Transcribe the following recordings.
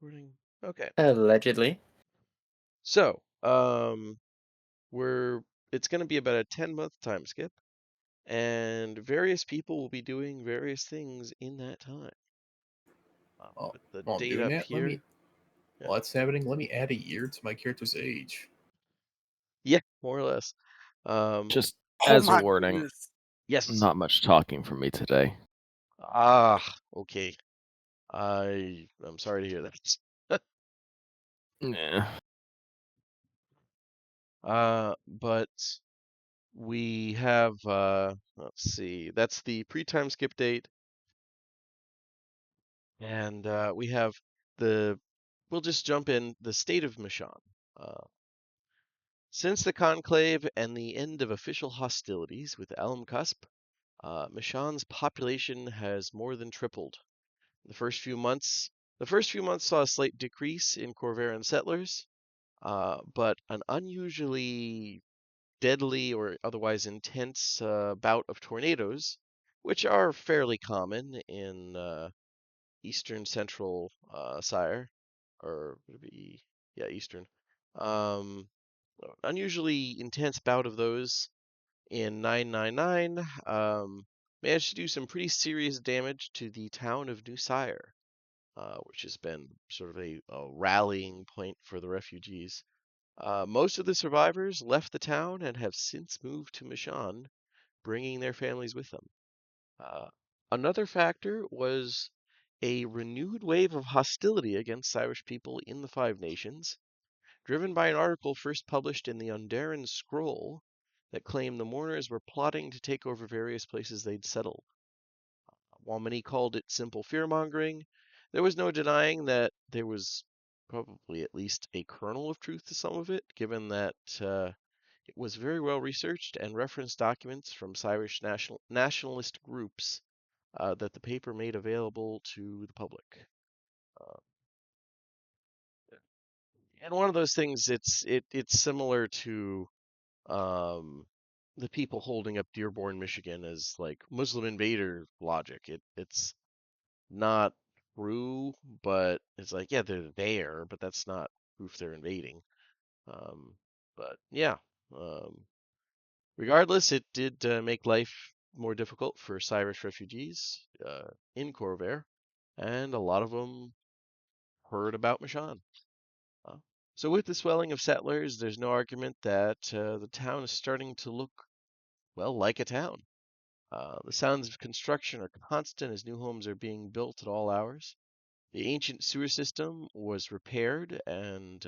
Recording. Okay. Allegedly. So, we're it's going to be about a 10-month time skip, and various people will be doing various things in that time. Oh, Put the while I'm date doing up that, let me here. Yeah. while that's happening, let me add a year to my character's age. Yeah, more or less. Um, Just Oh as a my warning, goodness. yes. not much talking from me today. Okay. I'm sorry to hear that. Yeah. But we have let's see. That's the pre-time skip date. And we have the, we'll just jump in, the state of Mishann. Uh, since the conclave and the end of official hostilities with Cusp, Mishann's population has more than tripled. The first few months, the first few months saw a slight decrease in Corvaran settlers, but an unusually deadly or otherwise intense bout of tornadoes, which are fairly common in Eastern Central Sire, or would it be, yeah, Eastern. Um, Unusually intense bout of those in 999 managed to do some pretty serious damage to the town of New Sire, which has been sort of a rallying point for the refugees. Most of the survivors left the town and have since moved to Mishan, bringing their families with them. Uh, Another factor was a renewed wave of hostility against Irish people in the Five Nations, driven by an article first published in the Undaran Scroll that claimed the mourners were plotting to take over various places they'd settled. While many called it simple fear-mongering, there was no denying that there was probably at least a kernel of truth to some of it, given that it was very well researched and referenced documents from Irish nationalist groups that the paper made available to the public. Uh, and one of those things, it's similar to um, the people holding up Dearborn, Michigan as like Muslim invader logic. It's not true, but it's like, yeah, they're there, but that's not proof they're invading. Um, but yeah, um, regardless, it did make life more difficult for Irish refugees in Corvair, and a lot of them heard about Mishan. Uh, so with the swelling of settlers, there's no argument that the town is starting to look, well, like a town. The sounds of construction are constant as new homes are being built at all hours. The ancient sewer system was repaired and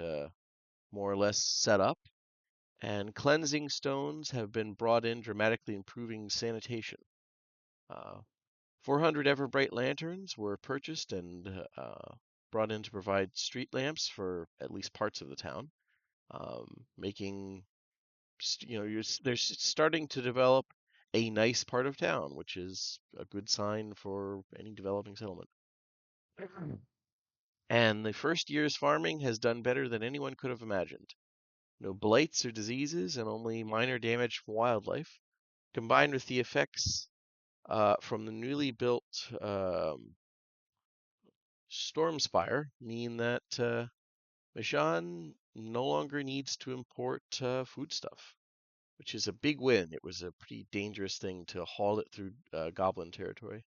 more or less set up, and cleansing stones have been brought in, dramatically improving sanitation. Uh, 400 ever bright lanterns were purchased and brought in to provide street lamps for at least parts of the town, making, they're starting to develop a nice part of town, which is a good sign for any developing settlement. And the first year's farming has done better than anyone could have imagined. No blights or diseases, and only minor damage from wildlife, combined with the effects from the newly built storm spire, mean that Mishan no longer needs to import foodstuff, which is a big win. It was a pretty dangerous thing to haul it through goblin territory.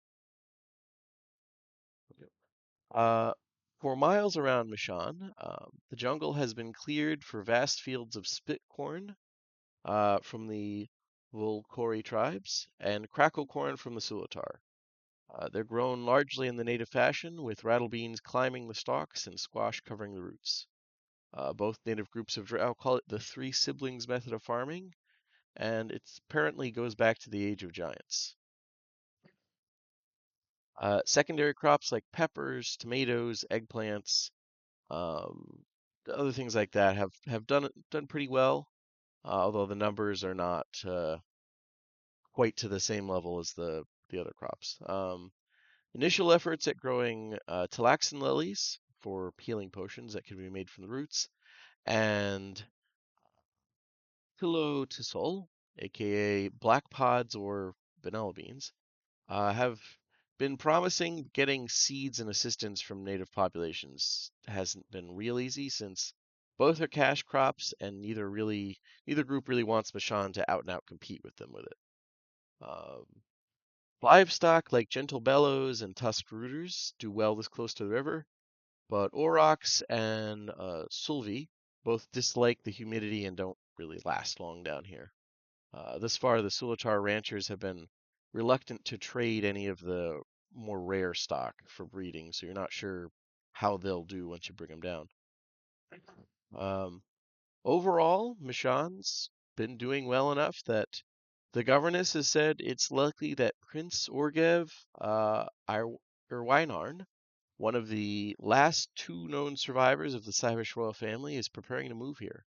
Uh, for miles around Mishan, the jungle has been cleared for vast fields of spit corn from the Volkori tribes and crackle corn from the Sulatar. They're grown largely in the native fashion, with rattle beans climbing the stalks and squash covering the roots. Both native groups of I'll call it the three siblings method of farming, and it apparently goes back to the age of giants. Secondary crops like peppers, tomatoes, eggplants, um, other things like that have done pretty well, although the numbers are not quite to the same level as the other crops. Initial efforts at growing Talaxin lilies for healing potions that can be made from the roots, and Tillotisol, aka black pods or vanilla beans, have been promising. Getting seeds and assistance from native populations hasn't been real easy since both are cash crops and neither group really wants Mishann to out and out compete with them with it. Um, Livestock like gentle bellows and tusked rooters do well this close to the river, but aurochs and sulvi both dislike the humidity and don't really last long down here. Thus far, the Sulatar ranchers have been reluctant to trade any of the more rare stock for breeding, so you're not sure how they'll do once you bring them down. Um, Overall, Mishann's been doing well enough that the governess has said it's likely that Prince Orgev Irwinarn, one of the last two known survivors of the Cyrus royal family, is preparing to move here.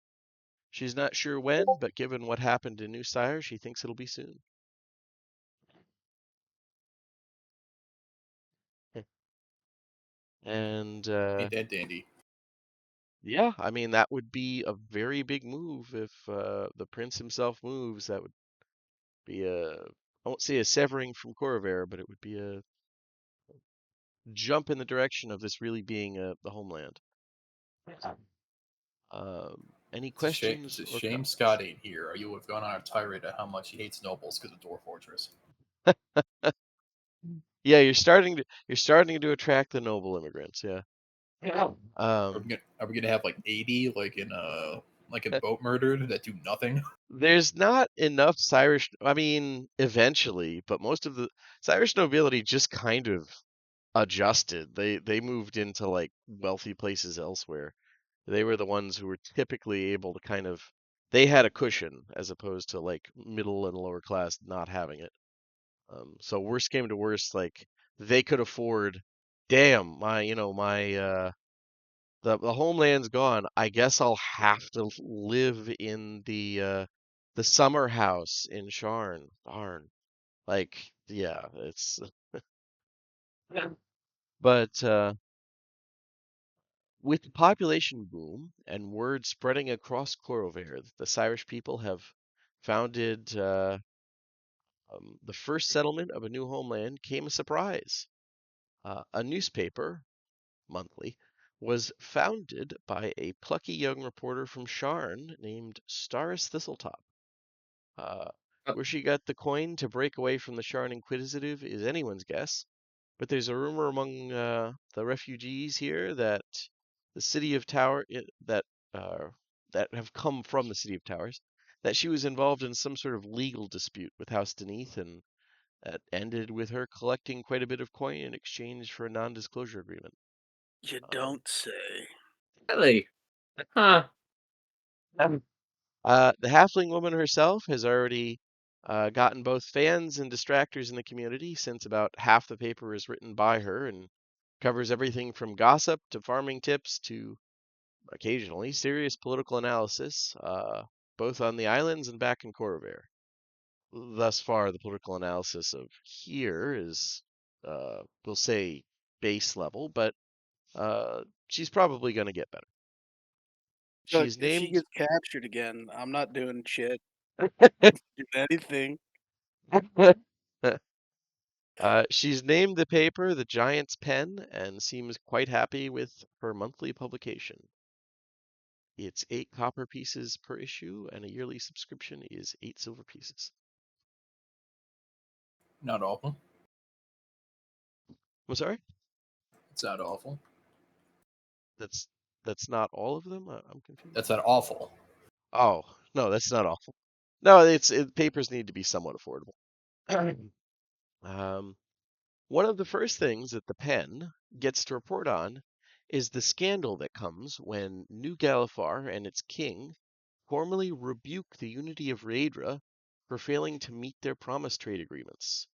She's not sure when, but given what happened in New Sire, she thinks it'll be soon. And Ain't that dandy? yeah, I mean that would be a very big move if the prince himself moves. That would be I won't say a severing from Corvair, but it would be a jump in the direction of this really being the homeland. Any It's a shame. questions It's a or shame comments? Scott ain't here, or you would have gone on a tirade of how much he hates nobles because of Dwarf Fortress. Yeah, you're starting to attract the noble immigrants. Yeah. Yeah. Are we gonna have like 80 like in Boat Murdered that do nothing? There's not enough Irish. I mean, eventually, but most of the Irish nobility just kind of adjusted. They moved into like wealthy places elsewhere. They were the ones who were typically able to kind of they had a cushion as opposed to like middle and lower class not having it. So worst came to worst, like they could afford, damn, the homeland's gone. I guess I'll have to live in the summer house in Sharn. Darn. Like, yeah, it's but with the population boom and word spreading across Corover that the Cyrus people have founded the first settlement of a new homeland came a surprise. A newspaper, monthly, was founded by a plucky young reporter from Sharn named Staris Thistletop. Uh, Uh, where she got the coin to break away from the Sharn Inquisitive is anyone's guess, but there's a rumor among the refugees here that the city of Tower uh, that have come from the city of Towers that she was involved in some sort of legal dispute with House Deneath, and that ended with her collecting quite a bit of coin in exchange for a non-disclosure agreement. You Um, don't say. Really? Huh. The halfling woman herself has already gotten both fans and distractors in the community since about half the paper is written by her and covers everything from gossip to farming tips to occasionally serious political analysis, both on the islands and back in Corvair. Thus far, the political analysis of here is, we'll say, base level, but she's probably going to get better. Look, She's if she named gets captured again, I'm not doing shit, doing anything. She's named the paper the Giant's Pen and seems quite happy with her monthly publication. It's 8 copper pieces per issue, and a yearly subscription is 8 silver pieces. Not awful. I'm sorry? It's not awful. That's that's not all of them? I'm confused. That's not awful. Oh, no, that's not awful. No, papers need to be somewhat affordable. Um, One of the first things that the pen gets to report on is the scandal that comes when New Galifar and its king formally rebuke the unity of Raedra for failing to meet their promised trade agreements.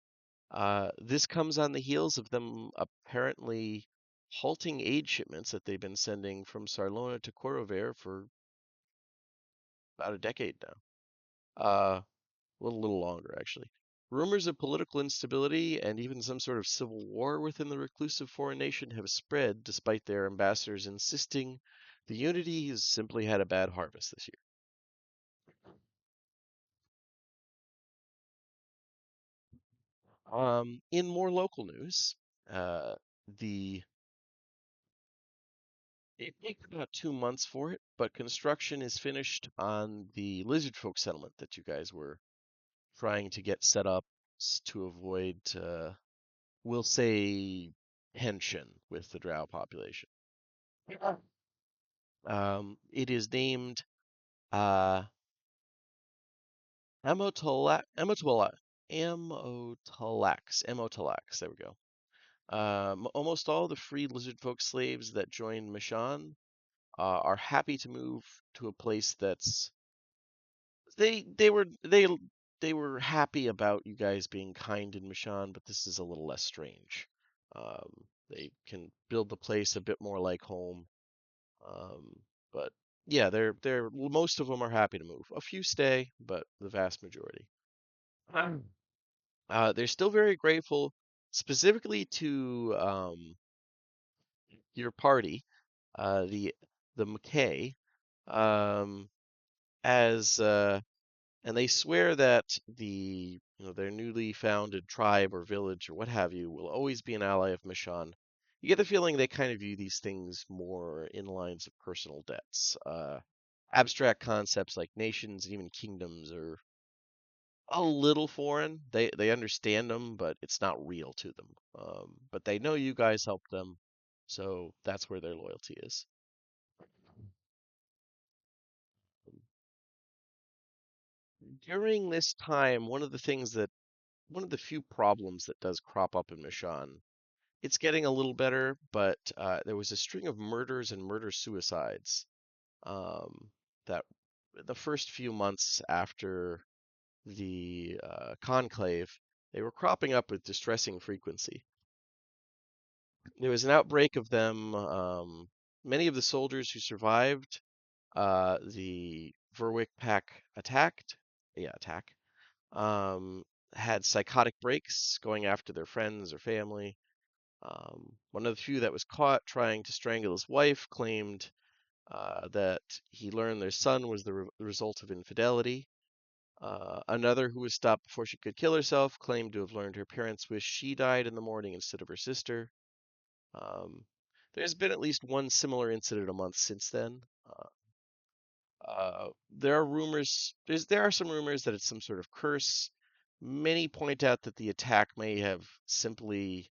This comes on the heels of them apparently halting aid shipments that they've been sending from Sarlona to Corvair for about a decade now. A little longer, actually. Rumors of political instability and even some sort of civil war within the reclusive foreign nation have spread despite their ambassadors insisting the unity has simply had a bad harvest this year. In more local news, uh, the it takes about 2 months for it, but construction is finished on the lizard folk settlement that you guys were trying to get set up to avoid, we'll say, tension with the drow population. It is named uh, Amotalax. There we go. Almost all the free lizard folk slaves that joined Mishann are happy to move to a place that's they were happy about you guys being kind in Mishann, but this is a little less strange. Um, they can build the place a bit more like home. Um, but yeah, most of them are happy to move. A few stay, but the vast majority. They're still very grateful, specifically to your party, the McKay, um, as and they swear that their newly founded tribe or village or what have you will always be an ally of Mishan. You get the feeling they kind of view these things more in lines of personal debts. Abstract concepts like nations and even kingdoms are a little foreign. They understand them, but it's not real to them. But they know you guys helped them, so that's where their loyalty is. During this time, one of the few problems that does crop up in Mishan, it's getting a little better, but there was a string of murders and murder suicides that the first few months after the conclave, they were cropping up with distressing frequency. There was an outbreak of them. Many of the soldiers who survived the Verwick pack attack, um, had psychotic breaks, going after their friends or family. One of the few that was caught trying to strangle his wife claimed that he learned their son was the result of infidelity. Another who was stopped before she could kill herself claimed to have learned her parents wished she died in the morning instead of her sister. Um, there's been at least one similar incident a month since then. There are rumors. There are some rumors that it's some sort of curse. Many point out that the attack may have simply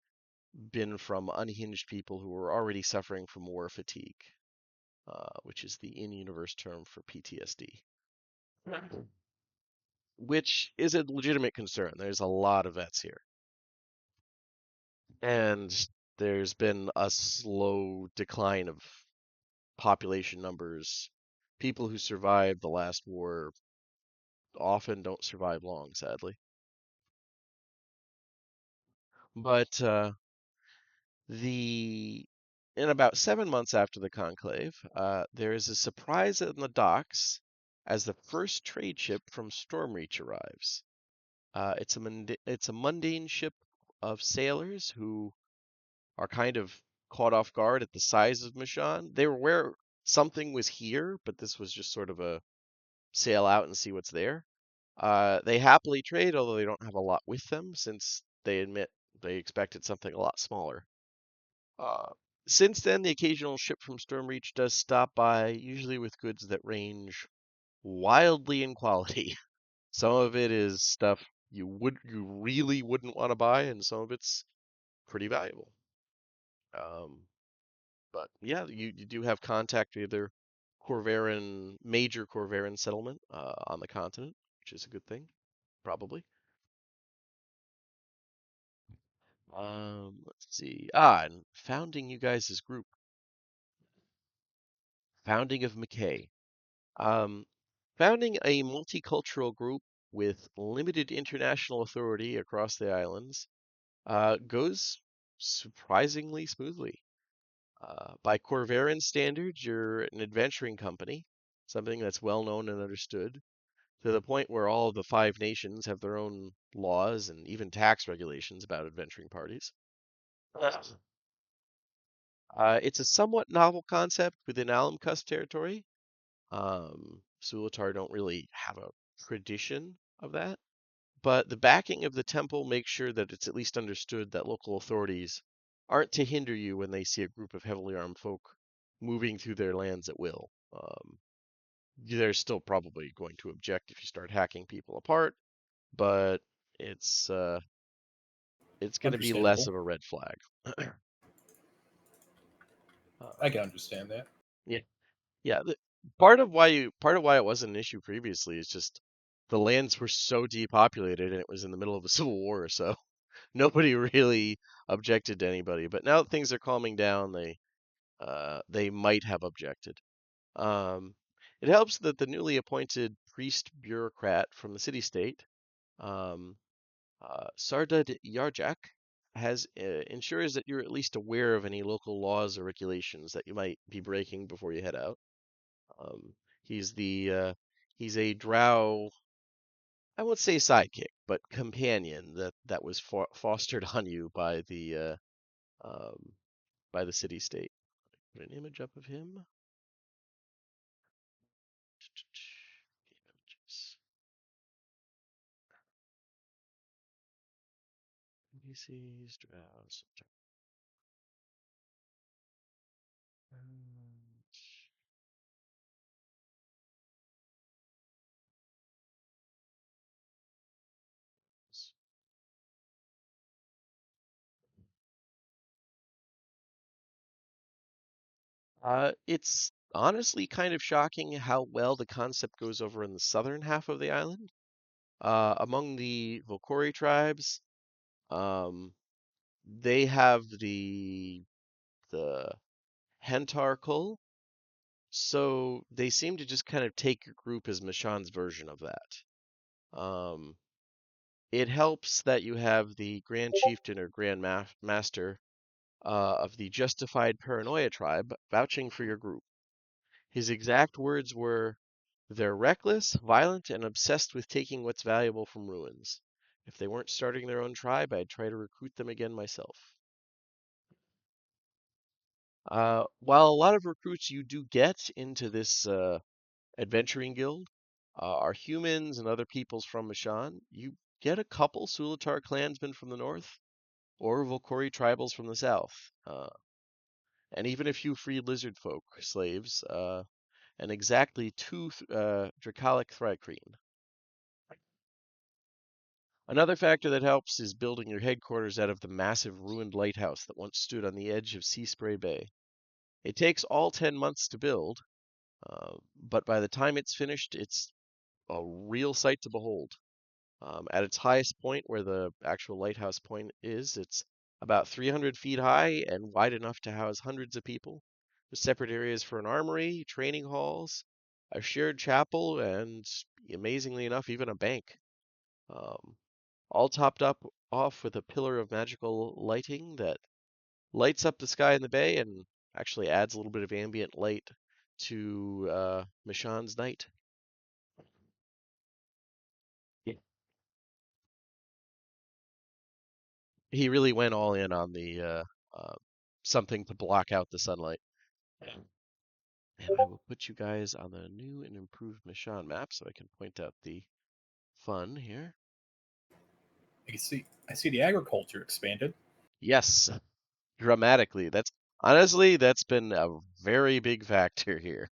been from unhinged people who were already suffering from war fatigue, which is the in-universe term for PTSD, which is a legitimate concern. There's a lot of vets here, and there's been a slow decline of population numbers. People who survived the last war often don't survive long, sadly. But the in about 7 months after the conclave, there is a surprise in the docks as the first trade ship from Stormreach arrives. It's a mundane ship of sailors who are kind of caught off guard at the size of Mishan. They were aware something was here, but this was just sort of a sail out and see what's there. They happily trade, although they don't have a lot with them, since they admit they expected something a lot smaller. Uh, since then, the occasional ship from Stormreach does stop by, usually with goods that range wildly in quality. Some of it is stuff you really wouldn't want to buy, and some of it's pretty valuable. Um, but yeah, you do have contact with either major Corvaran settlement on the continent, which is a good thing, probably. Let's see. And founding you guys' group, founding of McKay. Um, Founding a multicultural group with limited international authority across the islands goes surprisingly smoothly. By Corvaran standards, you're an adventuring company, something that's well known and understood, to the point where all of the 5 nations have their own laws and even tax regulations about adventuring parties. It's a somewhat novel concept within Alamcus territory. Sulatar don't really have a tradition of that, but the backing of the temple makes sure that it's at least understood that local authorities aren't to hinder you when they see a group of heavily armed folk moving through their lands at will. They're still probably going to object if you start hacking people apart, but it's going to be less Understandable. of a red flag. I can understand that. Yeah, yeah. Part of why it wasn't an issue previously is just the lands were so depopulated and it was in the middle of a civil war, so nobody really objected to anybody. But now that things are calming down, they might have objected. It helps that the newly appointed priest bureaucrat from the city-state, Sardad Yarjak, ensures that you're at least aware of any local laws or regulations that you might be breaking before you head out. He's a drow, I won't say sidekick, but companion that was fostered on you by the city-state. Put an image up of him. Images. NPCs, drows. It's honestly kind of shocking how well the concept goes over in the southern half of the island. Among the Volkori tribes, um, they have the Hentar Kull, so they seem to just kind of take your group as Mishann's version of that. It helps that you have the Grand Chieftain or Grand Master of the Justified Paranoia tribe vouching for your group. His exact words were, "They're reckless, violent, and obsessed with taking what's valuable from ruins. If they weren't starting their own tribe, I'd try to recruit them again myself." While a lot of recruits you do get into this adventuring guild are humans and other peoples from Mishann, you get a couple Sulatar clansmen from the north or Volkori tribals from the south, and even a few free lizard folk slaves, and exactly two Dracolic Thrycreen. Another factor that helps is building your headquarters out of the massive ruined lighthouse that once stood on the edge of Sea Spray Bay. It takes all 10 months to build, but by the time it's finished, it's a real sight to behold. At its highest point, where the actual lighthouse point is, it's about 300 feet high and wide enough to house hundreds of people, with separate areas for an armory, training halls, a shared chapel, and amazingly enough, even a bank. All topped up off with a pillar of magical lighting that lights up the sky in the bay and actually adds a little bit of ambient light to Mishann's night. Yeah. He really went all in on the something to block out the sunlight. And I will put you guys on the new and improved Mishann map so I can point out the fun here. I see the agriculture expanded. Yes, dramatically. That's been a very big factor here.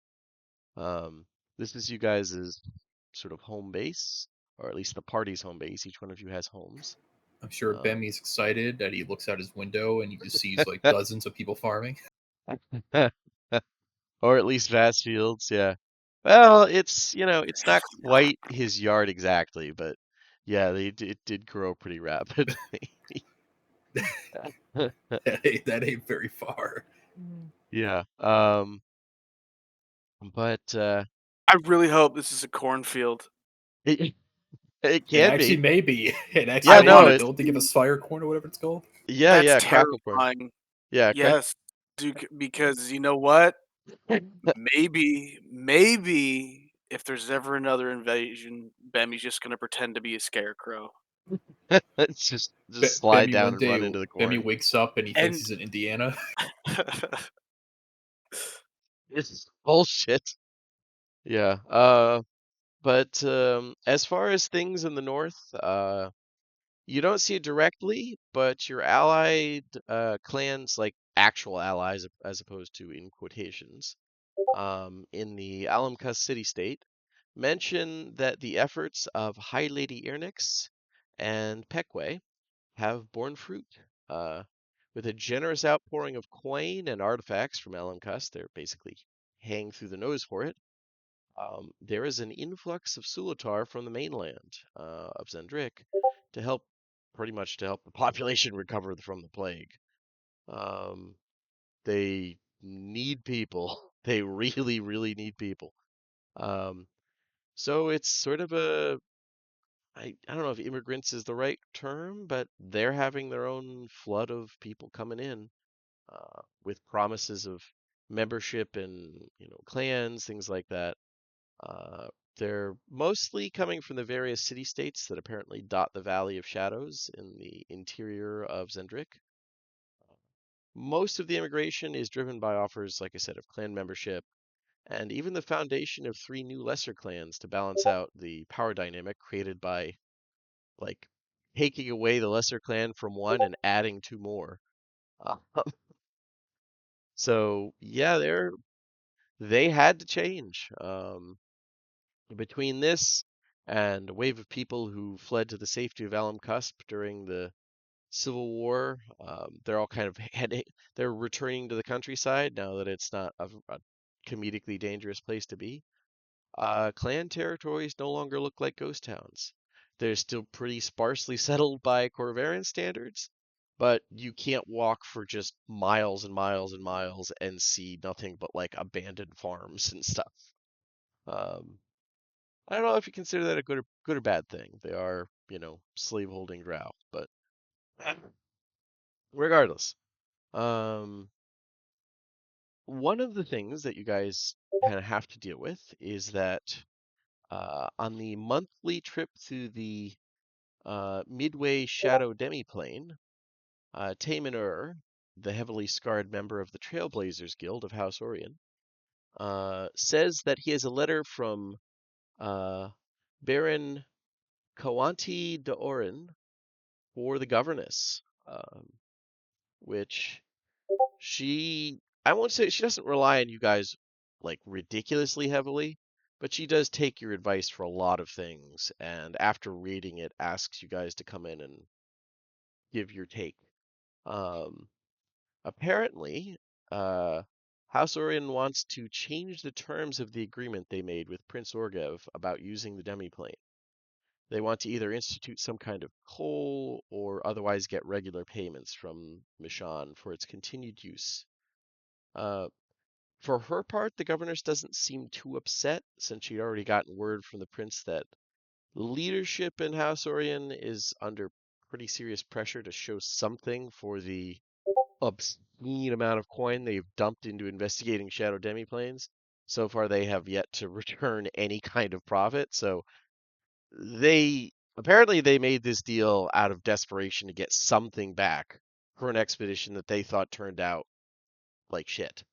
This is you guys' sort of home base, or at least the party's home base. Each one of you has homes. I'm sure Bemi's excited that he looks out his window and he just sees like dozens of people farming. Or at least vast fields, yeah. Well, it's not quite his yard exactly, but yeah, it did grow pretty rapidly. That ain't very far. Yeah. But I really hope this is a cornfield. it It can actually be. may be. It Yeah, actually no, may be it's built to give us fire corn or whatever it's called. yeah, That's yeah, crackle corn. terrifying. Yeah, Yes, because you know what? Maybe if there's ever another invasion, Bemi's just gonna pretend to be a scarecrow. it's just slide Bemi down one and run day, into the Bemi corn. wakes up and he thinks And he's in Indiana. It's bullshit. Yeah. But as far as things in the north, you don't see it directly, but your allied clans, like actual allies as opposed to in quotations, in the Alamkus city-state, mention that the efforts of High Lady Irnix and Pekwe have borne fruit. Uh, with a generous outpouring of coin and artifacts from Alamkus, they're basically hang through the nose for it. There is an influx of Sulatar from the mainland of Zendrik to help, pretty much to help the population recover from the plague. Um, they need people. They really, really need people. Um, so it's sort of I don't know if immigrants is the right term, but they're having their own flood of people coming in with promises of membership in, clans, things like that. Uh, they're mostly coming from the various city-states that apparently dot the Valley of Shadows in the interior of Zendrik. Most of the immigration is driven by offers, like I said, of clan membership, and even the foundation of 3 new lesser clans to balance out the power dynamic created by, like, taking away the lesser clan from one and adding 2 more. Uh, so yeah, they had to change. Between this and a wave of people who fled to the safety of Alam Cusp during the Civil War, they're all kind of they're returning to the countryside now that it's not a comedically dangerous place to be. Clan territories no longer look like ghost towns. They're still pretty sparsely settled by Corvaran standards, but you can't walk for just miles and miles and miles and see nothing but like abandoned farms and stuff. Um, I don't know if you consider that a good or bad thing. They are, slave-holding drow, but regardless, um, one of the things that you guys kind of have to deal with is that on the monthly trip through the Midway Shadow Demiplane, Taman the heavily scarred member of the Trailblazers Guild of House Orion, says that he has a letter from Baron Kawanti de Orin for the governess, which I won't say she doesn't rely on you guys like ridiculously heavily, but she does take your advice for a lot of things, and after reading it, asks you guys to come in and give your take. Um, Apparently, uh, House Orion wants to change the terms of the agreement they made with Prince Orgev about using the demiplane. They want to either institute some kind of coal or otherwise get regular payments from Mishann for its continued use. Uh, for her part, the governess doesn't seem too upset since she'd already gotten word from the prince that leadership in House Orion is under pretty serious pressure to show something for the obscene amount of coin they've dumped into investigating Shadow Demiplanes. So far, they have yet to return any kind of profit. So they made this deal out of desperation to get something back for an expedition that they thought turned out like shit.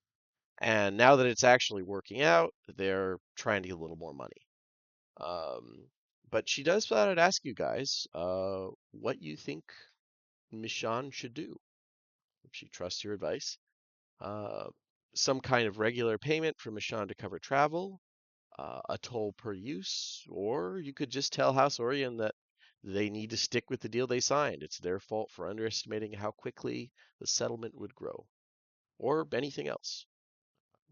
And now that it's actually working out, they're trying to get a little more money. Um, but she does flat out ask you guys what you think Mishann should do. If she trusts your advice. Uh, some kind of regular payment for Mishann to cover travel, a toll per use, or you could just tell House Orion that they need to stick with the deal they signed. It's their fault for underestimating how quickly the settlement would grow, or anything else.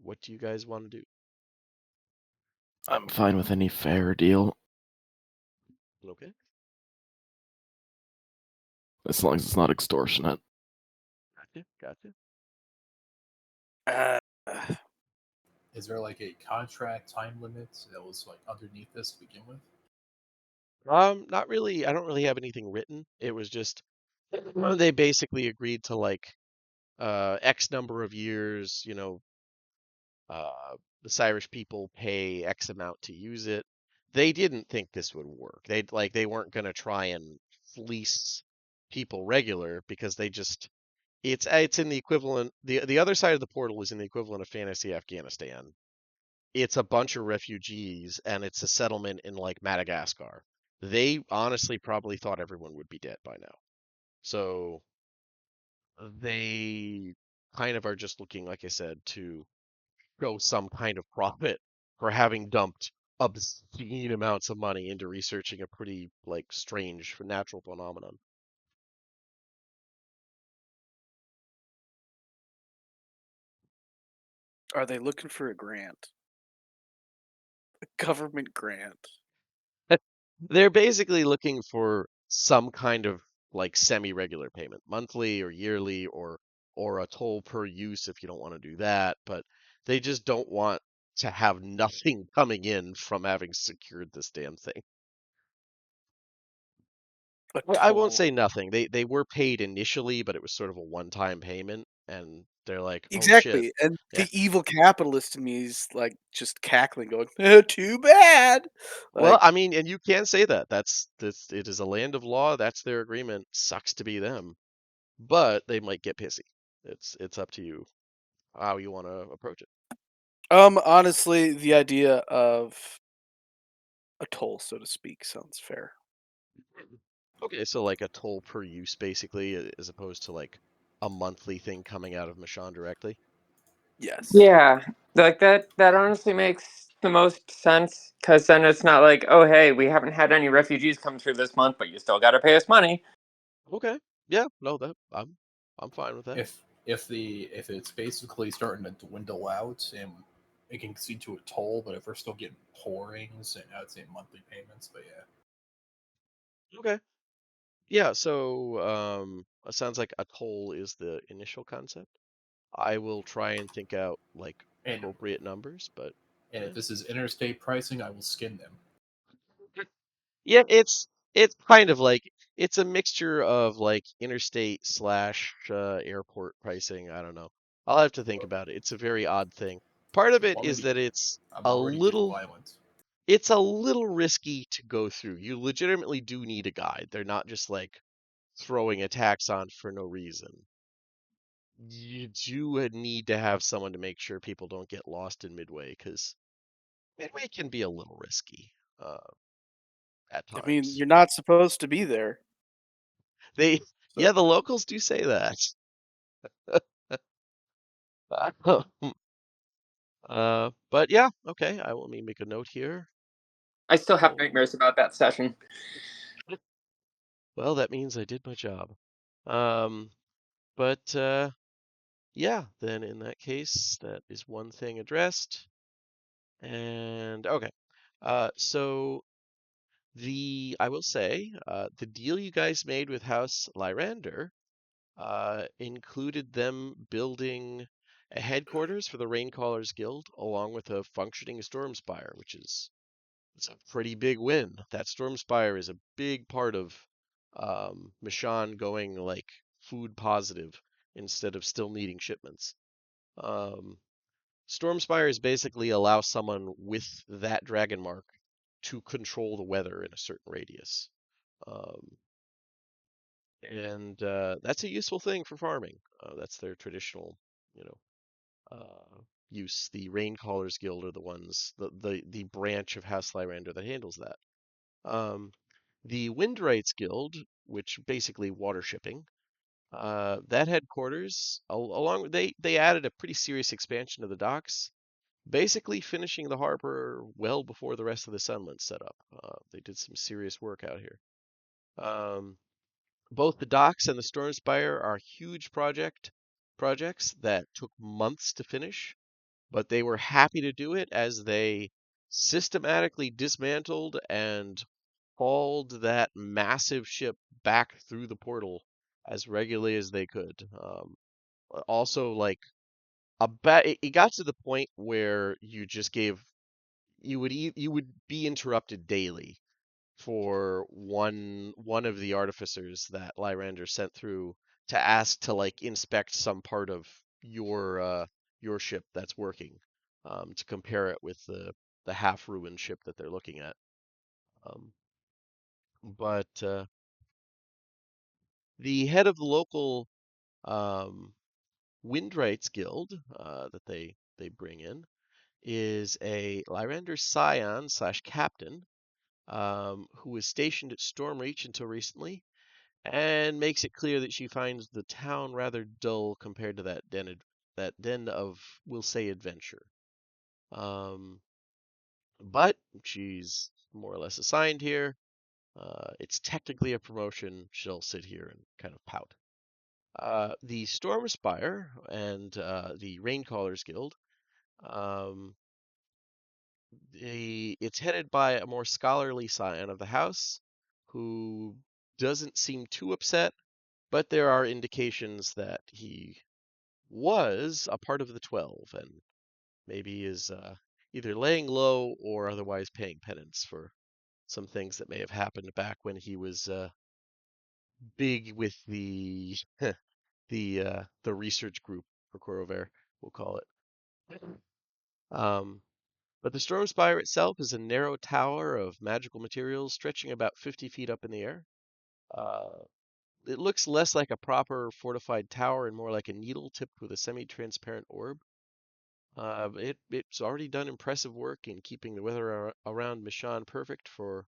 What do you guys want to do? I'm fine with any fair deal, Okay. as long as it's not extortionate. Gotcha. Uh, Is there like a contract time limit that was like underneath this to begin with? Not really. I don't really have anything written. It was just they basically agreed to like X number of years, the Cyrus people pay X amount to use it. They didn't think this would work. They weren't going to try and fleece people regular because it's in the equivalent the other side of the portal is in the equivalent of fantasy Afghanistan. it's a bunch of refugees and it's a settlement in like Madagascar. They honestly probably thought everyone would be dead by now. So they kind of are just looking, like I said, to show some kind of profit for having dumped obscene amounts of money into researching a pretty like strange natural phenomenon. Are they looking for a grant? A government grant? They're basically looking for some kind of like semi-regular payment, monthly or yearly or a toll per use if you don't want to do that, but they just don't want to have nothing coming in from having secured this damn thing. A Well, I won't toll. say nothing. They were paid initially, but it was sort of a one-time payment, and they're like, "Oh shit." Exactly, and Yeah. the evil capitalist in me is, like, just cackling going, "Eh, too bad!" Well, Like, I mean, and you can say that. It is a land of law. That's their agreement. Sucks to be them, but they might get pissy. It's up to you how you want to approach it. honestly, the idea of a toll, so to speak, sounds fair. Okay, so like a toll per use, basically, as opposed to like a monthly thing coming out of Mishann directly. Yes. Yeah, like that honestly makes the most sense because then it's not like, oh hey, we haven't had any refugees come through this month, but you still got to pay us money. Okay, yeah, no, that I'm fine with that. If it's basically starting to dwindle out and it can see to a toll, but if we're still getting pourings, and I'd say monthly payments. But yeah, Okay, yeah, so it sounds like a toll is the initial concept. I will try and think out like and appropriate numbers, but and if yeah. this is interstate pricing, I will skin them. Yeah, it's kind of like it's a mixture of like interstate slash airport pricing. I don't know. I'll have to think about it. It's a very odd thing. Part of it Well, I'm gonna is be. that it's I'm a already getting little violent. it's a little risky to go through. You legitimately do need a guide. They're not just like throwing a tax on for no reason. You do need to have someone to make sure people don't get lost in Midway because Midway can be a little risky at I mean, times. you're not supposed to be there. They, So yeah, the locals do say that. But yeah, okay. I will let me make a note here. I still have Oh, nightmares about that session. well, that means I did my job. Um, but yeah, then in that case, that is one thing addressed. And okay, so I will say, the deal you guys made with House Lyrander included them building a headquarters for the Raincallers Guild, along with a functioning storm spire, which is it's a pretty big win. That storm spire is a big part of Mishann going like food positive instead of still needing shipments. Um, storm spires basically allow someone with that dragon mark to control the weather in a certain radius. Um, and that's a useful thing for farming. That's their traditional, you know, use. The Raincallers Guild are the ones, the branch of House Lyrander that handles that. Um, the Windwrights Guild, which basically water shipping, that headquarters, along they added a pretty serious expansion of the docks, basically finishing the harbor well before the rest of the Sunland set up. They did some serious work out here. Um, Both the docks and the storm spire are huge projects that took months to finish, but they were happy to do it as they systematically dismantled and hauled that massive ship back through the portal as regularly as they could. Also, like it got to the point where you would be interrupted daily for one of the artificers that Lyrander sent through to ask to like inspect some part of your ship that's working, to compare it with the half ruined ship that they're looking at. Um, but the head of the local um, Windwrights Guild that they bring in is a Lyrander scion / captain who was stationed at Stormreach until recently, and makes it clear that she finds the town rather dull compared to that den of, we'll say, adventure. Um, but she's more or less assigned here. It's technically a promotion. She'll sit here and kind of pout. The Stormspire and the Raincallers Guild, um, it's headed by a more scholarly scion of the house who doesn't seem too upset, but there are indications that he was a part of the 12 and maybe is either laying low or otherwise paying penance for some things that may have happened back when he was big with the the research group for Corover, we'll call it. Um, but the Storm Spire itself is a narrow tower of magical materials stretching about 50 feet up in the air. Uh, it looks less like a proper fortified tower and more like a needle tipped with a semi-transparent orb. It's already done impressive work in keeping the weather around Mishann perfect for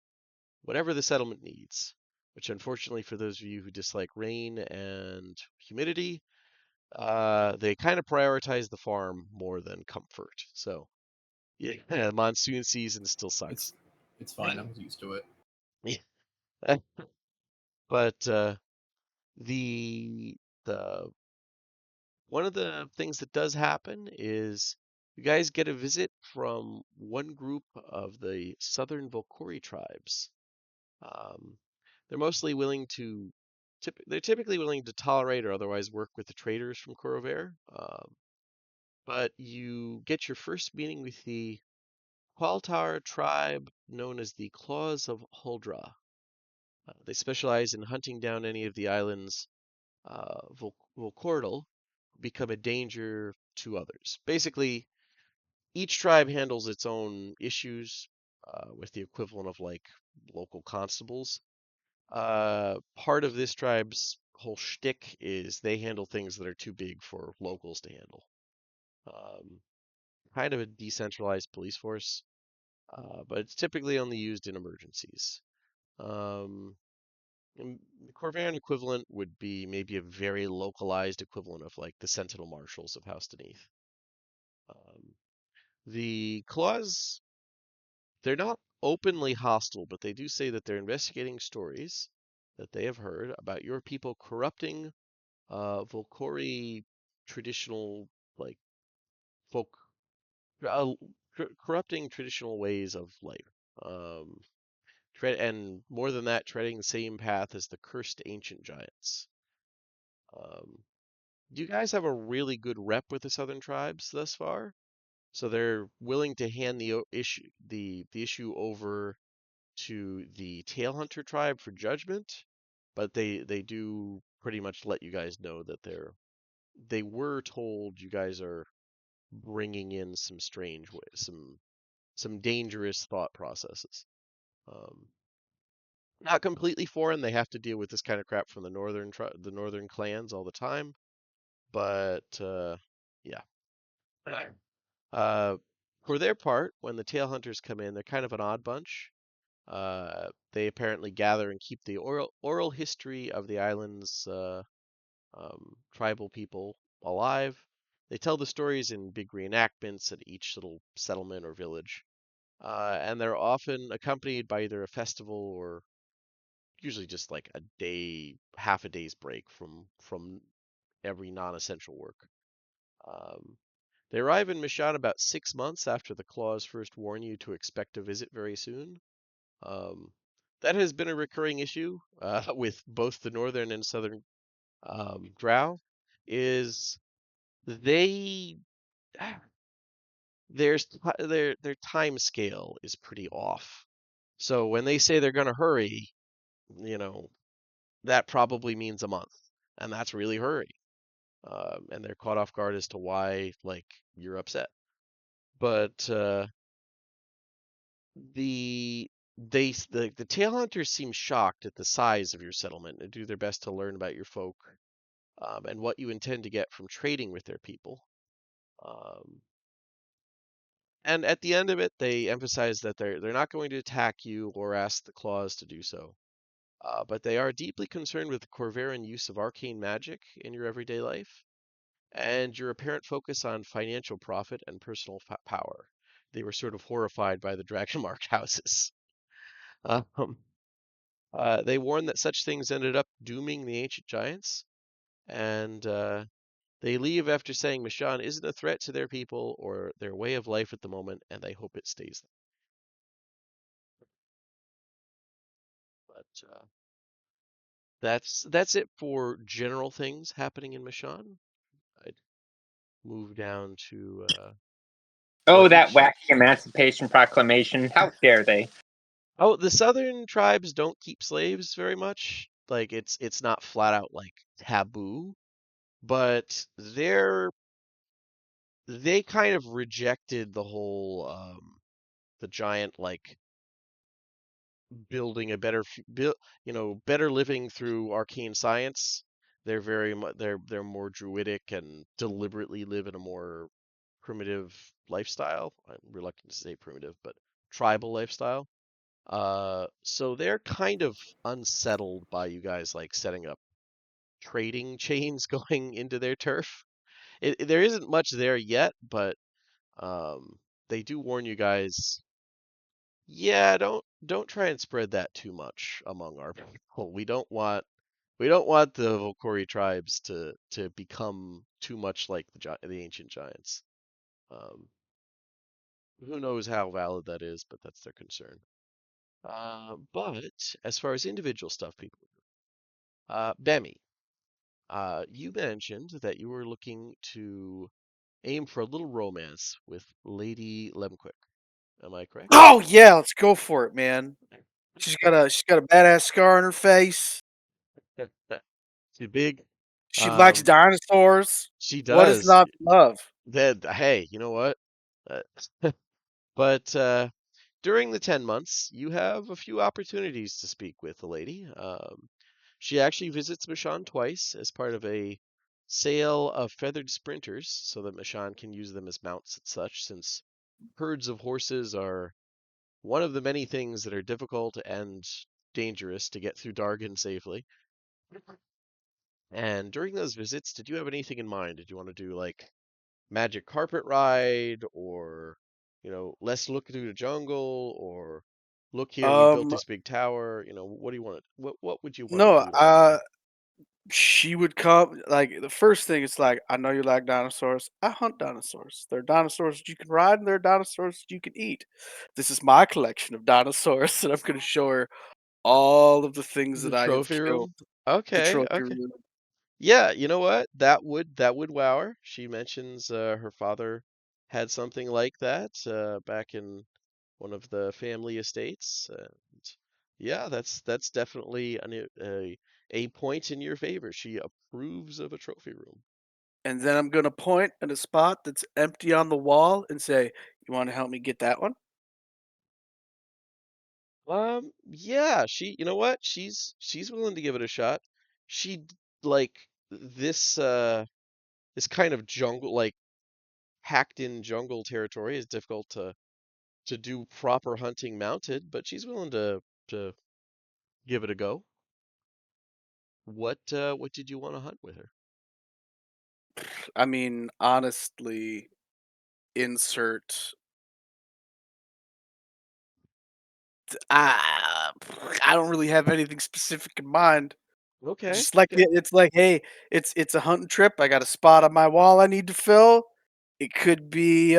whatever the settlement needs, which unfortunately for those of you who dislike rain and humidity, they kind of prioritize the farm more than comfort. So yeah, monsoon season still sucks. It's fine. I'm used to it. Yeah. But the the one of the things that does happen is you guys get a visit from one group of the southern Volkori tribes. Um, they're mostly willing to they're typically willing to tolerate or otherwise work with the traders from Corover. But you get your first meeting with the Qualtar tribe known as the Claws of Huldra. They specialize in hunting down any of the island's Volcordal who become a danger to others. Basically, each tribe handles its own issues with the equivalent of like local constables. Part of this tribe's whole shtick is they handle things that are too big for locals to handle. Um, Kind of a decentralized police force, but it's typically only used in emergencies. Um, the Corvair equivalent would be maybe a very localized equivalent of like the Sentinel Marshals of House Deneath. The Claws, they're not openly hostile, but they do say that they're investigating stories that they have heard about your people corrupting Volkori traditional like folk, uh, corrupting traditional ways of life. Um, and more than that, treading the same path as the cursed ancient giants. Um, you guys have a really good rep with the southern tribes thus far, so they're willing to hand the issue over to the Tail Hunter tribe for judgment, but they do pretty much let you guys know that they were told you guys are bringing in some strange ways, some dangerous thought processes. Um, Not completely foreign. They have to deal with this kind of crap from the northern clans all the time, but yeah. Uh, for their part, when the tail hunters come in, they're kind of an odd bunch. They apparently gather and keep the oral history of the island's tribal people alive. They tell the stories in big reenactments at each little settlement or village, and they're often accompanied by either a festival or usually just like a day, half a day's break from every non-essential work. Um, they arrive in Mishann about 6 months after the claws first warn you to expect a visit very soon. Um, that has been a recurring issue with both the northern and southern drow. Is they their time scale is pretty off. So when they say they're going to hurry, you know, that probably means a month, and that's really hurry. And they're caught off guard as to why, like, you're upset. But the the tail hunters seem shocked at the size of your settlement and do their best to learn about your folk and what you intend to get from trading with their people. Um, And at the end of it, they emphasize that they're not going to attack you or ask the claws to do so. But they are deeply concerned with the Corvaran use of arcane magic in your everyday life and your apparent focus on financial profit and personal power. They were sort of horrified by the dragon mark houses. Um, they warn that such things ended up dooming the ancient giants, and they leave after saying Mishann isn't a threat to their people or their way of life at the moment, and they hope it stays there. But that's it for general things happening in Mishann. I'd move down to Oh, what that each. wacky Emancipation Proclamation. How dare they? Oh, the southern tribes don't keep slaves very much. Like it's not flat out like taboo, but they kind of rejected the whole the giant like building a better build, better living through arcane science. They're very much they're more druidic and deliberately live in a more primitive lifestyle. I'm reluctant to say primitive, but tribal lifestyle. So they're kind of unsettled by you guys like setting up trading chains going into their turf. There isn't much there yet, but they do warn you guys. Yeah, don't try and spread that too much among our people. We don't want the Volkori tribes to become too much like the ancient giants. Um, who knows how valid that is, but that's their concern. But as far as individual stuff, people, Bemi, you mentioned that you were looking to aim for a little romance with Lady Lemquick. Am I correct? Oh yeah, let's go for it, man. She's got a badass scar on her face. She's big. She likes Um, dinosaurs. she What is does. not to love? That hey, you know what? Uh, but during the 10 months, you have a few opportunities to speak with the lady. She actually visits Mishann twice as part of a sale of feathered sprinters so that Mishann can use them as mounts and such, since herds of horses are one of the many things that are difficult and dangerous to get through Dargan safely. And during those visits, did you have anything in mind? Did you want to do like magic carpet ride or let's look through the jungle or look here we built Um, this big tower, what do you want what would you want to no, do along the way? she would come like the first thing is like, I know you like dinosaurs. I hunt dinosaurs. There are dinosaurs that you can ride and there are dinosaurs that you can eat. This is my collection of dinosaurs, and I'm gonna show her all of the things The that I have trophy killed. room. The Okay, trophy okay. room. Yeah, you know what, that would wow her. She mentions her father had something like that back in one of the family estates, and yeah, that's definitely a point in your favor. She approves of a trophy room. And then I'm gonna point at a spot that's empty on the wall and say, "You want to help me get that one?" Yeah, you know what? She's willing to give it a shot. Like this kind of jungle, like packed in jungle territory is difficult to do proper hunting mounted, but she's willing to give it a go. What did you want to hunt with her? I mean, honestly, insert. I I don't really have anything specific in mind. Okay, Just like okay, it's like, hey, it's a hunting trip. I got a spot on my wall I need to fill. It could be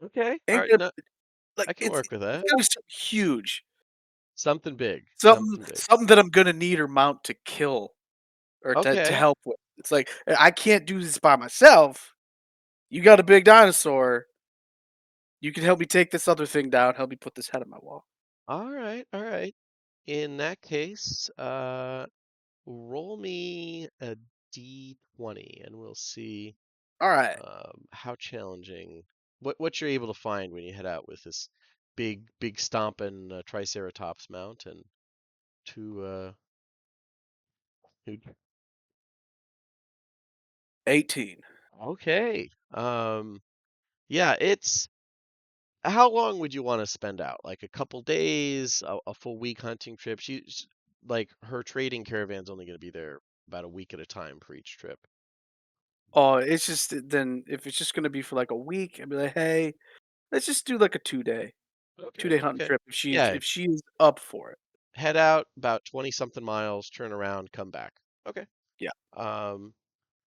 okay. All ain't right, gonna no, like I can work with that. it's gonna be something huge. Something big, Something something big. something that I'm gonna need her mount to kill or to Okay, help with. It's like I can't do this by myself. You got a big dinosaur. You can help me take this other thing down. Help me put this head on my wall. all right, all right. In that case, roll me a d20 and we'll see All right. how challenging what you're able to find when you head out with this big stomping Triceratops mount and two two 18. Okay. Yeah, it's how long would you want to spend out? Like a couple days, a full week hunting trip? She's like her trading caravan's only going to be there about a week at a time for each trip. Oh, it's just then if it's just gonna be for like a week, I'd be like, hey, let's just do like a 2 day, Okay, 2 day hunting okay. trip Yeah, if she's up for it. head out about 20 something miles, turn around, come back. Okay. Yeah. Um,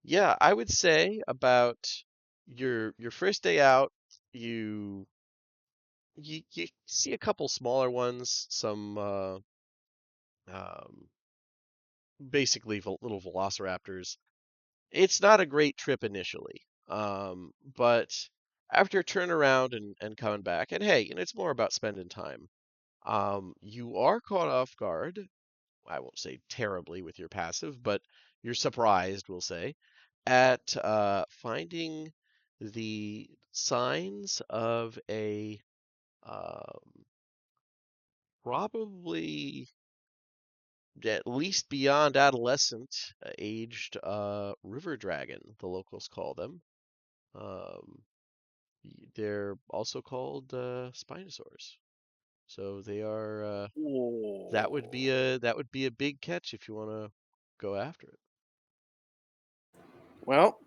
yeah, I would say about your first day out, you you see a couple smaller ones, some um basically little velociraptors. It's not a great trip initially, but after turn around and coming back, and hey, it's more about spending time. You are caught off guard. I won't say terribly with your passive, but you're surprised, we'll say, at finding the signs of a um, probably at least beyond adolescent aged river dragon, the locals call them. Um, they're also called spinosaurs. So they are Oh. that would be a big catch if you want to go after Well,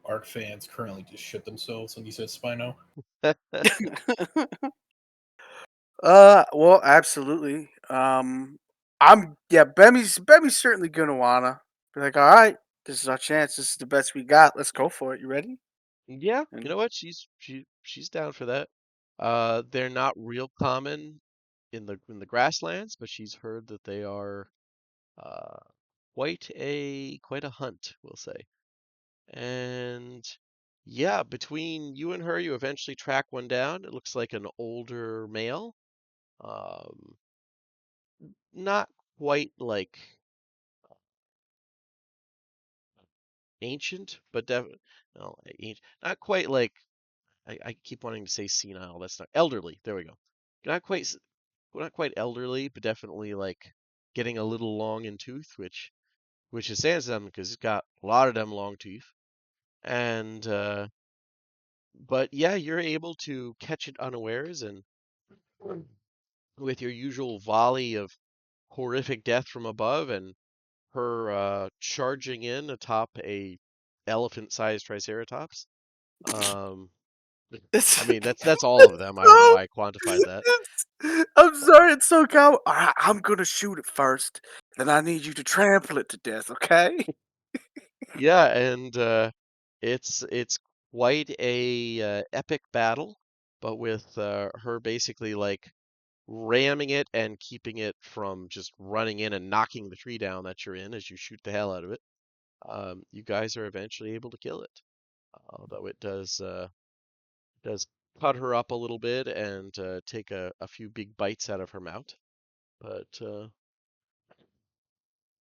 Arc fans currently just shit themselves when you said Spino. it. well, absolutely. I'm yeah, Bemmy's certainly gonna wanna be like, all right, this is our chance. This is the best we got. Let's go for it. You ready? Yeah, you And know what? She's down for that. They're not real common in the grasslands, but she's heard that they are uh quite a hunt, we'll say. And yeah, between you and her, you eventually track one down. It looks like an older male. Um, not quite like ancient, but definitely no, not quite like I keep wanting to say senile. That's not elderly. There we go. Not quite not quite elderly, but definitely like getting a little long in tooth, which is them because it's got a lot of them long teeth. And but yeah, you're able to catch it unawares and with your usual volley of horrific death from above and her charging in atop a elephant-sized triceratops. Um, I it's mean that's all it's of them. I don't know so why I quantified that. I'm sorry, it's so cow. I'm gonna shoot it first, then I need you to trample it to death, okay? Yeah, and it's quite a epic battle, but with her basically like ramming it and keeping it from just running in and knocking the tree down that you're in as you shoot the hell out of it. You guys are eventually able to kill it, although it does cut her up a little bit and take a few big bites out of her mouth. But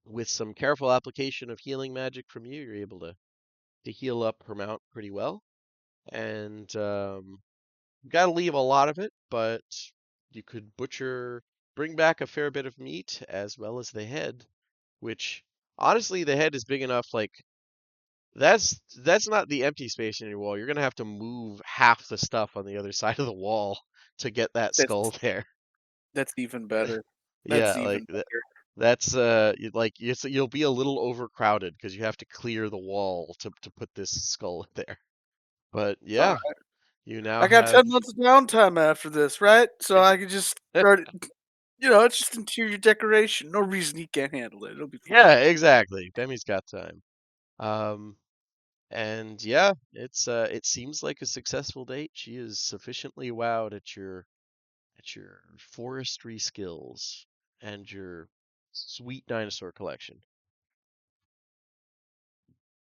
with some careful application of healing magic from you, you're able to heal up her mount pretty well. And you got to leave a lot of it, but you could bring back a fair bit of meat as well as the head, which honestly, the head is big enough. Like that's not the empty space in your wall. You're gonna have to move half the stuff on the other side of the wall to get that skull That's there. that's even better. That's Yeah, even like better. that's you'll be a little overcrowded because you have to clear the wall to put this skull there. But It's all yeah, right. you now I got have 10 months of downtime after this, right? So I can just start it. It's just interior decoration. No reason he can't handle it. It'll be fine. yeah, exactly. Demi's got time. Um, and yeah, it seems like a successful date. She is sufficiently wowed at your forestry skills and your sweet dinosaur collection,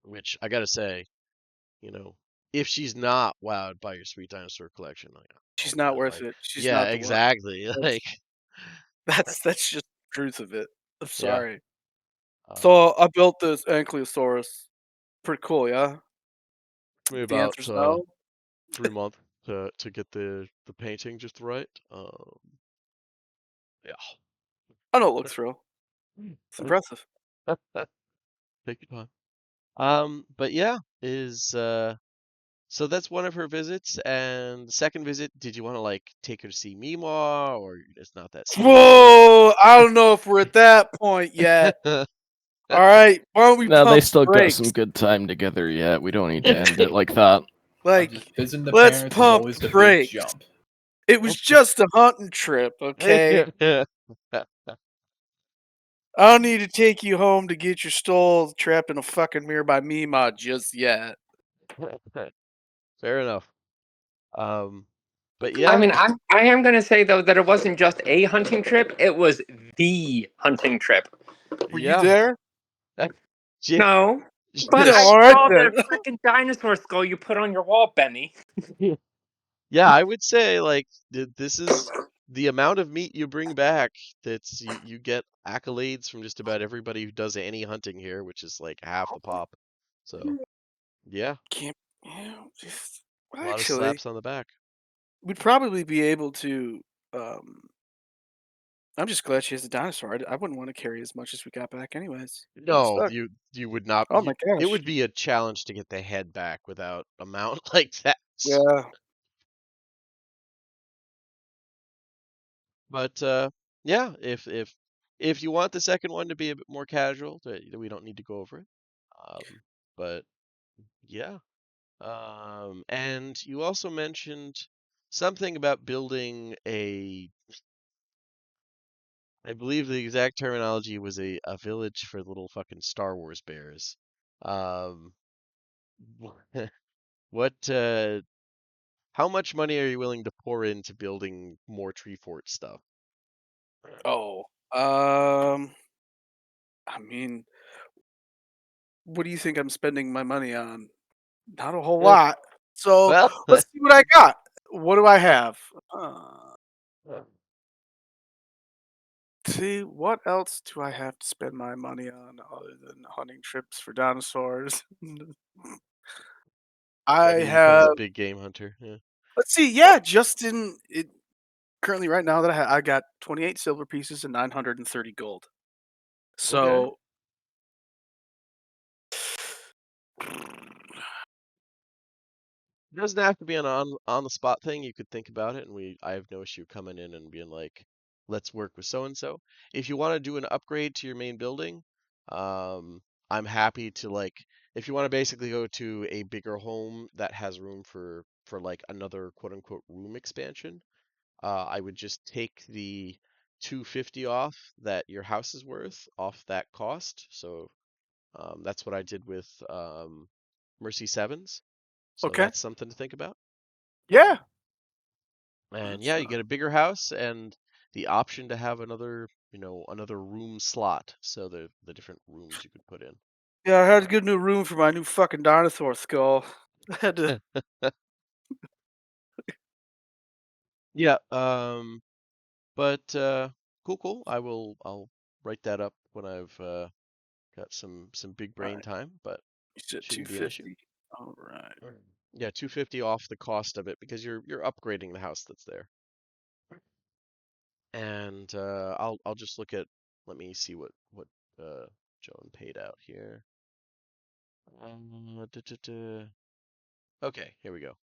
which I gotta say, you know, if she's not wowed by your sweet dinosaur collection, like, oh She's not man, worth like, it. She's yeah, not the one. exactly. Like, That's that's just the truth of it. I'm yeah, sorry. um, So I built this Ankylosaurus. Pretty cool, yeah? took me The about answer's no. 3 months to get the painting just right. Yeah, I know it looks real. It's I- impressive. take your time. But yeah, so that's one of her visits, and the second visit, did you want to like take her to see Mima, or it's not that serious? Whoa! I don't know if we're at that point yet. All right, why don't we No, they pump still got brakes? some good time together yet. We don't need to end it like that. Like, Visiting the let's parents is pump always the big brakes. jump. It was just a hunting trip, okay? I don't need to take you home to get your soul trapped in a fucking mirror by Mima just yet. Fair enough. But I yeah, mean, I am gonna say though that it wasn't just a hunting trip; it was the hunting trip. Were you yeah. there? J- No, but I All right saw then. that freaking dinosaur skull you put on your wall, Benny. Yeah, I would say like this is the amount of meat you bring back. That's you get accolades from just about everybody who does any hunting here, which is like half the pop. So yeah, Can't. Yeah, just, a lot of actually, slaps on the back. we'd probably be able to. I'm just glad she has a dinosaur. I wouldn't want to carry as much as we got back, anyways. That would No, suck. you would not. Oh my It gosh. would be a challenge to get the head back without a mount like that. Yeah. But yeah, if you want the second one to be a bit more casual, we don't need to go over it. But yeah. And you also mentioned something about building I believe the exact terminology was a village for little fucking Star Wars bears. Um, what, how much money are you willing to pour into building more tree fort stuff? Oh. I mean, what do you think I'm spending my money on? Not a whole Yeah. lot. So Well, let's see what I got. What do I have? See, what else do I have to spend my money on other than hunting trips for dinosaurs? I Benny becomes a have. big game hunter. Yeah. Let's see. Yeah, just in it currently right now that I got 28 silver pieces and 930 gold. Okay. So It doesn't have to be an on the spot thing. You could think about it, and I have no issue coming in and being like, let's work with so and so. If you want to do an upgrade to your main building, um, I'm happy to like if you want to basically go to a bigger home that has room for like another quote unquote room expansion. I would just take the 250 off that your house is worth off that cost. So that's what I did with Mercy Sevens. So okay, that's something to think about. yeah. And That's, yeah, you get a bigger house and the option to have another, another room slot. So the different rooms you could put in. yeah, I had to get a new room for my new fucking dinosaur skull. I had to. Yeah, but cool. I'll write that up when I've got some big All brain right, time, but you said shouldn't be an issue. 250. All right. Yeah, 250 off the cost of it because you're upgrading the house that's there. And I'll just look at let me see what Joan paid out here. Duh, duh, duh. Okay, here we go.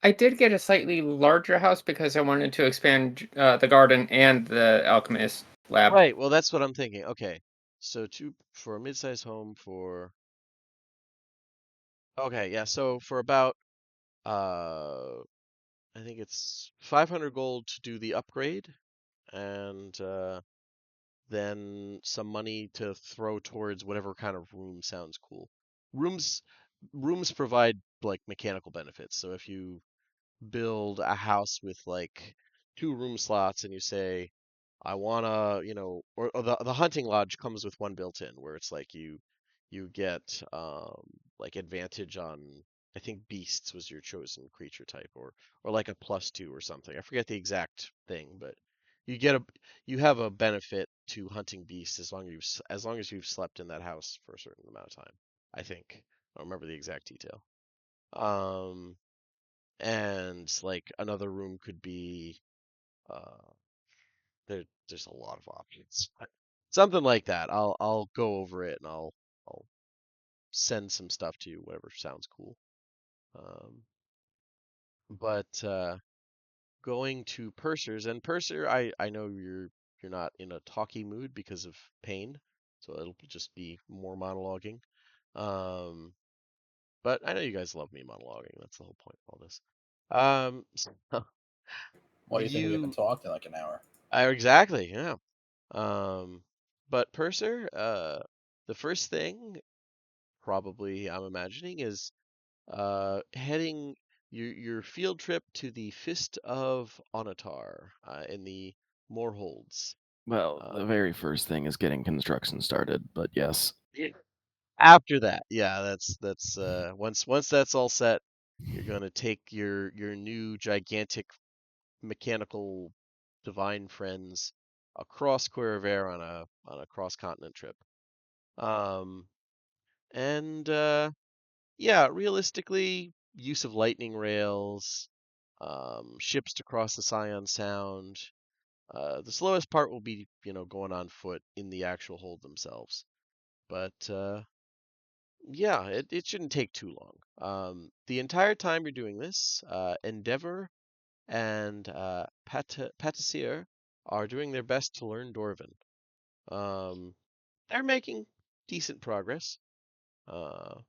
I did get a slightly larger house because I wanted to expand the garden and the alchemist lab. Right, well that's what I'm thinking. Okay. So two for a mid-sized home for okay, yeah, so for about I think it's 500 gold to do the upgrade and then some money to throw towards whatever kind of room sounds cool. Rooms rooms provide like mechanical benefits. So if you build a house with like two room slots and you say I wanna, or the hunting lodge comes with one built in where it's like you get like advantage on I think beasts was your chosen creature type or like a +2 or something. I forget the exact thing, but you get a you have a benefit to hunting beasts as long as you've slept in that house for a certain amount of time. I think. I don't remember the exact detail. Um, and like another room could be uh there's a lot of options. Something like that. I'll go over it and send some stuff to you, whatever sounds cool. But going to Purser's, and Purser, I know you're not in a talky mood because of pain, so it'll just be more monologuing. Um, but I know you guys love me monologuing. That's the whole point of all this. So Why do you think we haven't you, talked in like an hour? exactly, yeah. But Purser, the first thing probably I'm imagining is heading your field trip to the Fist of Onatar in the Moorholds. Well, the very first thing is getting construction started, but yes. After that, yeah, that's once that's all set, you're gonna take your new gigantic mechanical divine friends across Querver on a cross continent trip. Um, and Yeah, realistically, use of lightning rails, ships to cross the Scion Sound. The slowest part will be, going on foot in the actual hold themselves. But yeah, it shouldn't take too long. The entire time you're doing this, Endeavor and Patissier are doing their best to learn Dwarven. They're making decent progress. Uh,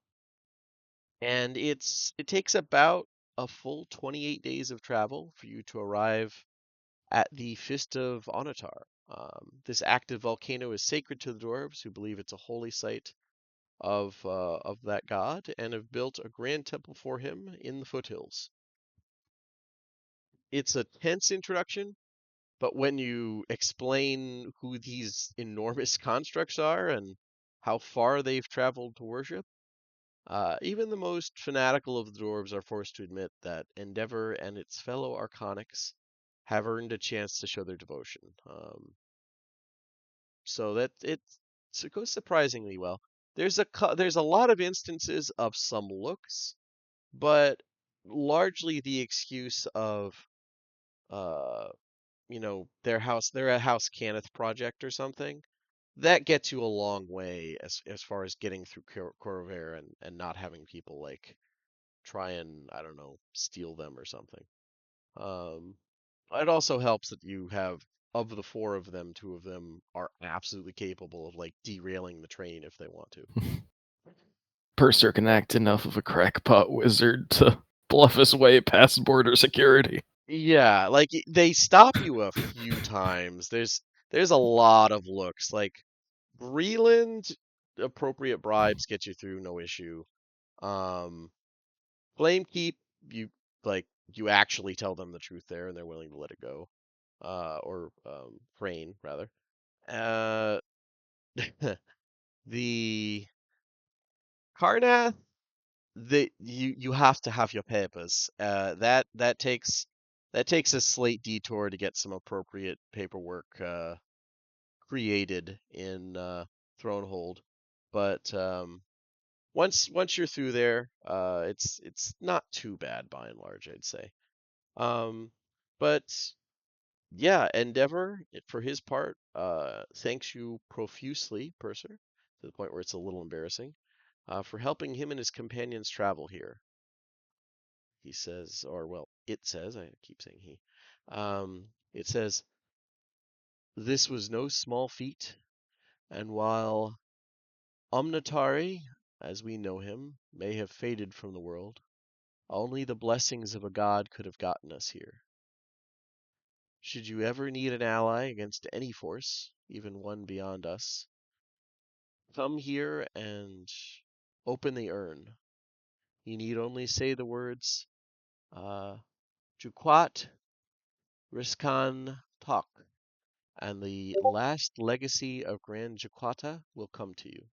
and it takes about a full 28 days of travel for you to arrive at the Fist of Onatar. This active volcano is sacred to the dwarves, who believe it's a holy site of that god, and have built a grand temple for him in the foothills. It's a tense introduction, but when you explain who these enormous constructs are and how far they've traveled to worship, even the most fanatical of the dwarves are forced to admit that Endeavor and its fellow Arconics have earned a chance to show their devotion. So that it goes surprisingly well. There's a lot of instances of some looks, but largely the excuse of uh they're a House Cannith project or something. That gets you a long way as far as getting through Corvair and not having people like try and, I don't know, steal them or something. Um, it also helps that you have, of the four of them, two of them are absolutely capable of like derailing the train if they want to. Purser can act enough of a crackpot wizard to bluff his way past border security. Yeah, like they stop you a few times. There's a lot of looks. Like Breland, appropriate bribes get you through, no issue. Um, Flamekeep, you you actually tell them the truth there, and they're willing to let it go. Or Crane rather. Uh, the Karnath, you have to have your papers. That takes a slight detour to get some appropriate paperwork created in Thronehold, but once you're through there, it's not too bad by and large, I'd say. Um, but Yeah, Endeavor, for his part, thanks you profusely, Purser, to the point where it's a little embarrassing, for helping him and his companions travel here. He says, or well, it says, I keep saying he. It says, this was no small feat, and while Omnatari, as we know him, may have faded from the world, only the blessings of a god could have gotten us here. Should you ever need an ally against any force, even one beyond us, come here and open the urn. You need only say the words, Juquat Riskan Tok, and the last legacy of Grand Jaquata will come to you.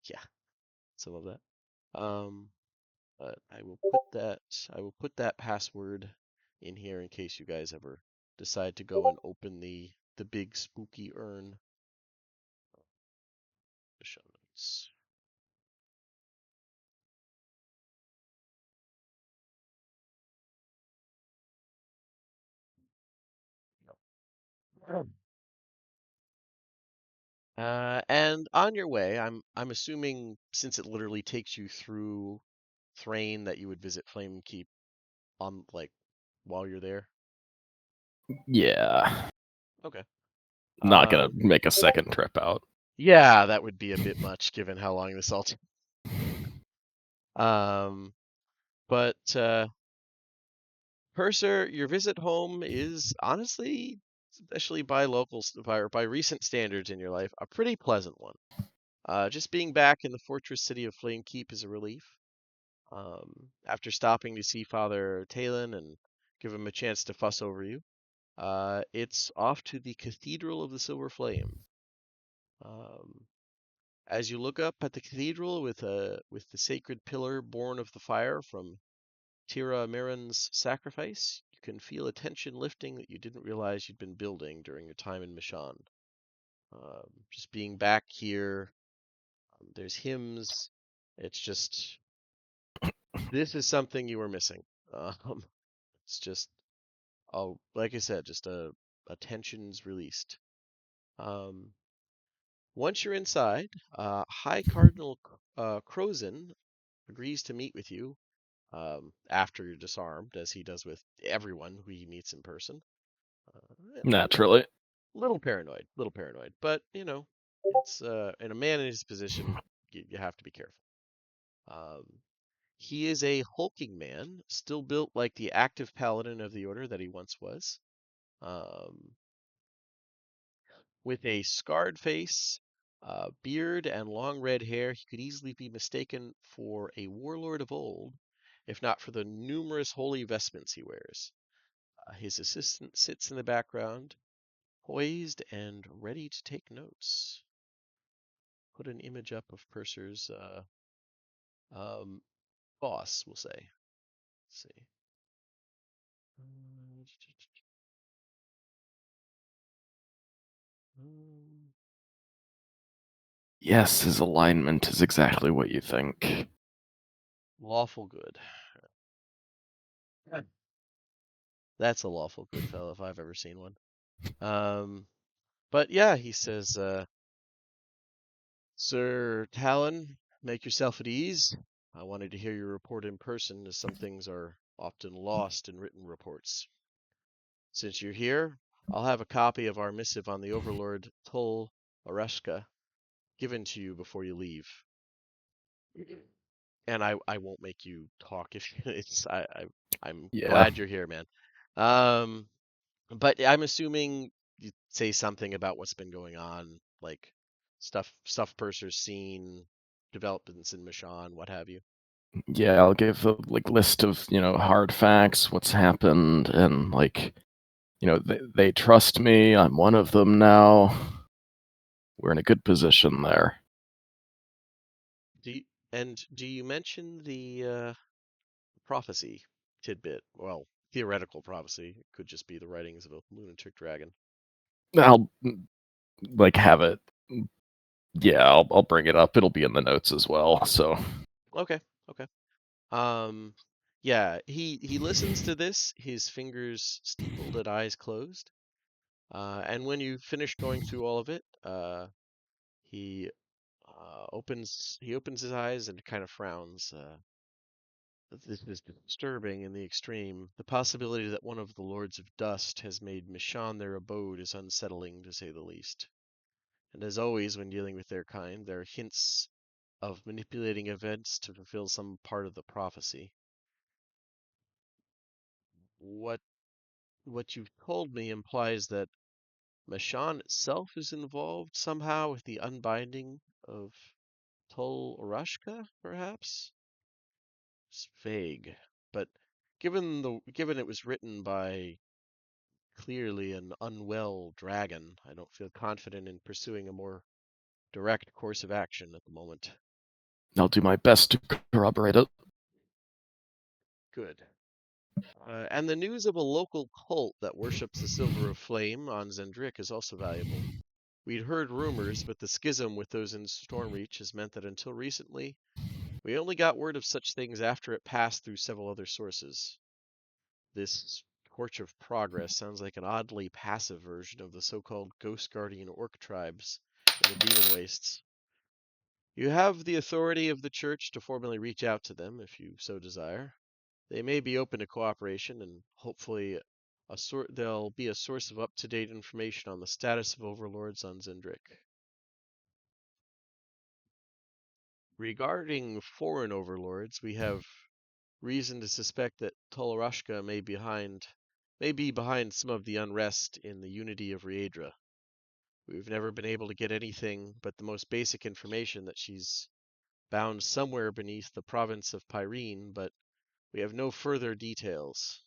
Yeah, some of that. Um, but I will put that password in here in case you guys ever decide to go and open the big spooky urn. The show notes. And on your way, I'm assuming since it literally takes you through Thrain that you would visit Flame Keep on like while you're there. Yeah. Okay. Not gonna Um, make a second trip out. yeah, that would be a bit much given how long this all took. Um, but Purser, your visit home is honestly, especially by by recent standards in your life, a pretty pleasant one. Just being back in the fortress city of Flamekeep is a relief. After stopping to see Father Talon and give him a chance to fuss over you, it's off to the Cathedral of the Silver Flame. Um, as you look up at the cathedral with the sacred pillar born of the fire from Tira Miran's sacrifice, you can feel a tension lifting that you didn't realize you'd been building during your time in Mishann. Just being back here, there's hymns. It's just, this is something you were missing. Um, it's just, oh, like I said, just a tension's released. Um, Once you're inside, High Cardinal Crozin agrees to meet with you after you're disarmed, as he does with everyone who he meets in person. Naturally. Little paranoid, but you know, it's in a man in his position, you have to be careful. Um, he is a hulking man, still built like the active paladin of the order that he once was. Um, with a scarred face, beard, and long red hair, he could easily be mistaken for a warlord of old, if not for the numerous holy vestments he wears. His assistant sits in the background, poised and ready to take notes. Put an image up of Purser's um, boss, we'll say. Let's see. Um, Yes, his alignment is exactly what you think. Lawful good. That's a lawful good fellow if I've ever seen one. But yeah, he says, Sir Talon, make yourself at ease. I wanted to hear your report in person, as some things are often lost in written reports. Since you're here, I'll have a copy of our missive on the Overlord Tol Oreshka given to you before you leave. And I won't make you talk if it's I'm Yeah. glad you're here, man. Um, but I'm assuming you say something about what's been going on, like stuff Purser's seen, developments in Mishann, what have you. Yeah, I'll give a list of, hard facts, what's happened, and they trust me. I'm one of them now. We're in a good position there. Do you mention the prophecy tidbit? Well, theoretical prophecy. It could just be the writings of a lunatic dragon. I'll have it. Yeah, I'll bring it up. It'll be in the notes as well. So Okay, okay. Um, yeah, he listens to this, his fingers steepled and eyes closed. And when you finish going through all of it, he opens his eyes and kind of frowns. This is disturbing in the extreme. The possibility that one of the Lords of Dust has made Mishann their abode is unsettling, to say the least. And as always, when dealing with their kind, there are hints of manipulating events to fulfill some part of the prophecy. What what you've told me implies that Mishann itself is involved somehow with the unbinding of Tol Orashka, perhaps? It's vague, but given it was written by clearly an unwell dragon, I don't feel confident in pursuing a more direct course of action at the moment. I'll do my best to corroborate it. Good. And the news of a local cult that worships the Silver of Flame on Zendrick is also valuable. We'd heard rumors, but the schism with those in Stormreach has meant that until recently, we only got word of such things after it passed through several other sources. This Torch of Progress sounds like an oddly passive version of the so-called Ghost Guardian orc tribes in the demon wastes. You have the authority of the church to formally reach out to them if you so desire. They may be open to cooperation, and hopefully there'll be a source of up-to-date information on the status of overlords on Zendrik. Regarding foreign overlords, we have reason to suspect that Tolorashka may be behind some of the unrest in the unity of Riedra. We've never been able to get anything but the most basic information that she's bound somewhere beneath the province of Pyrene, but we have no further details.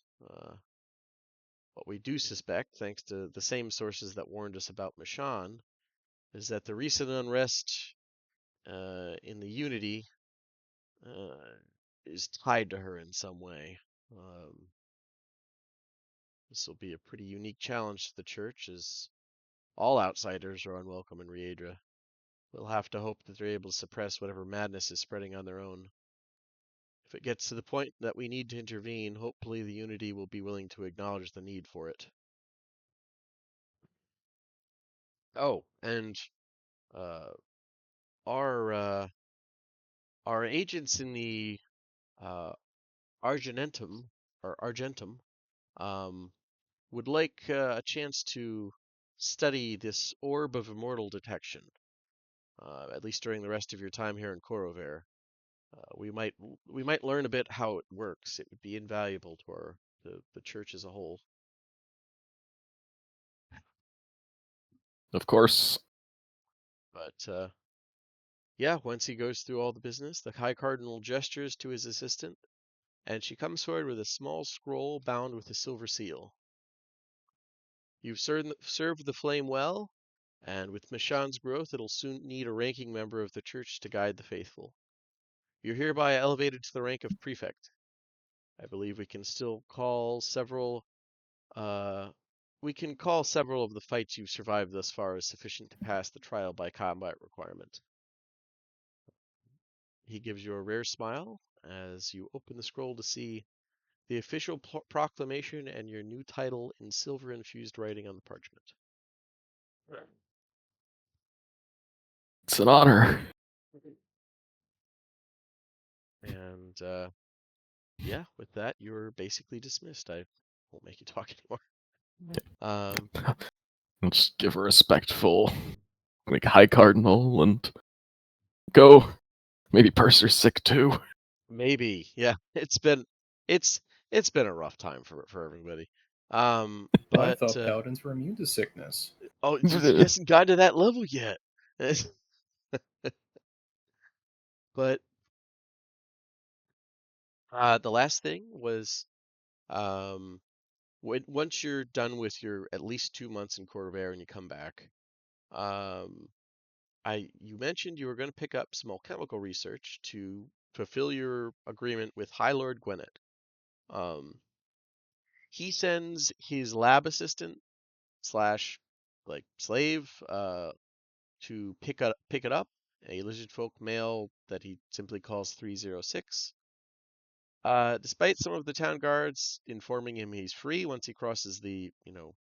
What we do suspect, thanks to the same sources that warned us about Mishann, is that the recent unrest in the Unity is tied to her in some way. This will be a pretty unique challenge to the church, as all outsiders are unwelcome in Riedra. We'll have to hope that they're able to suppress whatever madness is spreading on their own. If it gets to the point that we need to intervene, hopefully the Unity will be willing to acknowledge the need for it. Oh, and uh, our uh, our agents in the uh, Argentum um, would like a chance to study this orb of immortal detection, at least during the rest of your time here in Korover. We might learn a bit how it works. It would be invaluable to the church as a whole. Of course. But yeah, once he goes through all the business, the High Cardinal gestures to his assistant, and she comes forward with a small scroll bound with a silver seal. You've served the flame well, and with Mishann's growth, it'll soon need a ranking member of the church to guide the faithful. You're hereby elevated to the rank of prefect. I believe we can still call several of the fights you've survived thus far as sufficient to pass the trial by combat requirement. He gives you a rare smile as you open the scroll to see the official proclamation and your new title in silver-infused writing on the parchment. It's an honor. And yeah, with that, you're basically dismissed. I won't make you talk anymore. I'll just give a respectful, like, high cardinal and go. Maybe Purser's sick too. Maybe, yeah. It's it's been a rough time for everybody. I But thought paladins were immune to sickness. oh, it just hasn't gotten to that level yet. But the last thing was, once you're done with your at least 2 months in Corvair and you come back, um, you mentioned you were going to pick up some alchemical research to fulfill your agreement with High Lord Gwennet. He sends his lab assistant slash like slave to pick it up, a lizard folk male that he simply calls 306. Despite some of the town guards informing him he's free once he crosses the,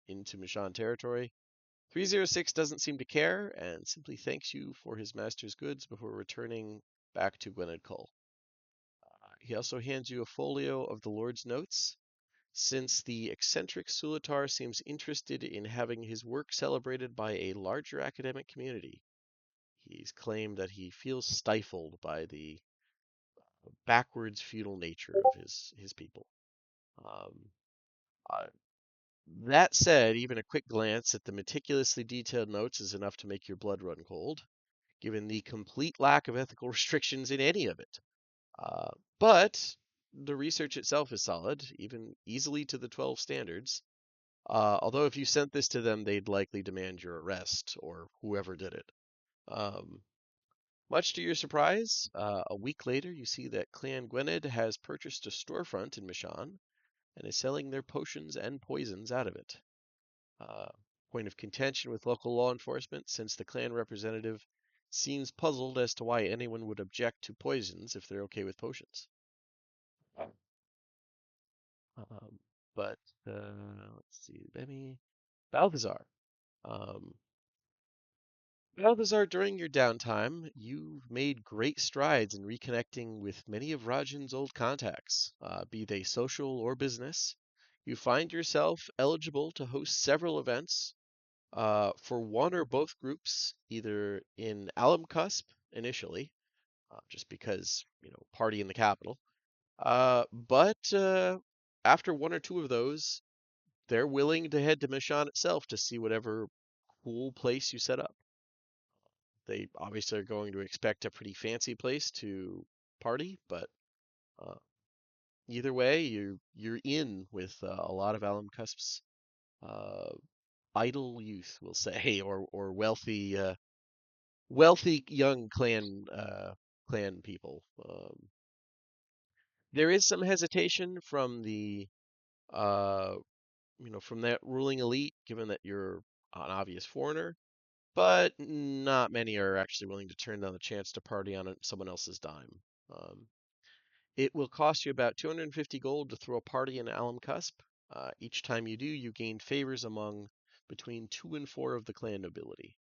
into Mishann territory, 306 doesn't seem to care and simply thanks you for his master's goods before returning back to Gwynedd Cull. He also hands you a folio of the Lord's notes, since the eccentric Sulatar seems interested in having his work celebrated by a larger academic community. He's claimed that he feels stifled by the backwards feudal nature of his people. Um, uh, that said, even a quick glance at the meticulously detailed notes is enough to make your blood run cold, given the complete lack of ethical restrictions in any of it. But the research itself is solid, even easily to the 12 standards. Although if you sent this to them, they'd likely demand your arrest, or whoever did it. Much to your surprise, a week later, you see that Clan Gwynedd has purchased a storefront in Mishann and is selling their potions and poisons out of it. Point of contention with local law enforcement, since the clan representative seems puzzled as to why anyone would object to poisons if they're okay with potions. Um, but let's see, Bemi, Balthazar. Um, Balthazar, during your downtime, you've made great strides in reconnecting with many of Rajan's old contacts, be they social or business. You find yourself eligible to host several events for one or both groups, either in Alamcusp initially, just because, party in the capital. But after one or two of those, they're willing to head to Mishann itself to see whatever cool place you set up. They obviously are going to expect a pretty fancy place to party, but uh, either way, you're in with a lot of Alamcusp's uh, idle youth, we'll say, or wealthy young clan people. There is some hesitation from the uh, from that ruling elite, given that you're an obvious foreigner, but not many are actually willing to turn down the chance to party on someone else's dime. Um, it will cost you about 250 gold to throw a party in Alamcusp. Each time you do, you gain favors among between 2 and 4 of the clan nobility.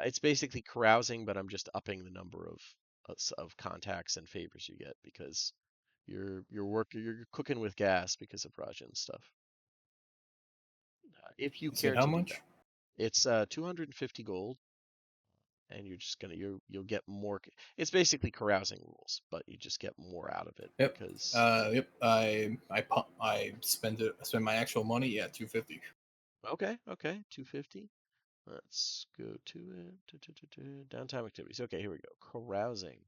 It's basically carousing, but I'm just upping the number of contacts and favors you get because you're cooking with gas because of Rajan stuff. If you You said care how to do much? that, it's 250 gold, and you're just gonna you'll get more. It's basically carousing rules, but you just get more out of it Yep. because Yep. I spend my actual money. Yeah, 250. okay, 250. Let's go to it. Downtime activities. Okay, here we go. Carousing.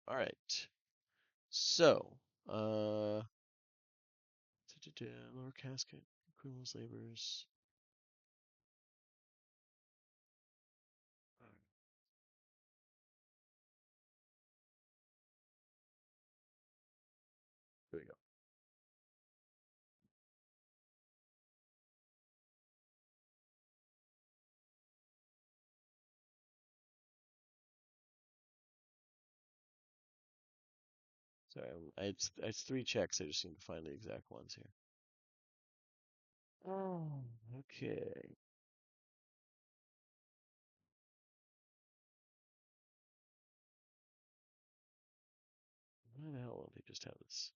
All right. So, lower casket, criminals, labors. Here we go. Sorry, it's 3 checks. I just need to find the exact ones here. Oh, okay. Why the hell won't they just have this?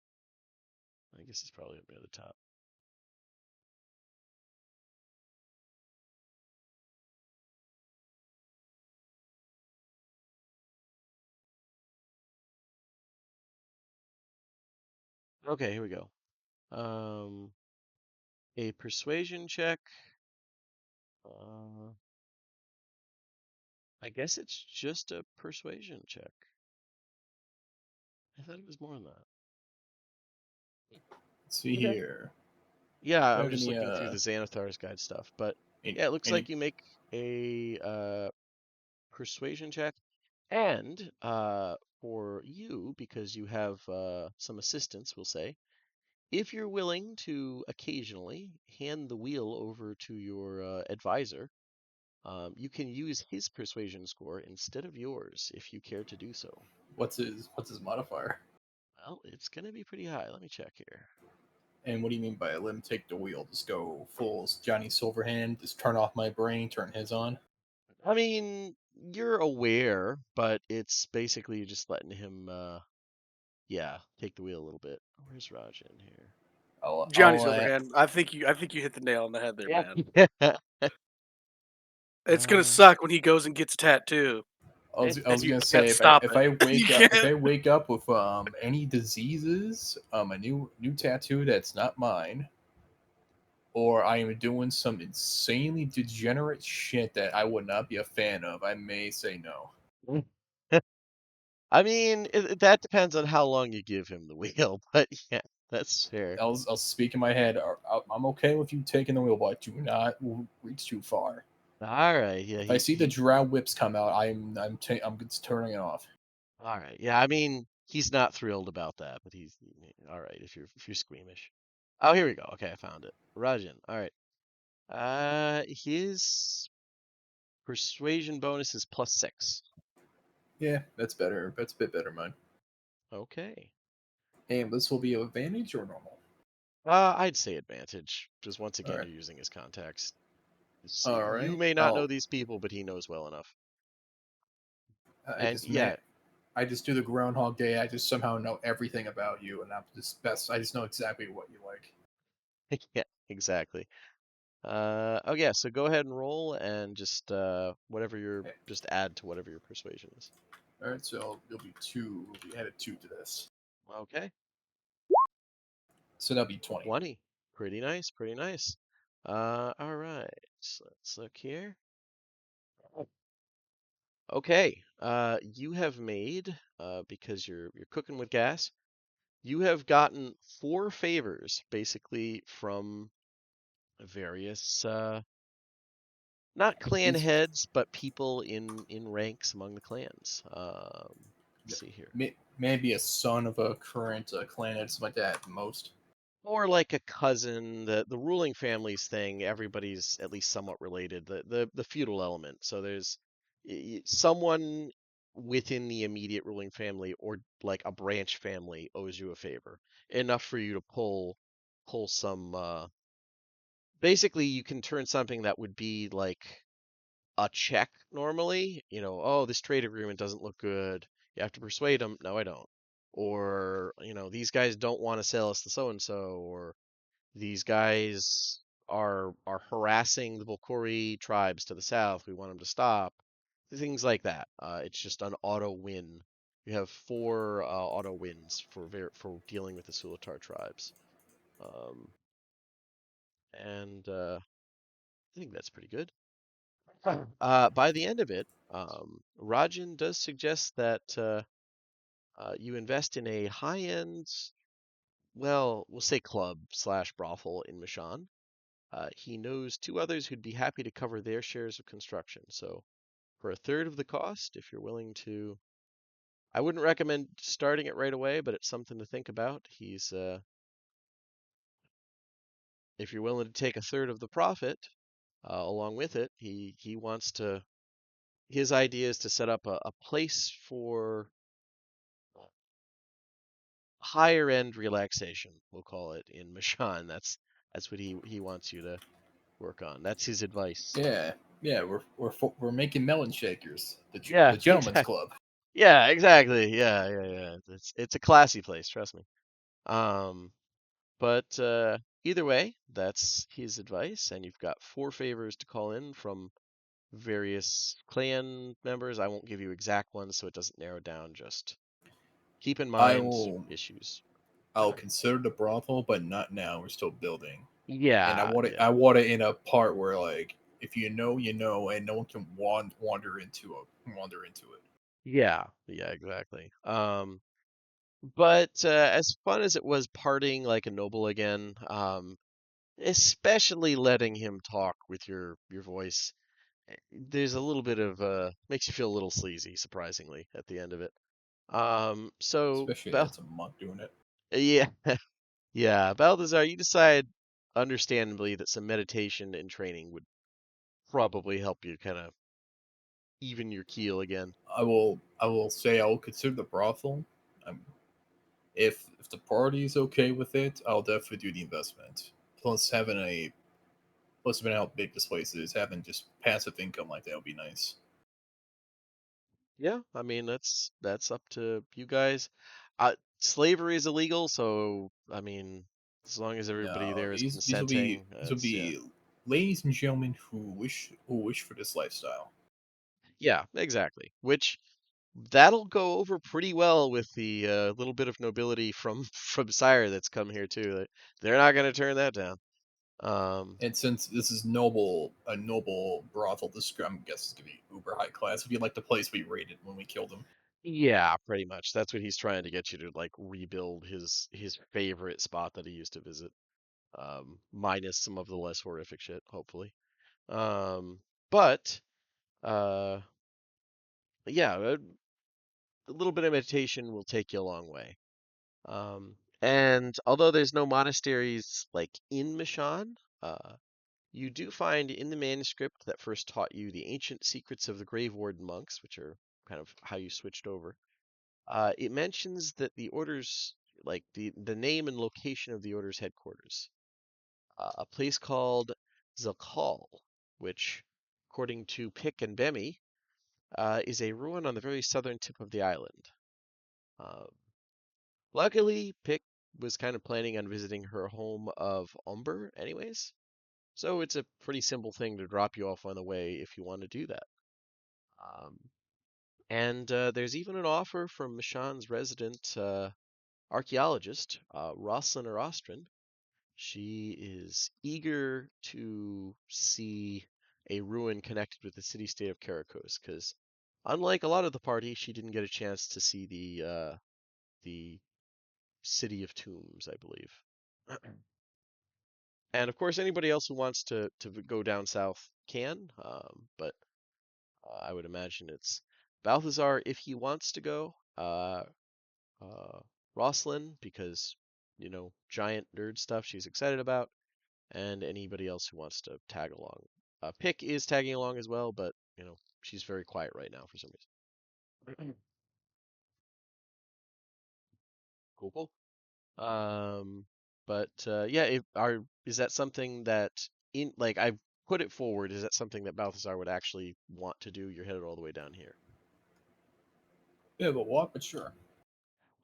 I guess it's probably up near the top. Okay, here we go. A persuasion check. Uh, I guess it's just a persuasion check. I thought it was more than that. Let's see Okay. here. Yeah, Do I I'm have just any looking through the Xanathar's guide stuff, but any, yeah, it looks any like you make a persuasion check, and for you, because you have some assistance, we'll say, if you're willing to occasionally hand the wheel over to your advisor, you can use his persuasion score instead of yours if you care to do so. what's his modifier? Well, it's going to be pretty high. Let me check here. And what do you mean by let him take the wheel? Just go full Johnny Silverhand, just turn off my brain, turn his on. I mean, you're aware, but it's basically just letting him, yeah, take the wheel a little bit. Where's Raj in here? Johnny I'll Silverhand. I think you hit the nail on the head there, Yeah. man. It's gonna Uh, suck when he goes and gets a tattoo, I and was you gonna can't say stop if it. I You wake up can't. with any diseases, a new tattoo that's not mine, or I am doing some insanely degenerate shit that I would not be a fan of, I may say no. I mean, that depends on how long you give him the wheel, but yeah, that's fair. I'll speak in my head. I'm okay with you taking the wheel, but do not reach too far. All right, yeah, If I see the drow whips come out, I'm just turning it off. all right, yeah. I mean, he's not thrilled about that, but he's all right if you're squeamish. Oh, here we go. Okay, I found it. Rajan. All right. His persuasion bonus is +6. Yeah, that's better. That's a bit better, mine. Okay. And this will be advantage or normal. I'd say advantage, because once All again, right. you're using his contacts. All You right. may not know these people, but he knows well enough. I And just yeah, I just do the Groundhog Day. I just somehow know everything about you, and I'm just best. I just know exactly what you like. yeah, exactly. Oh yeah, so go ahead and roll and just whatever your Okay. just add to whatever your persuasion is. All right, so it'll be two. We'll be added two to this, Okay, so that'll be 20. 20. Pretty nice, pretty nice. All right. So let's look here. Okay. You have made because you're cooking with gas. You have gotten 4 favors basically from various not clan These heads, but people in ranks among the clans. Let's see here. maybe a son of a current clan, something like that at most. Or like a cousin, the ruling families thing, everybody's at least somewhat related. The feudal element. So there's someone within the immediate ruling family or like a branch family owes you a favor. Enough for you to pull some basically you can turn something that would be like a check normally, oh, this trade agreement doesn't look good. You have to persuade them. No, I don't. Or, these guys don't want to sell us to so and so, or these guys are harassing the Volkori tribes to the south. We want them to stop. Things like that. It's just an auto win. You have 4 auto wins for dealing with the Sulatar tribes. Um, and I think that's pretty good. By the end of it, Rajan does suggest that you invest in a high-end, well, we'll say club slash brothel in Mishann. He knows 2 others who'd be happy to cover their shares of construction. So for a third of the cost, if you're willing to, I wouldn't recommend starting it right away, but it's something to think about. If you're willing to take a third of the profit along with it, he wants to. His idea is to set up a place for higher end relaxation, we'll call it in Mishan. That's what he wants you to work on. That's his advice. Yeah, yeah, we're making melon shakers, Yeah, the gentleman's exactly. club. Yeah, exactly. Yeah, yeah, yeah. It's a classy place, trust me. Um, but either way, that's his advice, and you've got 4 favors to call in from various clan members. I won't give you exact ones so it doesn't narrow down. Just keep in I mind will. issues. I'll consider the brothel, but not now. We're still building, and Yeah, I yeah. want it in a part where like if you know, you know, and no one can wander into it. Yeah, yeah, exactly. But as fun as it was partying like a noble again, especially letting him talk with your voice, there's a little bit of makes you feel a little sleazy, surprisingly, at the end of it. So Especially that it's a monk doing it. Yeah, yeah, Balthazar, you decide, understandably, that some meditation and training would probably help you kind of even your keel again. I will say I will consider the brothel. Um, if the party is okay with it, I'll definitely do the investment. Plus having how big this place is, having just passive income like that would be nice. Yeah, I mean that's up to you guys. Slavery is illegal, so I mean, as long as everybody No, there is these consenting, will it's yeah, be ladies and gentlemen who wish for this lifestyle. yeah, exactly. Which that'll go over pretty well with the little bit of nobility from from Sire that's come here too. They're not gonna turn that down. Um, And since this is a noble brothel, this I'm guess is gonna be uber high class. It'd be like the place we raided when we killed him. yeah, pretty much. That's what he's trying to get you to like rebuild his favorite spot that he used to visit. Minus some of the less horrific shit, hopefully. But uh, yeah, a little bit of meditation will take you a long way. And although there's no monasteries like in Mishan, you do find in the manuscript that first taught you the ancient secrets of the Grave Warden monks, which are kind of how you switched over. It mentions that the orders, like the name and location of the order's headquarters, a place called Zakal. which, according to Pick and Bemmy, is a ruin on the very southern tip of the island. Um, Luckily, Pick was kind of planning on visiting her home of Umber anyways, so it's a pretty simple thing to drop you off on the way if you want to do that. Um, and there's even an offer from Mishann's resident archaeologist, Rosalind or Ostrin. She is eager to see a ruin connected with the city-state of Karakos, because unlike a lot of the party, she didn't get a chance to see the city of tombs, I believe. And of course, anybody else who wants to go down south can, but I would imagine it's Balthazar if he wants to go, uh, Rosalind because giant nerd stuff she's excited about, and anybody else who wants to tag along. Pick is tagging along as well, but she's very quiet right now for some reason. Cool, cool. But yeah, is that something that in like I've put it forward? Is that something that Balthazar would actually want to do? You're headed all the way down here. Yeah, but walk, but sure.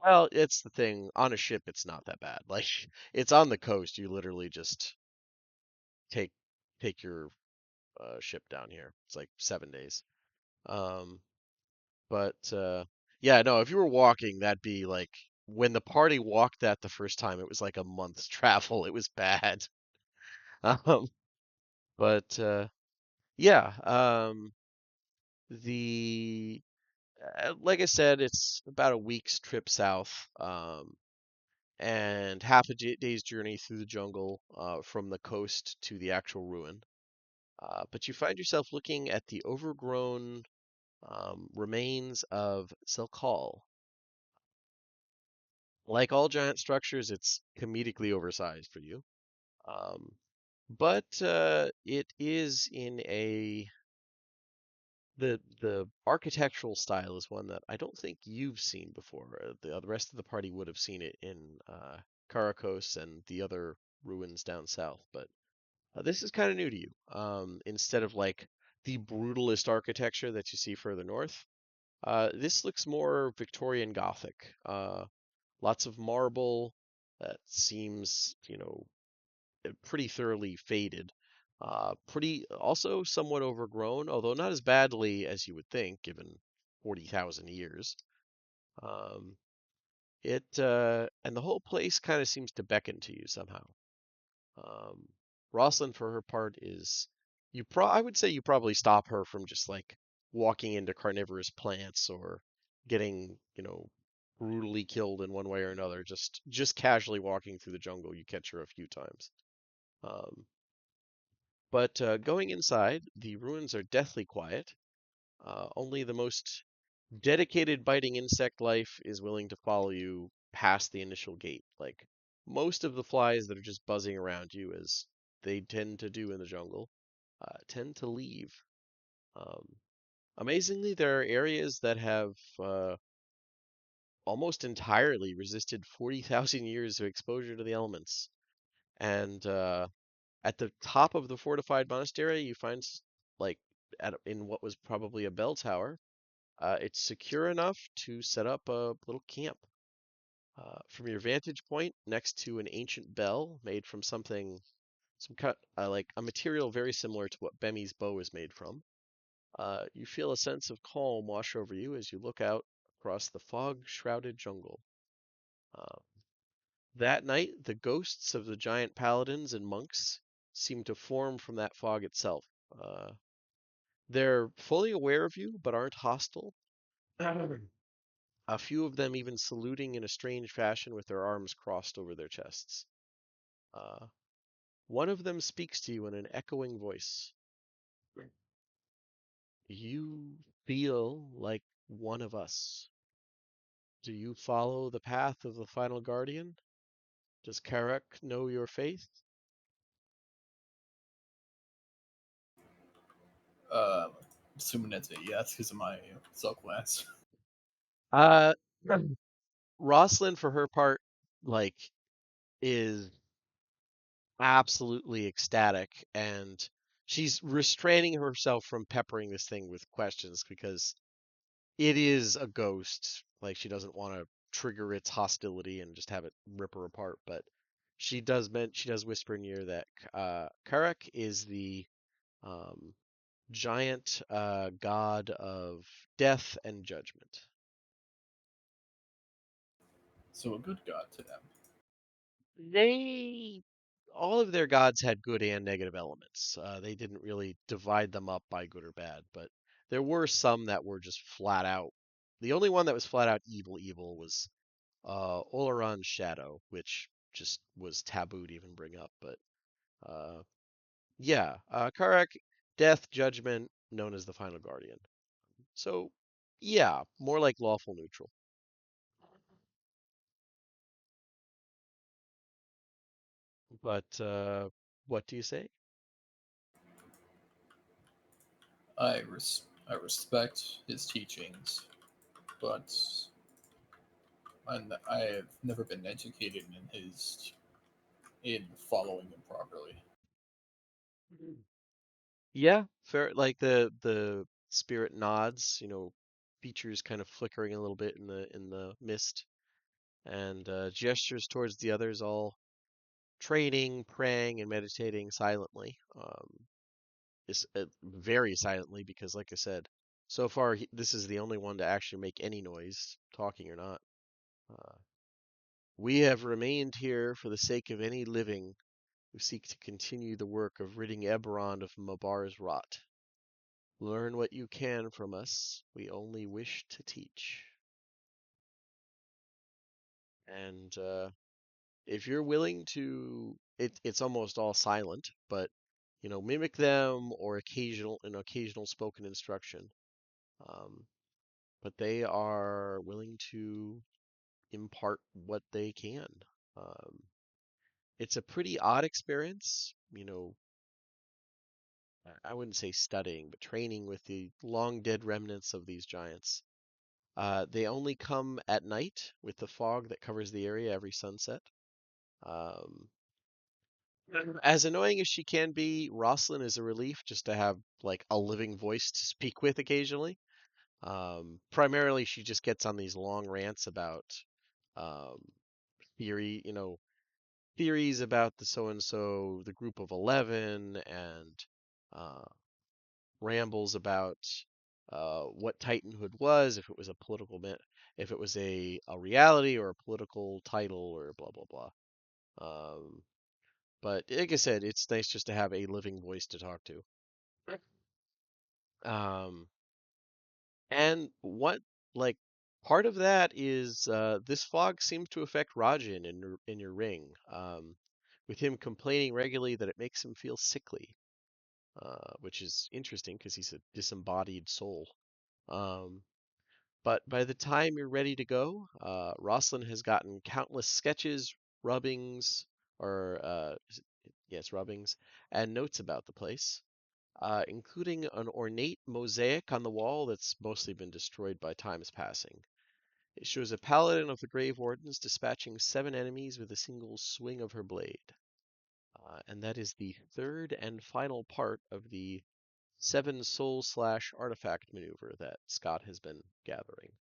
Well, it's the thing. On a ship, it's not that bad. Like it's on the coast. You literally just take take your ship down here. It's like 7 days. Um, but yeah, no, if you were walking, that'd be like when the party walked that the first time, it was like a month's travel. It was bad. Um, but yeah, the like I said, it's about a week's trip south, and half a day's journey through the jungle from the coast to the actual ruin. But you find yourself looking at the overgrown remains of Selkal. Like all giant structures, it's comedically oversized for you. Um, but it is in a the architectural style is one that I don't think you've seen before. The rest of the party would have seen it in Karakos and the other ruins down south, but this is kind of new to you. Instead of like the brutalist architecture that you see further north, this looks more Victorian Gothic. Lots of marble that seems, pretty thoroughly faded. Pretty also somewhat overgrown, although not as badly as you would think, given 40,000 years. Um, it and the whole place kind of seems to beckon to you somehow. Um, Rosalind, for her part, is I would say you probably stop her from just like walking into carnivorous plants or getting, brutally killed in one way or another. Just casually walking through the jungle, you catch her a few times. Um, but going inside, the ruins are deathly quiet. Only the most dedicated biting insect life is willing to follow you past the initial gate. Like most of the flies that are just buzzing around you, as they tend to do in the jungle, tend to leave. Um, Amazingly, there are areas that have almost entirely resisted 40,000 years of exposure to the elements. And at the top of the fortified monastery, you find like in what was probably a bell tower. It's secure enough to set up a little camp. From your vantage point, next to an ancient bell made from some cut like a material very similar to what Bemmy's bow is made from, you feel a sense of calm wash over you as you look out across the fog-shrouded jungle. Uh, that night, the ghosts of the giant paladins and monks seem to form from that fog itself. They're fully aware of you, but aren't hostile. A few of them even saluting in a strange fashion with their arms crossed over their chests. Uh, One of them speaks to you in an echoing voice. You feel like one of us. Do you follow the path of the final guardian? Does Karak know your faith? Assuming that's a yes because of my subclass. Uh, Rosalind, for her part, like, is absolutely ecstatic, and she's restraining herself from peppering this thing with questions because it is a ghost. Like she doesn't want to trigger its hostility and just have it rip her apart. But she does whisper in your ear that Karak is the um, giant god of death and judgment. So a good god to them. They all of their gods had good and negative elements. They didn't really divide them up by good or bad, but there were some that were just flat out. The only one that was flat out evil was Oleron's shadow, which just was taboo to even bring up. But uh, yeah, Karak, death, judgment, known as the final guardian. So yeah, more like lawful neutral. But what do you say? I respect his teachings, but I have never been educated in following him properly. Yeah, fair. Like the spirit nods, features kind of flickering a little bit in the mist, and gestures towards the others, all trading, praying, and meditating silently. Is very silently because, like I said, so far this is the only one to actually make any noise, talking or not. Uh, we have remained here for the sake of any living who seek to continue the work of ridding Eberron of Mabar's rot. Learn what you can from us. We only wish to teach. And if you're willing to, it's almost all silent, but mimic them or occasional spoken instruction. Um, but they are willing to impart what they can. Um, it's a pretty odd experience, I wouldn't say studying, but training with the long dead remnants of these giants. They only come at night with the fog that covers the area every sunset. Um, as annoying as she can be, Rosalind is a relief just to have like a living voice to speak with occasionally. Primarily, she just gets on these long rants about um, theory, theories about the so and so, the group of 11, and uh, rambles about what Titanhood was, if it was a if it was a reality or a political title or blah blah blah. Um, but like I said, it's nice just to have a living voice to talk to. Um, and what like part of that is this fog seems to affect Rajin in your ring. With him complaining regularly that it makes him feel sickly, which is interesting because he's a disembodied soul. Um, But by the time you're ready to go, Rosalind has gotten countless sketches, rubbings, or yes, rubbings, and notes about the place, including an ornate mosaic on the wall that's mostly been destroyed by time's passing. It shows a paladin of the Grave Wardens dispatching 7 enemies with a single swing of her blade. And that is the third and final part of the 7 soul slash artifact maneuver that Scott has been gathering.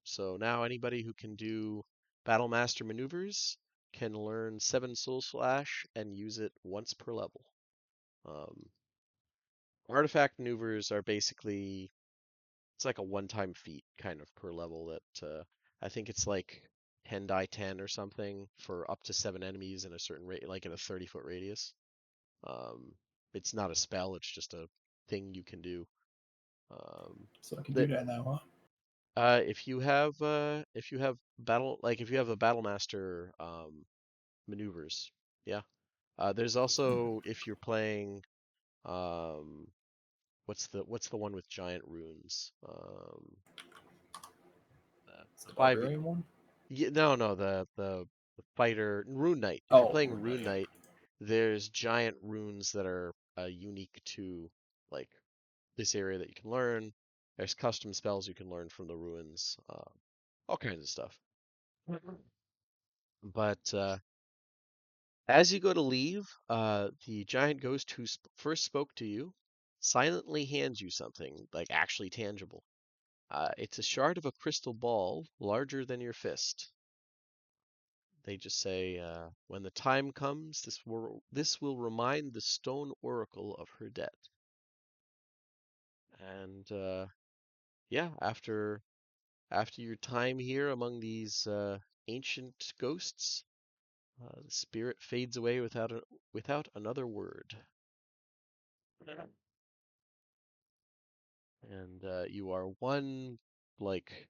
So now anybody who can do Battle Master maneuvers can learn 7 Soul Slash and use it once per level. Um, Artifact maneuvers are basically, it's like a one-time feat kind of per level that I think it's like 10 die 10 or something for up to 7 enemies in a certain rate, like in a 30-foot radius. Um, it's not a spell, it's just a thing you can do. So I can do The, that now, huh? if you have if you have the battle master maneuvers, yeah. There's also if you're playing um what's the one with giant runes? It's the Five. barbarian one. Yeah, no, the fighter Rune Knight. If you're Oh, playing Rune Rune Knight. Knight, there's giant runes that are unique to like this area that you can learn. There's custom spells you can learn from the ruins. All kinds of stuff. But As you go to leave, the giant ghost who first spoke to you silently hands you something, like actually tangible. It's a shard of a crystal ball larger than your fist. They just say, when the time comes, this will remind the stone oracle of her debt. And yeah, after your time here among these ancient ghosts, the spirit fades away without another word. And you are one like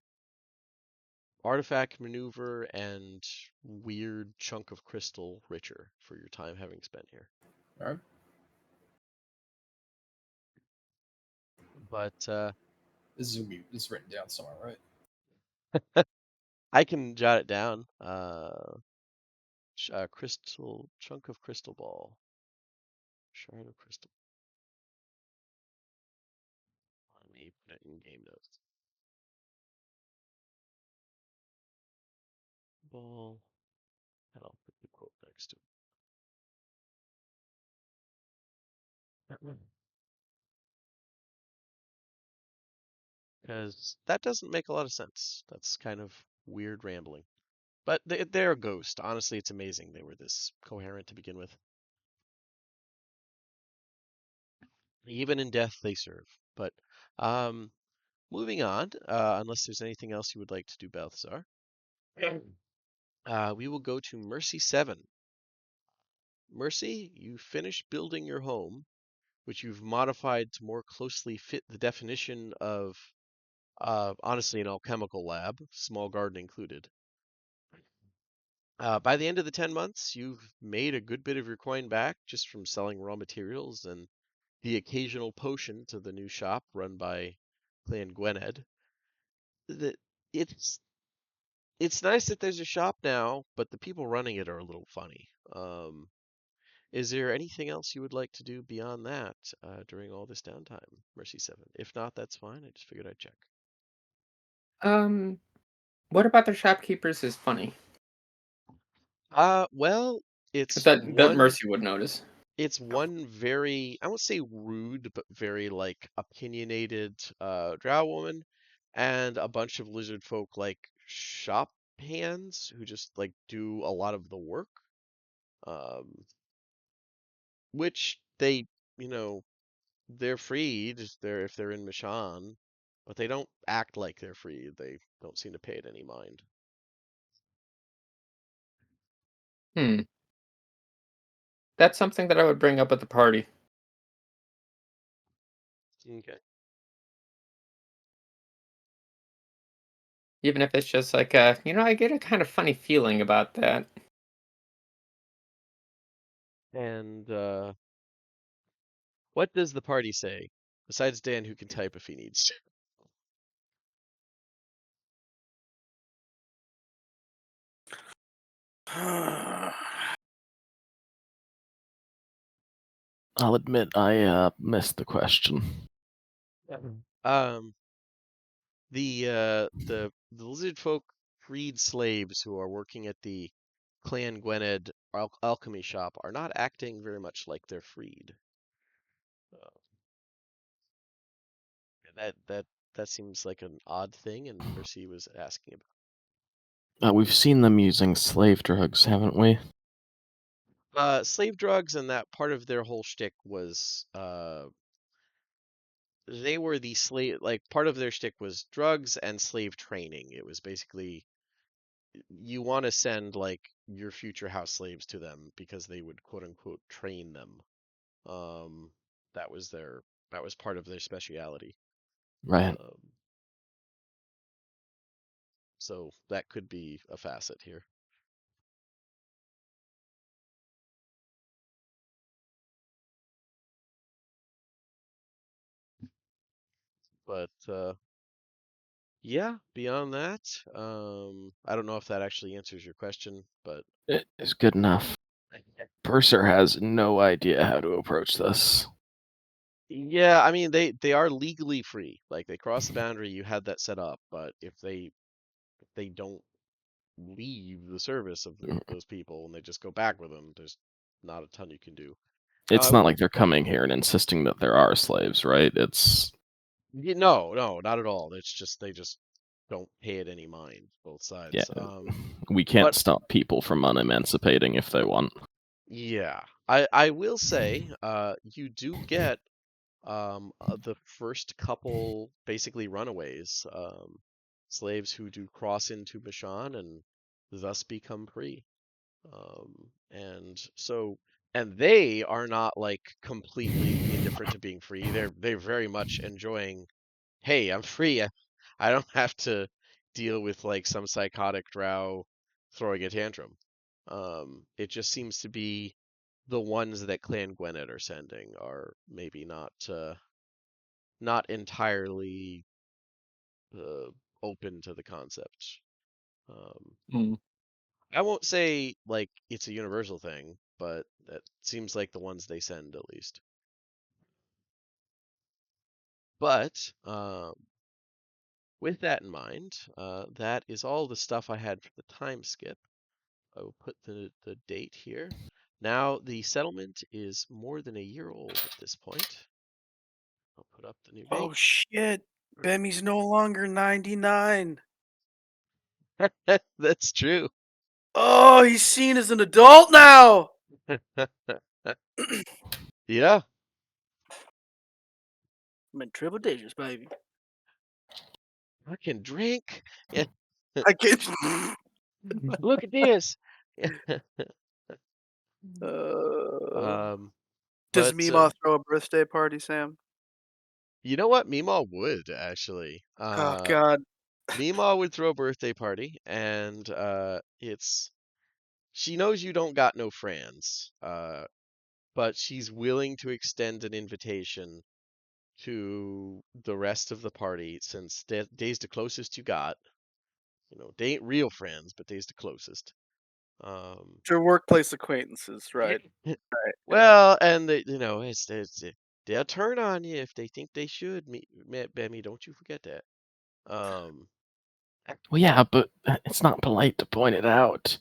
artifact maneuver and weird chunk of crystal richer for your time having spent here. All right. But This is written down somewhere, right? I can jot it down. Crystal chunk of crystal ball, shard of crystal. Let me put it in game notes. Ball, and I'll put the quote next to it. Because that doesn't make a lot of sense. That's kind of weird rambling. But they're a ghost. Honestly, it's amazing they were this coherent to begin with. Even in death, they serve. But um, moving on, unless there's anything else you would like to do, Balthazar, we will go to Mercy 7. Mercy, you finished building your home, which you've modified to more closely fit the definition of, honestly, an alchemical lab, small garden included. By the end of the 10 months, you've made a good bit of your coin back just from selling raw materials and the occasional potion to the new shop run by Clan Gwynedd. The, it's it's nice that there's a shop now, but the people running it are a little funny. Is there anything else you would like to do beyond that during all this downtime, Mercy 7? If not, that's fine. I just figured I'd check. What about the shopkeepers is funny? Well, it's That one Mercy would notice. it's one very, I won't say rude, but very like opinionated drow woman and a bunch of lizard folk like shop hands who just like do a lot of the work. Um, which they, you know, they're freed if they're in Mishann, but they don't act like they're freed. They don't seem to pay it any mind. Hmm. That's something that I would bring up at the party. Okay. Even if it's just like I get a kind of funny feeling about that. And what does the party say? Besides Dan, who can type if he needs to. I'll admit I missed the question. Um, the lizard folk freed slaves who are working at the Clan Gwynedd alchemy shop are not acting very much like they're freed. Uh, that seems like an odd thing, and Mercy was asking about. We've seen them using slave drugs, haven't we? Slave drugs, and that part of their whole shtick was they were the slave, like part of their shtick was drugs and slave training. It was basically you want to send like your future house slaves to them because they would quote unquote train them. Um, that was part of their speciality. Right. So that could be a facet here. But yeah, beyond that, I don't know if that actually answers your question, but It is good enough. Purser has no idea how to approach this. yeah, I mean they are legally free. Like they cross the boundary, you had that set up, but if they don't leave the service of Mm. those people and they just go back with them. There's not a ton you can do. It's not like they're coming here and insisting that there are slaves, right? It's No, not at all. It's just they just don't pay it any mind, both yeah. sides. We can't But stop people from unemancipating if they want. yeah, I will say, you do get the first couple basically runaways, slaves who do cross into Mishann and thus become free. And so, and they are not like completely indifferent to being free. They're very much enjoying, hey, I'm free. I don't have to deal with like some psychotic drow throwing a tantrum. It just seems to be the ones that Clan Gwenet are sending are maybe not entirely uh, open to the concept. Um, Mm. I won't say like it's a universal thing, but that seems like the ones they send at least. But with that in mind, that is all the stuff I had for the time skip. I will put the date here. Now the settlement is more than a year old at this point. I'll put up the new date. Oh shit! Bemmy's no longer 99. That's true. Oh, he's seen as an adult now. Yeah. I'm in triple digits, baby. I can drink. Yeah. I can. Look at this. uh, Um, does but Meemaw throw a birthday party, Sam? you know what? Meemaw would actually. Oh God. Meemaw would throw a birthday party, and she knows you don't got no friends, but she's willing to extend an invitation to the rest of the party since Day's the closest you got. You know, they ain't real friends, but Day's the closest. Your workplace acquaintances, Yeah. right? Right. Yeah. Well, and they'll turn on you if they think they should. Bemmy, don't you forget that. Um, Well, yeah, but it's not polite to point it out.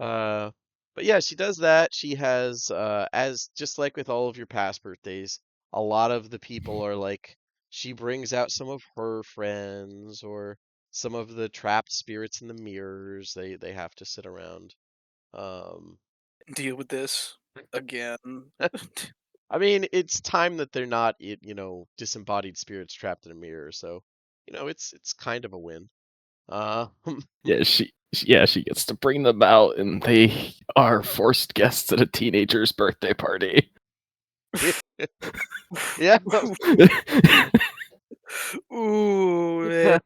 uh, but yeah, she does that. She has, as just like with all of your past birthdays, a lot of the people are like, she brings out some of her friends or some of the trapped spirits in the mirrors. They have to sit around. Um, Deal with this again. I mean, it's time that they're not, disembodied spirits trapped in a mirror. So, it's kind of a win. Uh, Yeah, she gets to bring them out, and they are forced guests at a teenager's birthday party. yeah. Ooh, man.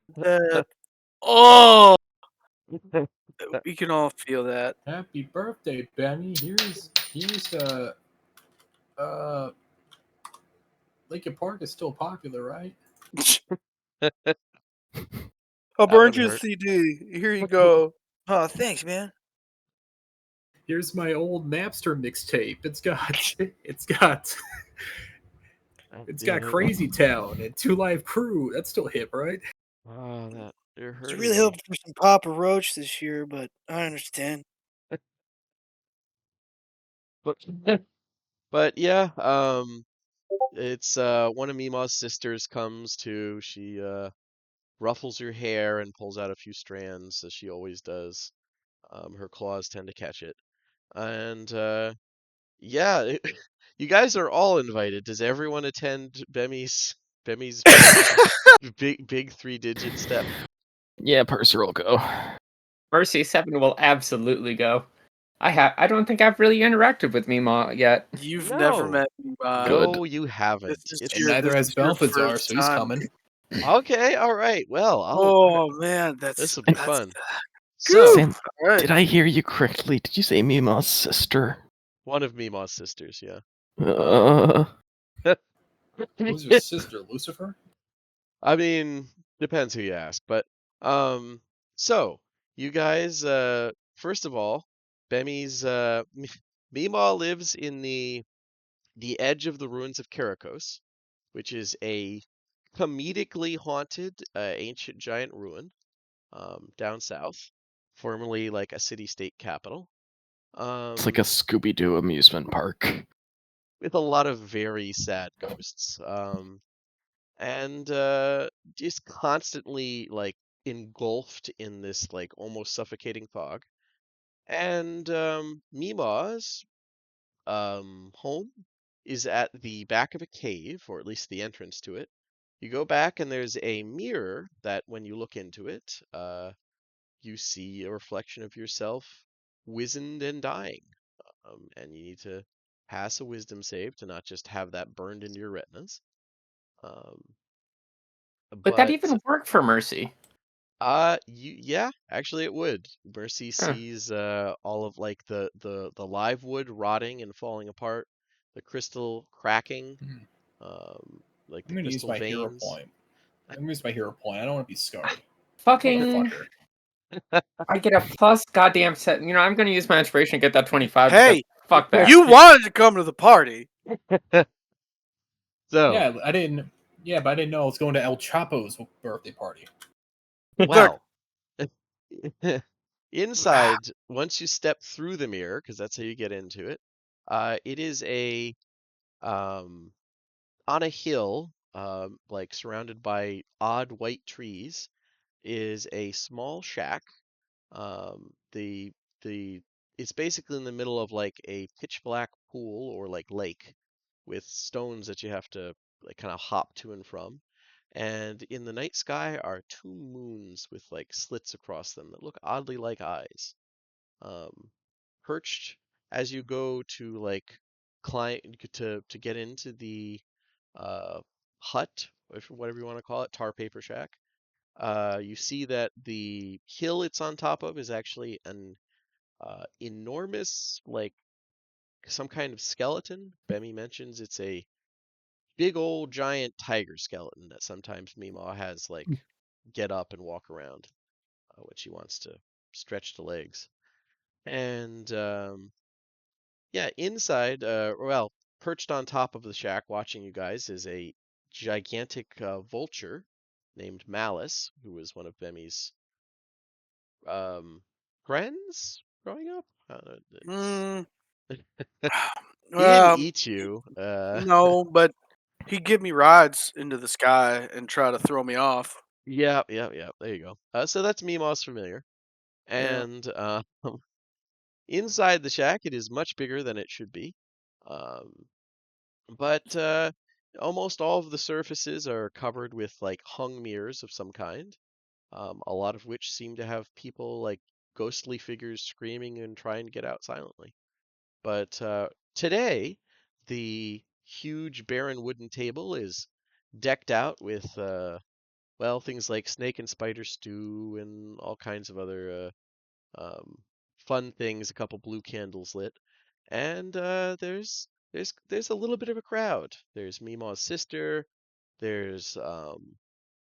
Oh, we can all feel that. Happy birthday, Benny. Here's Lincoln Park is still popular, right? I'll That burn wouldn't you a hurt. CD. Here you go. Oh, thanks, man. Here's my old Napster mixtape. It's got God it's got damn it. Crazy Town and Two Live Crew. That's still hip, right? Oh, you're I was hurting really me. hoping for some Papa Roach this year, but I understand. But but yeah, it's one of Mima's sisters comes to. She ruffles your hair and pulls out a few strands as she always does. Her claws tend to catch it. And yeah, you guys are all invited. Does everyone attend Bemmy's big 3-digit step? Yeah, Purser will go. Mercy 7 will absolutely go. I don't think I've really interacted with Mima yet. You've never No. met me, Bob. Good. No, you This haven't. is And It's neither this has is your Balthazar, first so he's time. coming. okay, all right. Well, Oh man, this will be that's fun. Goof. So, Sam, All right. did I hear you correctly? Did you say Mima's sister? one of Mima's sisters, yeah. Uh, Who's your sister, Lucifer? I mean, depends who you ask, but so you guys, first of all, Bemmy's Mima lives in the edge of the ruins of Karakos, which is a comedically haunted ancient giant ruin. down south, formerly like a city-state capital. It's like a Scooby-Doo amusement park. With a lot of very sad ghosts. And just constantly like engulfed in this like almost suffocating fog. And Mima's home is at the back of a cave, or at least the entrance to it. You go back and there's a mirror that when you look into it, you see a reflection of yourself wizened and dying. And you need to pass a wisdom save to not just have that burned into your retinas. Um, Would that but even work for Mercy? yeah, actually it would. Mercy Huh. sees all of like the live wood rotting and falling apart, the crystal cracking, like I'm the gonna use crystal my hero veins. point. I'm gonna use my hero point. I don't want to be scarred. Fucking, Motherfucker. I get a plus goddamn set. You know, I'm gonna use my inspiration to get that 25 because Hey, fuck that. you wanted to come to the party. So, Yeah, I didn't. Yeah, but I didn't know I was going to El Chapo's birthday party. well, inside, once you step through the mirror, because that's how you get into it, it is a on a hill, like surrounded by odd white trees, is a small shack. The it's basically in the middle of like a pitch black pool or like lake with stones that you have to like kind of hop to and from. And in the night sky are two moons with like slits across them that look oddly like eyes. Um, Perched as you go to like climb to get into the uh, hut, whatever you want to call it, tar paper shack. You see that the hill it's on top of is actually an enormous, like some kind of skeleton. Bemi mentions it's a big old giant tiger skeleton that sometimes Mima has like get up and walk around when she wants to stretch the legs. And yeah, inside, well, perched on top of the shack watching you guys is a gigantic vulture named Malice, who was one of Bemi's friends growing up. Mm, He didn't well, eat you. no, but he'd give me rides into the sky and try to throw me off. Yeah, yeah, yeah. There you go. So that's Mima's familiar. Yeah. And inside the shack, it is much bigger than it should be. Um, but almost all of the surfaces are covered with like hung mirrors of some kind. A lot of which seem to have people like ghostly figures screaming and trying to get out silently. But today, the huge barren wooden table is decked out with well, things like snake and spider stew and all kinds of other fun things. A couple blue candles lit, and there's a little bit of a crowd. There's Mima's sister. There's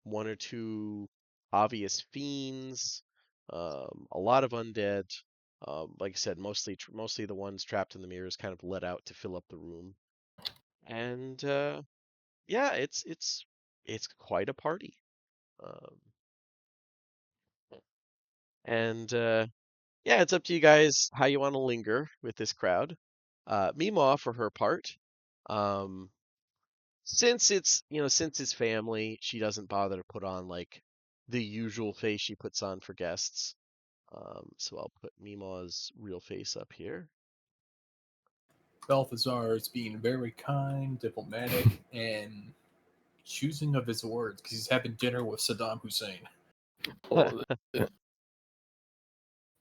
one or two obvious fiends. A lot of undead. Like I said, mostly the ones trapped in the mirrors, kind of let out to fill up the room. And yeah, it's quite a party. Um, and yeah, it's up to you guys how you want to linger with this crowd. Mima, for her part, um, since it's family, she doesn't bother to put on like the usual face she puts on for guests. So I'll put Mima's real face up here. Balthazar is being very kind, diplomatic, and choosing of his words because he's having dinner with Saddam Hussein. Well,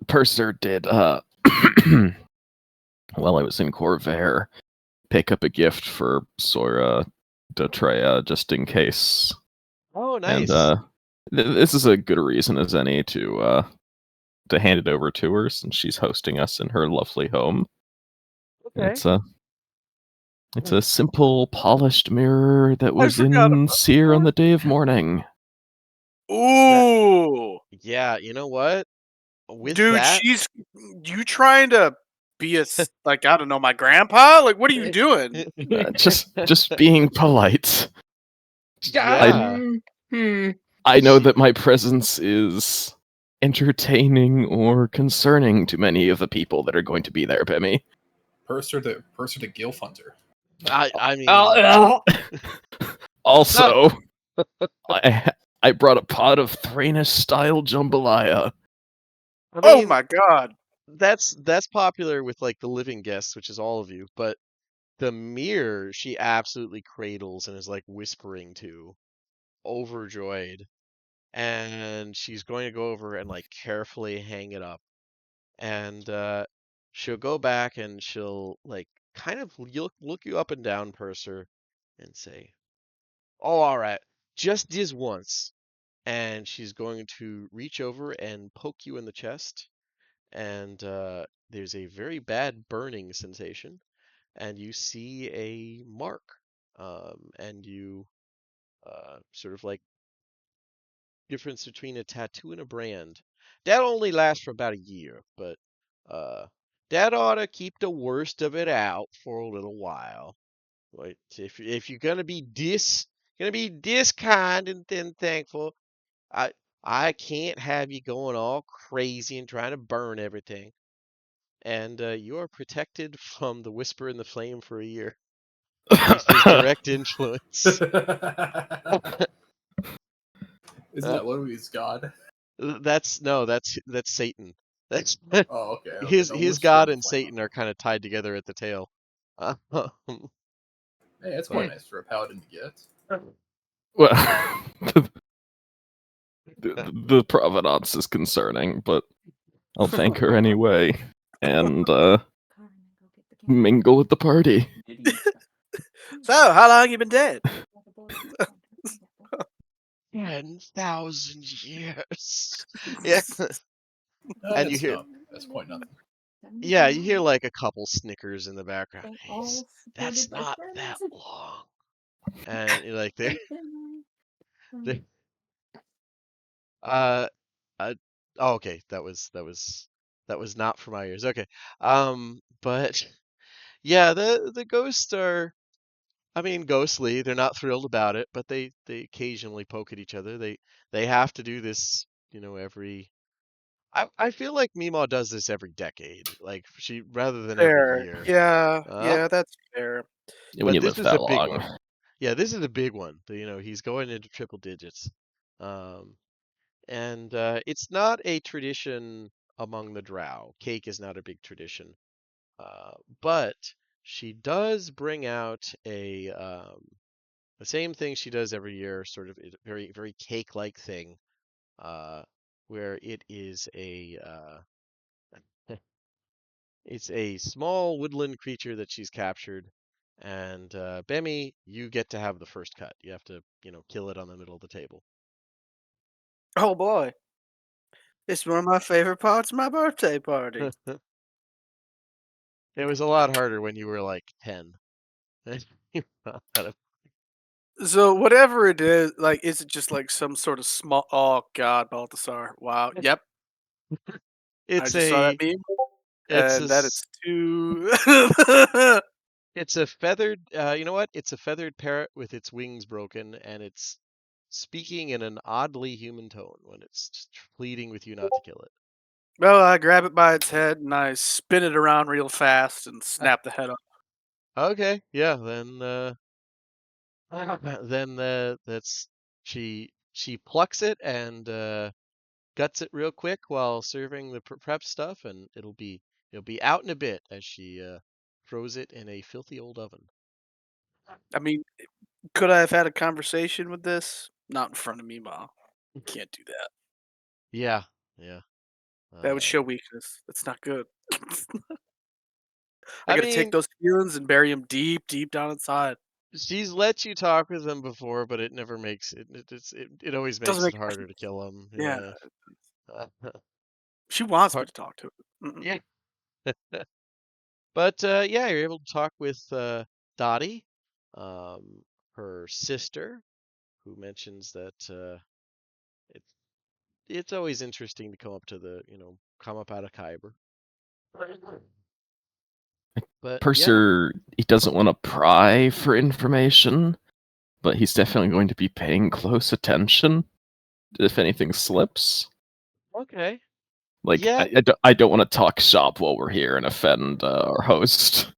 Purser did, while I was in Corvair, pick up a gift for Sora Dotrea just in case. Oh, And nice. this is a good reason as any to hand it over to her since she's hosting us in her lovely home. Okay. It's a simple, polished mirror that was forgot in about Seer on that. the day of mourning. Ooh, Yeah, you know what? With dude, that, she's you trying to be like I don't know my grandpa? Like what are you doing? Just being polite. I, yeah. Hmm. I know that my presence is entertaining or concerning to many of the people that are going to be there, Bimmy. Purser the Gilf Hunter. I mean, Oh, Also, I brought a pot of Thranis-style jambalaya. I Oh mean, my god. that's popular with like the living guests, which is all of you, but the mirror she absolutely cradles and is like whispering to, overjoyed. And she's going to go over and like carefully hang it up. And she'll go back and she'll like kind of look you up and down, Purser, and say, "Oh, all right, just this once." And she's going to reach over and poke you in the chest, and there's a very bad burning sensation, and you see a mark, and you sort of like difference between a tattoo and a brand. That only lasts for about a year, but uh, that ought to keep the worst of it out for a little while. Like if you're gonna be this kind and thankful, I I can't have you going all crazy and trying to burn everything. And you are protected from the whisper and the flame for a year beneath his direct influence. Isn't Uh, that what he's God? that's no, that's Satan. That's Oh, okay. Okay. his No his whisper in God the and flame. Satan are kind of tied together at the tail. Hey, that's quite nice for a paladin to get. Well, the provenance is concerning, but I'll thank her anyway and mingle at the party. So, how long you been dead? 10,000 years. Yeah, and you That's hear, no. That's quite nothing. yeah, you hear like a couple snickers in the background. That's not that long. And you're like, they uh, uh, oh, okay, that was not for my ears. Okay, but yeah, the ghosts are, I mean, ghostly. They're not thrilled about it, but they occasionally poke at each other. They have to do this, every. I feel like Meemaw does this every decade, like she rather than every Fair. year. Yeah, Uh, yeah, that's fair. When but you this live is the that big long. one. Yeah, this is the big one. He's going into triple digits. Um, and it's not a tradition among the Drow. Cake is not a big tradition. But she does bring out the same thing she does every year, sort of a very, very cake-like thing, uh, where it is it's a small woodland creature that she's captured, and Bemi, you get to have the first cut. You have to, kill it on the middle of the table. Oh boy. It's one of my favorite parts of my birthday party. It was a lot harder when you were like 10. You know how to- So whatever it is, like, is it just like some sort of small? Oh God, Balthasar! Wow. Yep, I It's just saw that a meme, it's a and that is s- too. it's a feathered you know what? It's a feathered parrot with its wings broken, and it's speaking in an oddly human tone when it's just pleading with you not to kill it. Well, I grab it by its head and I spin it around real fast and snap the head off. Okay, yeah, then then that's she plucks it and guts it real quick while serving the prep stuff, and it'll be out in a bit as she throws it in a filthy old oven. I mean, could I have had a conversation with this? Not in front of me, Ma. Can't do that. Yeah, yeah. That would Uh, show weakness. That's not good. I I gotta take mean, those feelings and bury them deep, deep down inside. she's let you talk with them before, but it never makes it. It always Doesn't makes it make harder to kill them. yeah. Yeah. She wants me Part, to talk to her. Mm-mm. yeah. But yeah, you're able to talk with Dottie, um, her sister, who mentions that it's it's always interesting to come up to come up out of Kyber. But yeah, Purser, he doesn't want to pry for information, but he's definitely going to be paying close attention if anything slips. Okay. Like, Yeah. I don't want to talk shop while we're here and offend our host.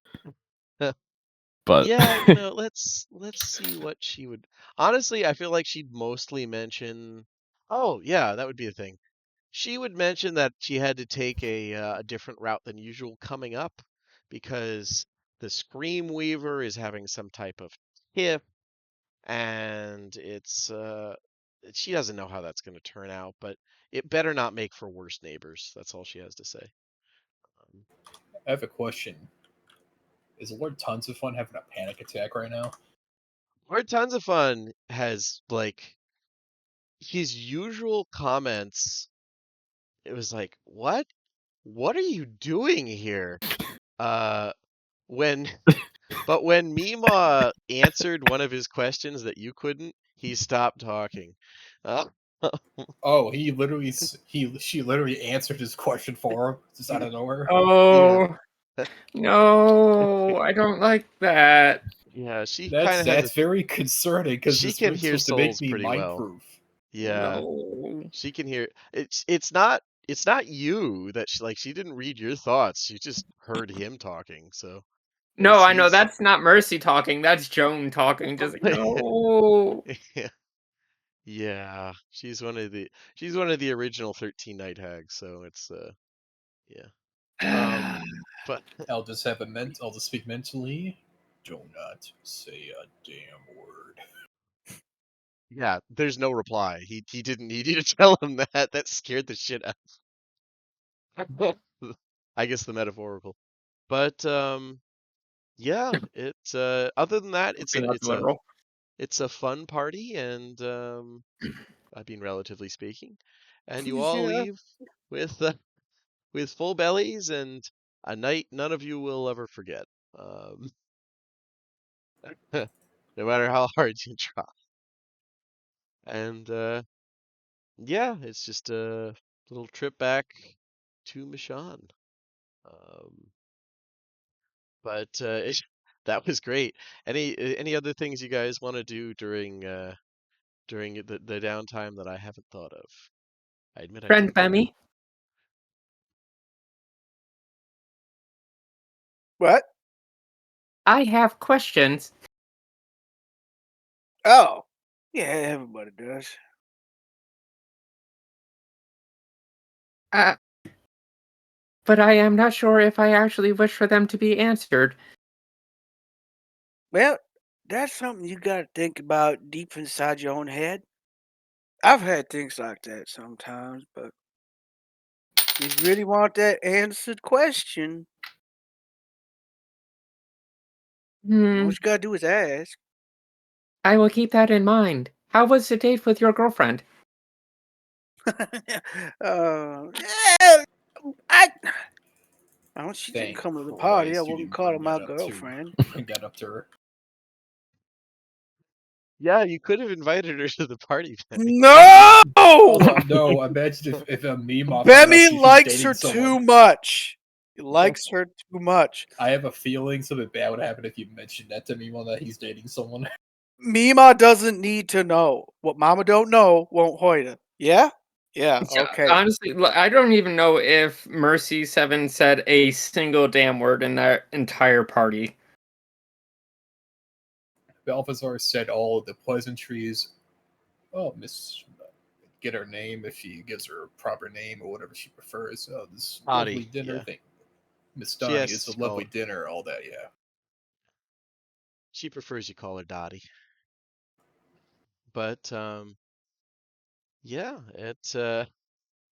But Yeah, let's see what she would. Honestly, I feel like she'd mostly mention. Oh, yeah, that would be the thing. She would mention that she had to take a different route than usual coming up because the Scream Weaver is having some type of tiff, and she doesn't know how that's going to turn out, but it better not make for worse neighbors. That's all she has to say. I have a question. Is Lord Tons of Fun having a panic attack right now? Lord Tons of Fun has like his usual comments. It was like, what are you doing here? Uh, when but when Mima answered one of his questions that you couldn't, he stopped talking. Uh, Oh, she literally answered his question for him just out of nowhere. yeah, Oh no, I don't like that. yeah. She kind That's of has a. that's very concerning because She this can room's hear supposed to make souls me pretty mind well. proof. Yeah, No. she can hear. It's not you that she didn't read your thoughts. She just heard him talking. So No, I know he's that's not Mercy talking. That's Joan talking. Just like, no. yeah. Yeah, she's one of the original 13 night hags, so it's yeah. But I'll just speak mentally. Do not say a damn word. yeah, there's no reply. He didn't need you to tell him that. That scared the shit out of him. I guess the metaphorical. But yeah, it's other than that, it's Hopefully a not it's the a literal. it's a fun party and I mean relatively speaking, and you all Yeah. leave with full bellies and a night none of you will ever forget. Um, no matter how hard you try. And yeah, it's just a little trip back to Mishann. Um, but that was great. Any other things you guys want to do during the downtime that I haven't thought of? I admit I Friend don't. Bemmy, What? I have questions. Oh. Yeah, everybody does. Uh, but I am not sure if I actually wish for them to be answered. Well, that's something you gotta think about deep inside your own head. I've had things like that sometimes, but if you really want that answered question, all Hmm, you gotta do is ask. I will keep that in mind. How was the date with your girlfriend? Yeah, I, she didn't Thank come to the party. I Christ you wouldn't didn't call her bring my that up to girlfriend. bring that up to her. Yeah, you could have invited her to the party, Benny. No! Hold on, no. Imagine if a Mima found out Bemmy she's likes dating her someone. too much. He likes her too much. I have a feeling something bad would happen if you mentioned that to Mima that he's dating someone. Mima doesn't need to know. What Mama don't know won't hurt her. Yeah? Yeah, Yeah, okay. honestly, I don't even know if Mercy Seven said a single damn word in that entire party. Balthazar said all of the pleasantries. Oh, Miss, get her name if she gives her a proper name or whatever she prefers. Oh, this lovely Dottie, dinner yeah. thing. Miss She Donnie, has it's a to call lovely her. dinner, all that, yeah. She prefers you call her Dottie. But yeah, that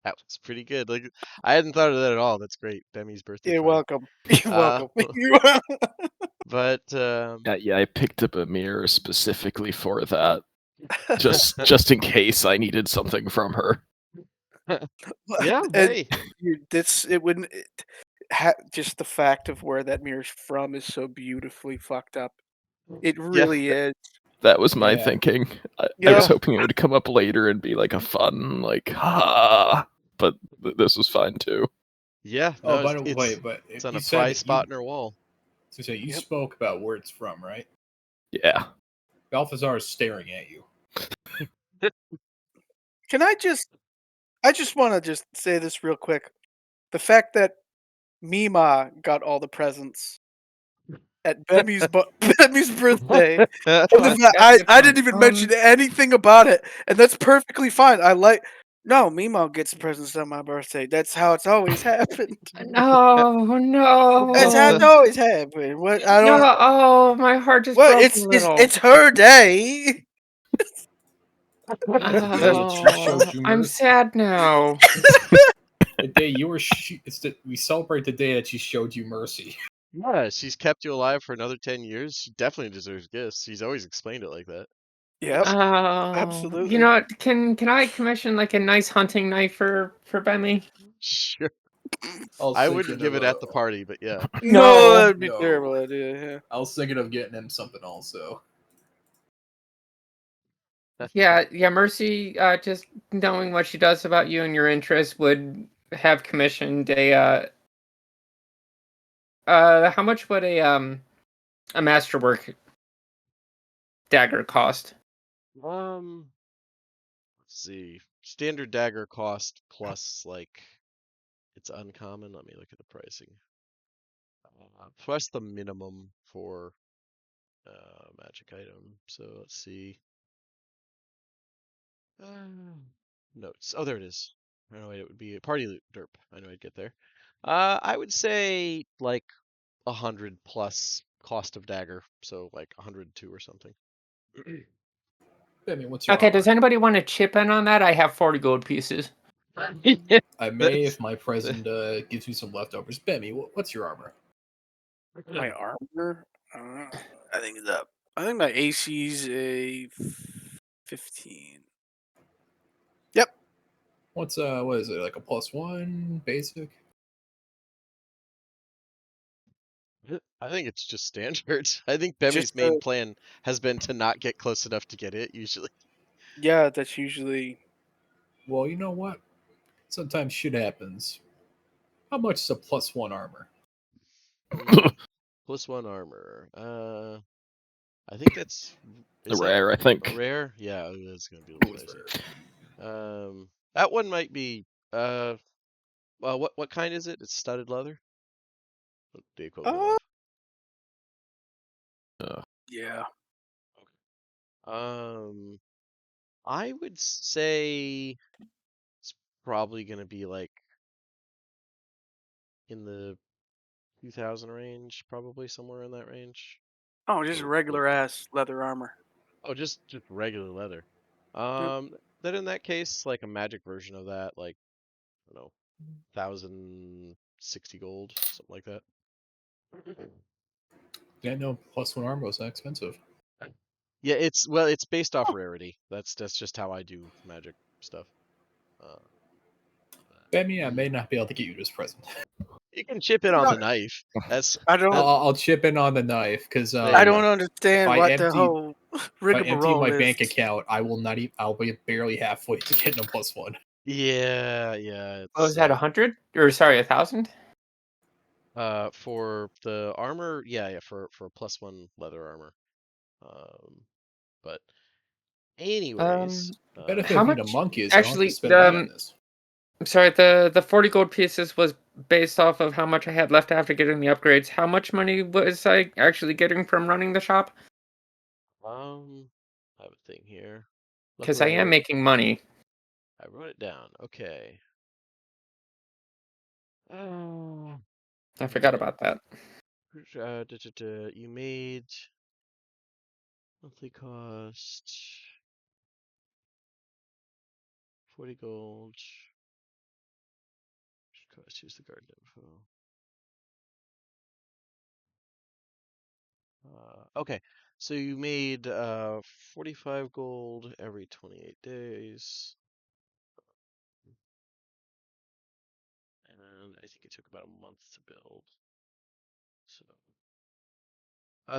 was pretty good. Like I hadn't thought of that at all. That's great. Demi's birthday You're party. welcome. You're Uh, welcome. You're welcome. but yeah, I picked up a mirror specifically for that, just in case I needed something from her. yeah, And hey, this it wouldn't just the fact of where that mirror's from is so beautifully fucked up. It yeah, really is. That was my Yeah. thinking. I was Yeah. hoping it would come up later and be like a fun, like, ha. But this was fine too. yeah. Oh, No, by it's the way, it's but it's on you a said prize that you spot in her wall. you Yep. spoke about where it's from, right? Yeah. Balthazar is staring at you. Can I just I just want to just say this real quick. The fact that Mima got all the presents at Bemmy's Bemmy's birthday, and the fact That's a good I point. didn't even mention anything about it, and that's perfectly fine. No, Mima gets presents on my birthday. That's how it's always happened. No, That's how it's no, always happened. What I don't. no! Oh, my heart just What broke a little. it's her day. The day that she showed Oh, you I'm mercy. sad now. The day you were we celebrate the day that she showed you mercy. Yeah, she's kept you alive for another 10 years. She definitely deserves gifts. She's always explained it like that. Yep, Oh, absolutely. you know what? Can I commission like a nice hunting knife for Bemmy? Sure. I was I wouldn't thinking give of it at the party, but yeah. No, that'd be no. a terrible idea. Yeah. I was thinking of getting him something also. Yeah, Mercy, just knowing what she does about you and your interests would have commissioned how much would a masterwork dagger cost? Let's see. Standard dagger cost plus like it's uncommon. Let me look at the pricing. Plus the minimum for magic item. So let's see. Notes. Oh, there it is. I know it would be a party loot derp. I know I'd get there. I would say like 100 plus cost of dagger, so like 102 or something. Bemmy, what's your Okay, armor? does anybody want to chip in on that? I have 40 gold pieces. I may if my present gives me some leftovers. Bemmy, what's your armor? My armor. I think my AC's a 15. Yep. What is it, like a +1 basic? I think it's just standard. I think Bemmy's Just main plan has been to not get close enough to get it, usually. yeah, that's usually. Well, you know what? Sometimes shit happens. How much is a +1 armor? +1 armor. I think that's is that Rare, I a think. rare? Yeah, that's gonna be a little pricey. That one might be well, what kind is it? It's studded leather? The equivalent Uh, of. yeah. Um, I would say it's probably gonna be like in the 2000 range, probably somewhere in that range. Oh, just For regular like ass leather armor. oh, just regular leather. Yep. Then in that case, like a magic version of that, like I don't know, 1060 gold, something like that. Yeah, no, +1 armor was that expensive. Yeah, it's based off rarity. That's just how I do magic stuff. Uh, Bemmy, I may not be able to get you this present. you can chip in on No, the knife. That's I don't. I'll chip in on the knife because there I you don't go. understand what the whole if I empty rigmarole my is. bank account, I will not. I'll be barely halfway to getting a +1. Yeah, What it's was that, 100? Or sorry, 1,000? for the armor, yeah, for +1 leather armor. But anyways, The benefit How of being a much? monk is I don't have to Actually, spend money on this. I'm sorry, the 40 gold pieces was based off of how much I had left after getting the upgrades. How much money was I actually getting from running the shop? I have a thing here. Because Luckily, I am making money. I wrote it down. Okay. Oh. I forgot about that. You made monthly cost 40 gold. Choose the garden info. Okay, so you made 45 gold every 28 days. And I think it took about a month to build.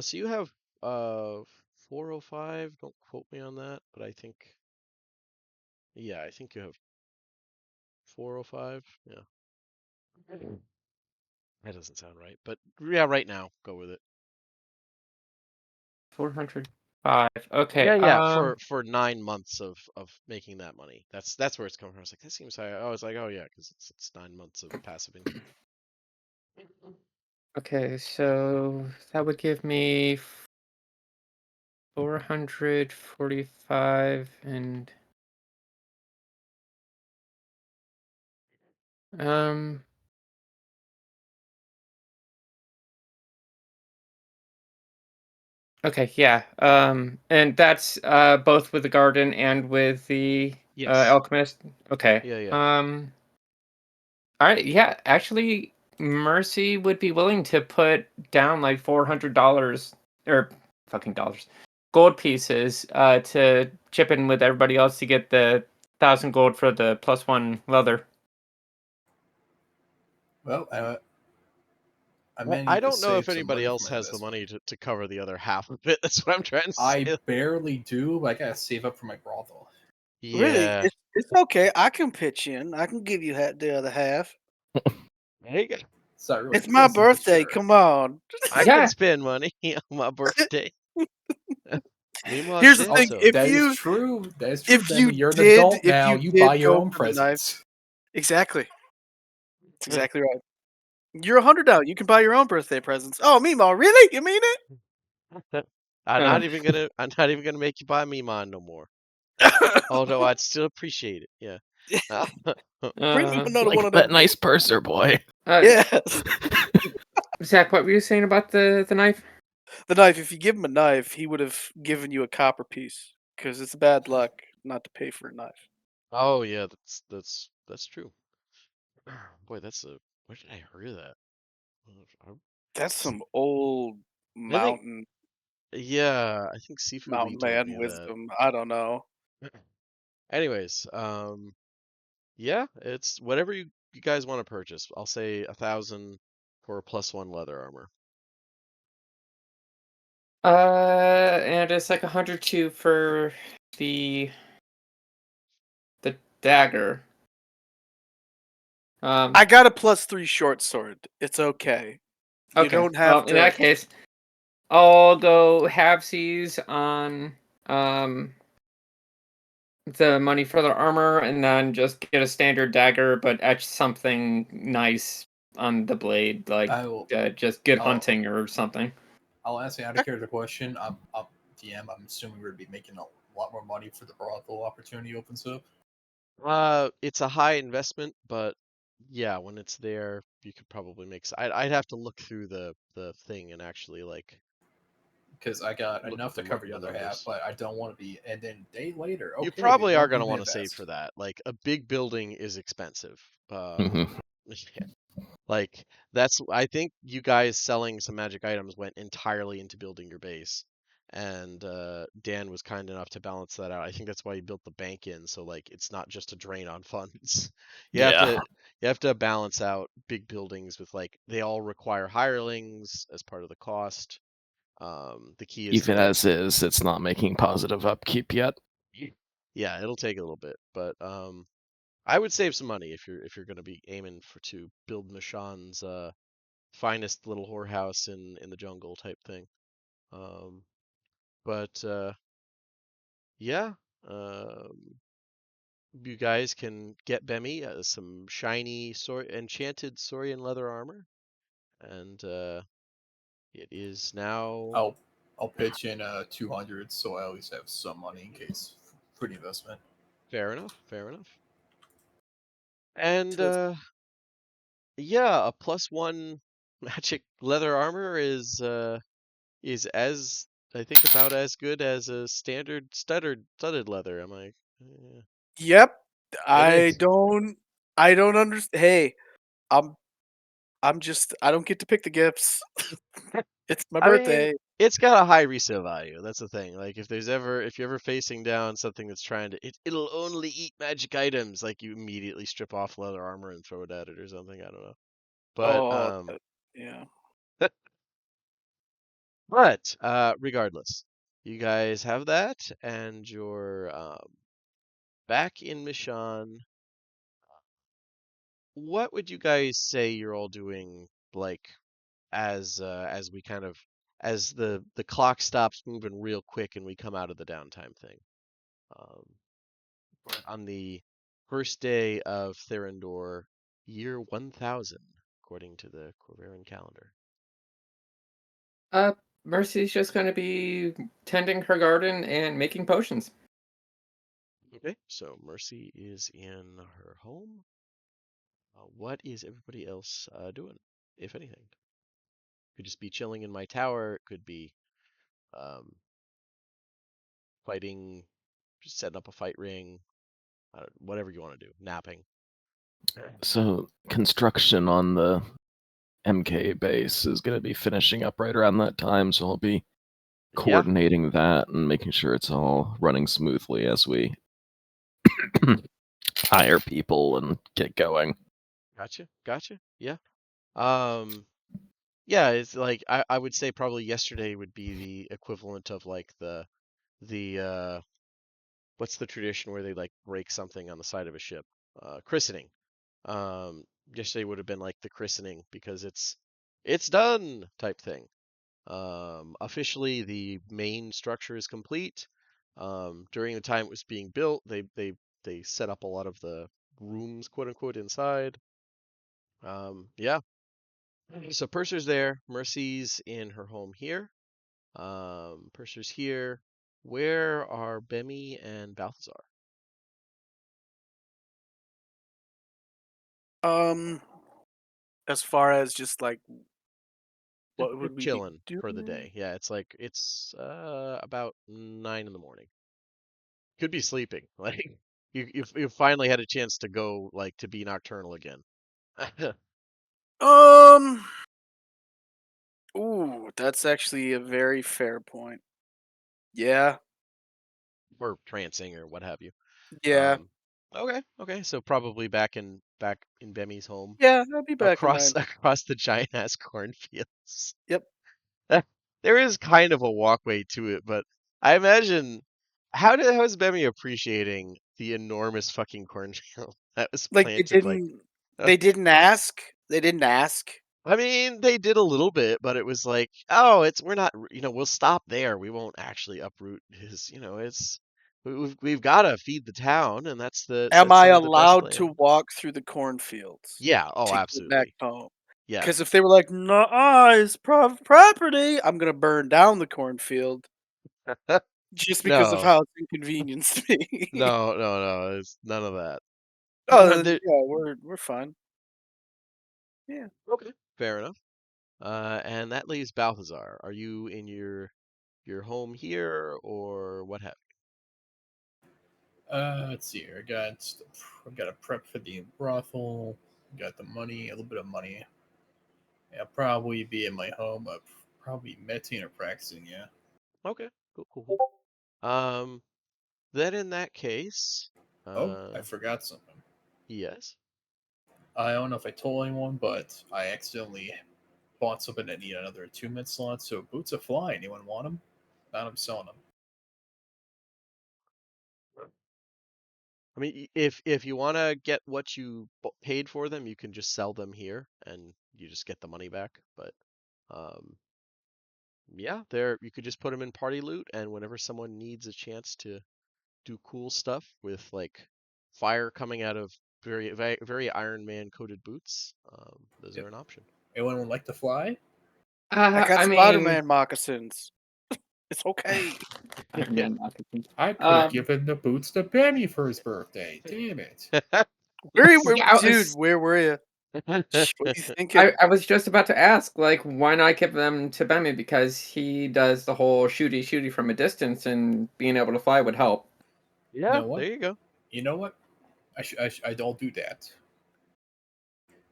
So you have 405. Don't quote me on that, but I think yeah, I think you have 405. Yeah. That doesn't sound right, but yeah, right now, go with it. 400. 5. Okay. Yeah, for 9 months of making that money. That's where it's coming from. I was like, that seems high. I was like, oh yeah, because it's 9 months of passive income. Okay, so that would give me 445 and um okay, yeah. And that's both with the garden and with the Yes. alchemist. Okay. Yeah. All right, yeah, actually Mercy would be willing to put down like $400 or fucking dollars. Gold pieces to chip in with everybody else to get the 1,000 gold for the +1 leather. Well, I Well, may I need to don't know if save some anybody money for else my has the investment. money to cover the other half of it. That's what I'm trying to I say. barely do, but I gotta save up for my brothel. Really, Yeah. it's okay. I can pitch in. I can give you the other half. There you go. It's not really It's my prison, but birthday. sure. Come on. I can Yeah. spend money on my birthday. Meanwhile, Here's the say Oh, thing: so. if that is you true. That is true, if you Benny. You're an did adult if now. you You buy did your go own for the knife, presents. exactly. That's exactly right. You're 100 out. You can buy your own birthday presents. Oh, Meemaw, really? You mean Uh, I'm not even gonna make you buy me mine no more. it? Although I'd still appreciate it. Yeah. Bring me uh, another one Like of that them. nice purser boy. Yes. Zach, what were you saying about the knife? The knife. If you give him a knife, he would have given you a copper piece because it's bad luck not to pay for a knife. Oh yeah, that's true. Boy, that's a where did I hear that? I That's some old I think mountain yeah, I think Sifu Lee mountain told man me that. wisdom. I don't know. Anyways, yeah, it's whatever you guys want to purchase. I'll say 1,000 for +1 leather armor. And it's like 102 for the the dagger. I got a +3 short sword. It's okay. You Okay. don't have Well, in to. that case, I'll go halvesies on um the money for the armor, and then just get a standard dagger, but etch something nice on the blade, like I will. just good I'll, hunting or something. I'll ask you out of character question. I'm DM. I'm assuming we're gonna be making a lot more money for the brothel opportunity opens up. It's a high investment, but yeah, when it's there, you could probably make. I'd have to look through the thing and actually like Because I got look enough at to cover the the other half, numbers. but I don't want to be. And then day later, You okay, they probably are won't gonna need to want to save for invest. that. Like a big building is expensive. Mhm. Yeah. Like that's I think you guys selling some magic items went entirely into building your base. And Dan was kind enough to balance that out. I think that's why he built the bank in, so like it's not just a drain on funds. You have Yeah. to you have to balance out big buildings with like they all require hirelings as part of the cost. The key is to Even like as is, it's not making positive upkeep yet. yeah, it'll take a little bit, but I would save some money if you're going to be aiming for to build Mishann's finest little whorehouse in the jungle type thing. Um, but yeah, um, you guys can get Bemi some shiny enchanted Saurian leather armor, and it is now I'll I'll pitch in 200, so I always have some money in case for the investment. fair enough, fair enough. And To yeah, a +1 magic leather armor is as I think about as good as a standard studded leather. I'm like, Yep. it I is. don't. I don't understand. Hey, I'm. I'm just. I don't get to pick the gifts. It's my I mean, birthday. it's got a high resale value. That's the thing. Like if you're ever facing down something that's trying to it'll only eat magic items, like you immediately strip off leather armor and throw it at it or something. I don't know. But Oh, yeah. regardless, you guys have that and you're back in Mishan. What would you guys say you're all doing like as we kind of as the clock stops moving real quick and we come out of the downtime thing. On the first day of Therendor, year 1000, according to the Corvaran calendar. Mercy's just going to be tending her garden and making potions. Okay, so Mercy is in her home. What is everybody else doing, if anything? Could just be chilling in my tower. It could be fighting, just setting up a fight ring, whatever you want to do. Napping. So construction on the MK base is going to be finishing up right around that time, so I'll be Yeah, coordinating that and making sure it's all running smoothly as we hire people and get going. gotcha. Yeah. Yeah, it's like I would say probably yesterday would be the equivalent of like the what's the tradition where they like break something on the side of a ship? Christening. Yesterday would have been like the christening because it's done type thing. Officially, the main structure is complete. During the time it was being built, they set up a lot of the rooms, quote unquote, inside. Yeah. So Purser's there. Mercy's in her home here. Purser's here. Where are Bemi and Balthazar? As far as just like They're, what they're would we be chilling for the doing? day. Yeah, it's about 9 in the morning. Could be sleeping. Like you finally had a chance to go like to be nocturnal again. Um. Ooh, that's actually a very fair point. Yeah. Or trancing or what have you. Yeah. Okay. So probably back in Bemi's home, Yeah. I'll be back in across mine. across the giant ass cornfields. Yep. There is kind of a walkway to it, but I imagine how is Bemi appreciating the enormous fucking cornfield that was Like they planted like didn't. They didn't ask. They didn't ask. I mean, they did a little bit, but it was like, oh, we're not, we'll stop there. We won't actually uproot his, we've got to feed the town, and Am that's I some of the best allowed to land. walk through the cornfields Yeah. Oh, to get back absolutely. home? Because if Yes. they were like, "No, it's property," I'm gonna burn down the cornfield just because of No, how it's inconvenienced me. no. It's none of that. Oh, then There- yeah, we're fine. Yeah. okay. Fair enough. And that leaves Balthazar. Are you in your home here, or what have Let's see here. I've got a prep for the brothel. Got the money, a little bit of money. I'll probably be in my home. Probably meditating or practicing. Yeah. you? Okay. Cool. Um, then in that case, Oh, I uh, forgot something. yes. I don't know if I told anyone, but I accidentally bought something that needed another 2 minute slot. So boots of fly. Anyone want them? Not I'm selling them. I mean, if you want to get what you paid for them, you can just sell them here and you just get the money back. But um, yeah, you could just put them in party loot, and whenever someone needs a chance to do cool stuff with like fire coming out of very Iron Man coated boots, those Yep. are an option. Anyone would like to fly? I got I mean, Spider-Man moccasins. It's okay. Iron Yeah. Man moccasins. I could have given the boots to Benny for his birthday. Damn it. Yeah, Dude, where were you? What are you thinking? I was just about to ask, like, why not give them to Bemi because he does the whole shooty from a distance, and being able to fly would help. You Yeah, know what? there you go. You know what? I don't do that.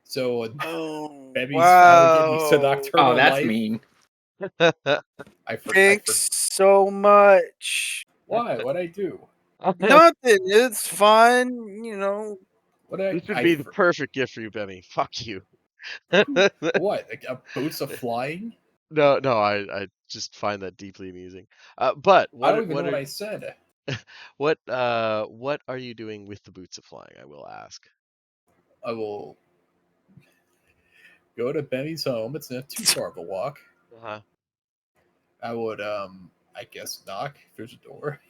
So Oh, Benny's finally getting used to wow. Oh, nocturnal that's life. mean. I Thanks so much. Why? What I do? Nothing. It's fun, you know. What I This would I be the for, perfect gift for you, Benny. Fuck you. what? Like, boots of flying? No, I just find that deeply amusing. But I don't what even know what what are I said. what are you doing with the boots of flying? I will ask. I will go to Benny's home. It's not too far of a walk. Uh-huh. I would I guess knock if there's a door.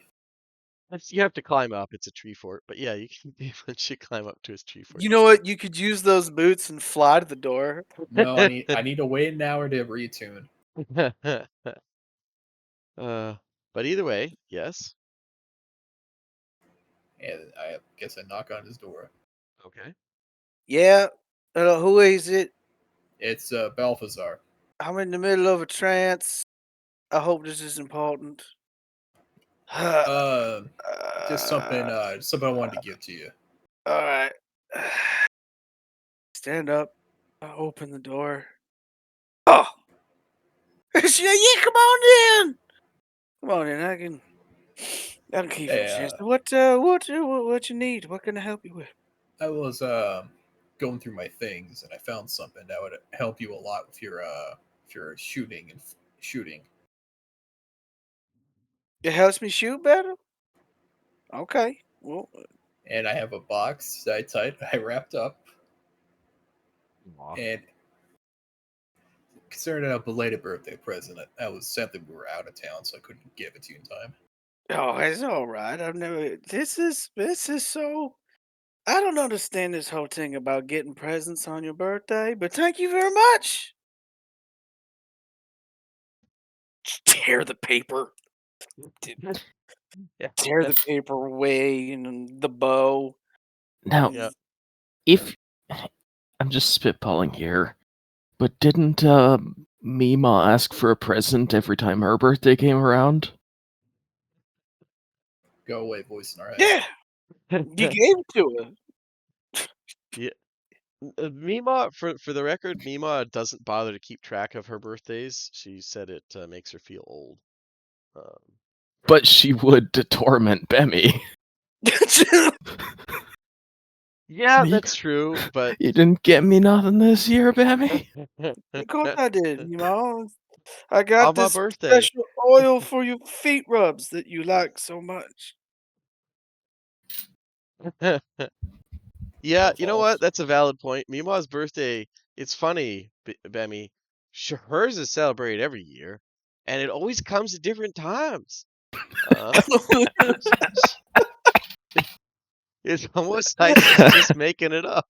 You have to climb up. It's a tree fort, but yeah, you can eventually climb up to his tree fort. You know what? You could use those boots and fly to the door. No, I need to wait an hour to retune. But either way, yes. And I guess I knock on his door. Okay. Yeah. Who is it? It's Balthazar. I'm in the middle of a trance. I hope this is important. Just something I wanted to give to you. All right. Stand up. I open the door. Oh, yeah! Come on in. Come on in. I can keep you a chance. What you need? What can I help you with? I was going through my things and I found something that would help you a lot with your shooting and shooting. It helps me shoot better. Okay. Well, And I have a box that I wrapped up. Aw. And considering a belated birthday present, that was something we were out of town, so I couldn't give it to you in time. oh, it's all right. I've never. This is so. I don't understand this whole thing about getting presents on your birthday, but thank you very much. Tear the paper. Yeah. Tear the paper away and the bow. Now, Yeah. if I'm just spitballing here, but didn't Mima ask for a present every time her birthday came around? Go away, voice in our head. Yeah, you gave it to her. Yeah. Mima, for the record, Mima doesn't bother to keep track of her birthdays. She said it makes her feel old. But she would to torment Bemmy. Yeah, Me- that's true, but You didn't get me nothing this year, Bemmy? Of course I did. You know, I on got my this birthday. special oil for your feet rubs that you like so much. Yeah, So you know false. what? That's a valid point. Mima's birthday, it's funny, Bemmy. Hers is celebrated every year, and it always comes at different times. Uh, it's almost like she's just making it up.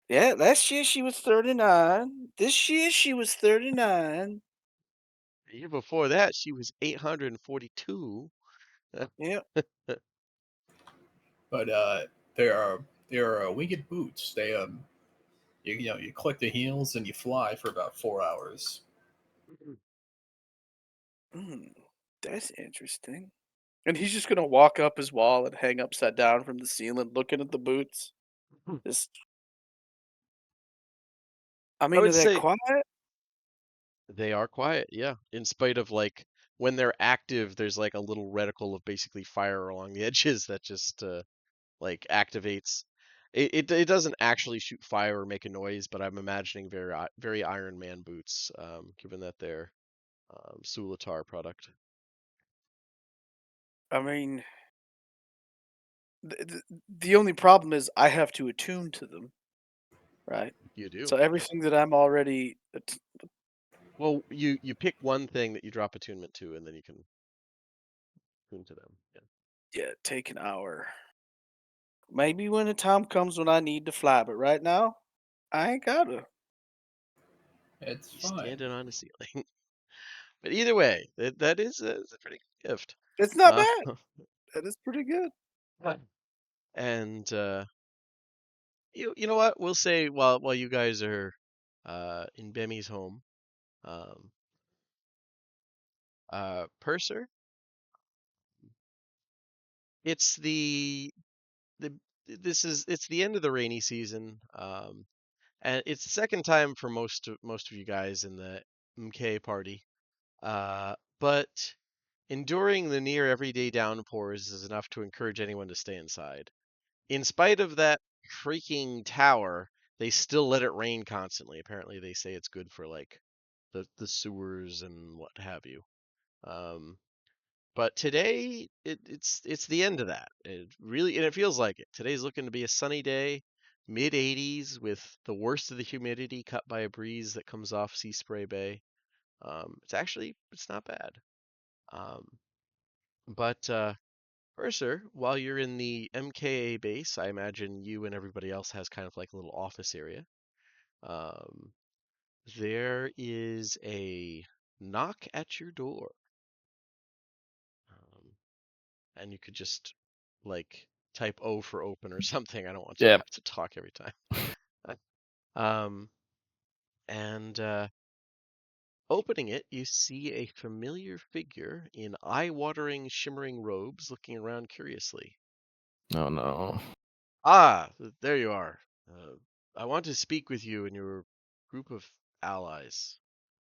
Yeah, last year she was 39. This year she was 39. The year before that, she was 842. Yeah. But there are winged boots. They you click the heels and you fly for about 4 hours. Mm, that's interesting. And he's just gonna walk up his wall and hang upside down from the ceiling, looking at the boots. Just, I I mean, are would they say quiet? they are quiet, yeah. In spite of like when they're active, there's like a little reticle of basically fire along the edges that just like activates. It doesn't actually shoot fire or make a noise, but I'm imagining very Iron Man boots, given that they're Sulatar product. I mean, the only problem is I have to attune to them, right? You do. So everything that I'm already, Well, you pick one thing that you drop attunement to, and then you can tune to them. Yeah. yeah, take an hour. Maybe when the time comes when I need to fly, but right now, I ain't gotta. It's He's fine. standing on a ceiling. But either way, that is it's a pretty good gift. It's not Uh, bad. That is pretty good. and you know what? We'll say while you guys are in Bemmy's home, um, Purser, it's the it's the end of the rainy season, and it's the second time for most of you guys in the MK party. But enduring the near everyday downpours is enough to encourage anyone to stay inside. In spite of that freaking tower, they still let it rain constantly. Apparently, they say it's good for like the sewers and what have you. Um, but today it's the end of that. It really and it feels like it. Today's looking to be a sunny day. mid 80s with the worst of the humidity cut by a breeze that comes off Sea Spray Bay. It's not bad. Um, but Mercer, while you're in the MKA base, I imagine you and everybody else has kind of like a little office area. Um, there is a knock at your door. And you could just like type O for open or something. I don't want you to Yeah. have to talk every time. Um, and Opening it, you see a familiar figure in eye-watering, shimmering robes looking around curiously. Oh no. Ah, there you are. I want to speak with you and your group of allies.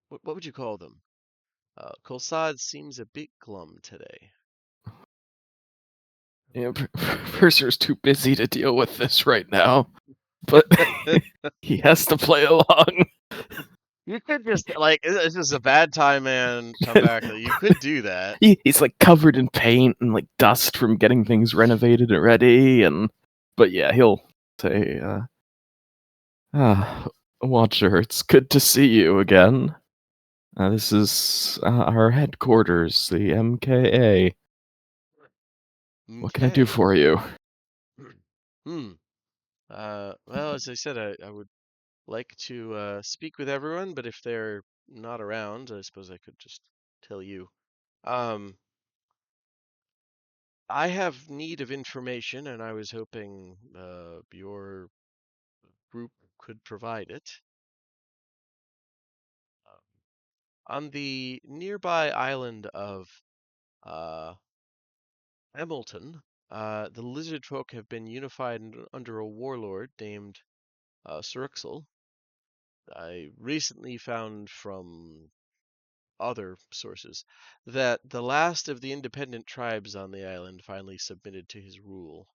What would you call them? Kolsad seems a bit glum today. Yeah, Purser's too busy to deal with this right now, but he has to play along. You could just like it's just a bad time, man. Come back. You could do that. He's like covered in paint and like dust from getting things renovated and ready, but yeah, he'll say, Watcher, it's good to see you again. This is our headquarters, the MKA. What can I do Okay. for you? Hmm. Well, as I said, I would like to speak with everyone, but if they're not around, I suppose I could just tell you. Um, I have need of information, and I was hoping your group could provide it. On the nearby island of uh, Hamilton, the lizard folk have been unified under a warlord named Syruxel. I recently found from other sources that the last of the independent tribes on the island finally submitted to his rule.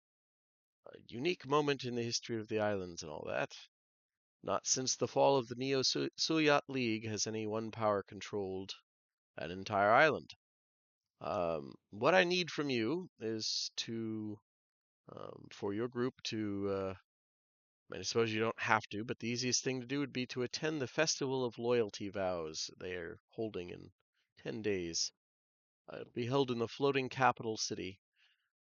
A unique moment in the history of the islands and all that. Not since the fall of the Neo-Suyat League has any one power controlled an entire island. What I need from you is for your group to, I suppose you don't have to, but the easiest thing to do would be to attend the Festival of Loyalty Vows they are holding in 10 days. It'll be held in the floating capital city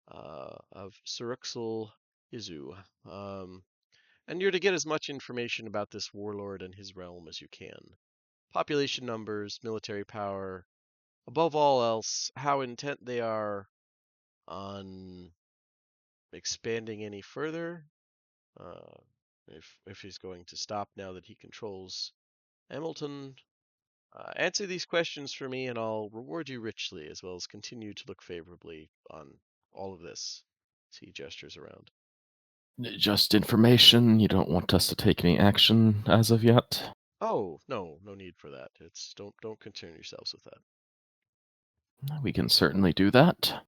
of Syruxal Izu. And you're to get as much information about this warlord and his realm as you can. Population numbers, military power, above all else, how intent they are on expanding any further, uh, if he's going to stop now that he controls Hamilton. Answer these questions for me, and I'll reward you richly, as well as continue to look favorably on all of this. He gestures around. Just information. You don't want us to take any action as of yet? Oh, no need for that. It's don't concern yourselves with that. We can certainly do that.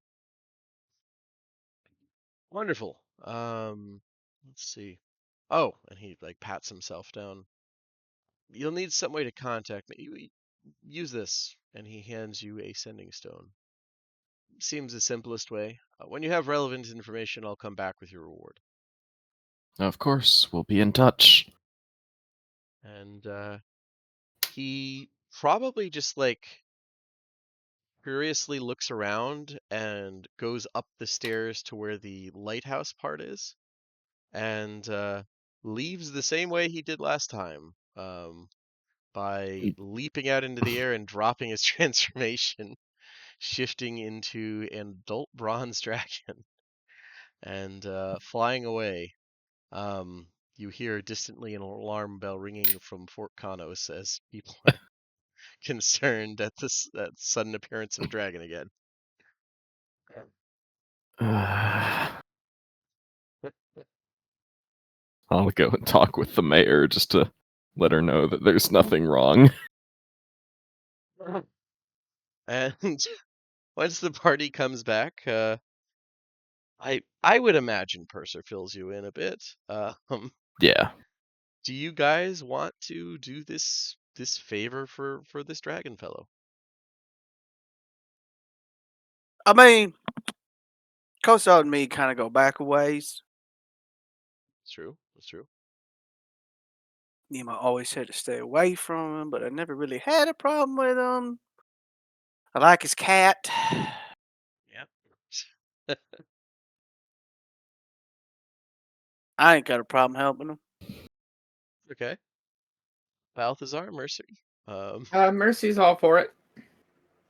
Wonderful. Let's see. Oh, and he like pats himself down. You'll need some way to contact me. Use this, and he hands you a sending stone. Seems the simplest way. When you have relevant information, I'll come back with your reward. Of course, we'll be in touch. And he probably just like curiously looks around and goes up the stairs to where the lighthouse part is, and leaves the same way he did last time, by leaping out into the air and dropping his transformation, shifting into an adult bronze dragon, and flying away. You hear distantly an alarm bell ringing from Fort Kanos as people are concerned at this that sudden appearance of a dragon again. I'll go and talk with the mayor just to let her know that there's nothing wrong. And once the party comes back, I would imagine Purser fills you in a bit. Yeah. Do you guys want to do this favor for this dragon fellow? I mean, Kosa and me kind of go back a ways. It's true. That's true. Nemo always said to stay away from him, but I never really had a problem with him. I like his cat. Yep. I ain't got a problem helping him. Okay. Balthazar, Mercy. Um, Mercy's all for it.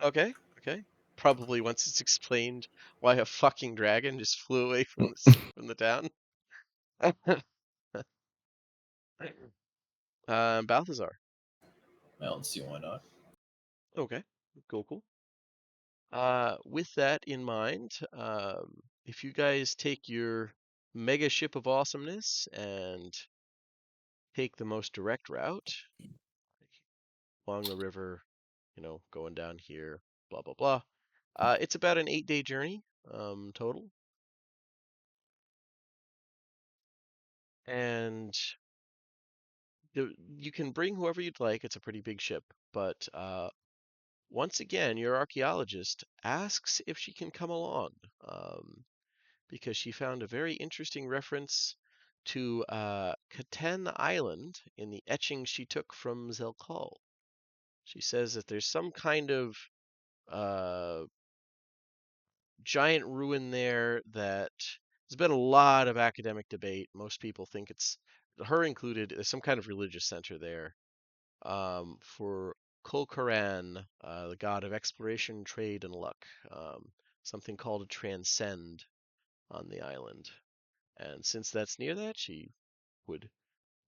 okay, okay. Probably once it's explained why a fucking dragon just flew away from from the town. Balthazar. I don't see why not. Okay, cool, cool. With that in mind, if you guys take your mega ship of awesomeness and take the most direct route along the river, going down here, blah blah blah. It's about an 8-day journey, total, and you can bring whoever you'd like. It's a pretty big ship, but once again, your archaeologist asks if she can come along, because she found a very interesting reference to Catan Island in the etchings she took from Zelkal. She says that there's some kind of uh, giant ruin there that there's been a lot of academic debate. Most people think it's, her included, there's some kind of religious center there, for Kolkaran, the god of exploration, trade, and luck. Something called a transcend on the island. And since that's near that, she would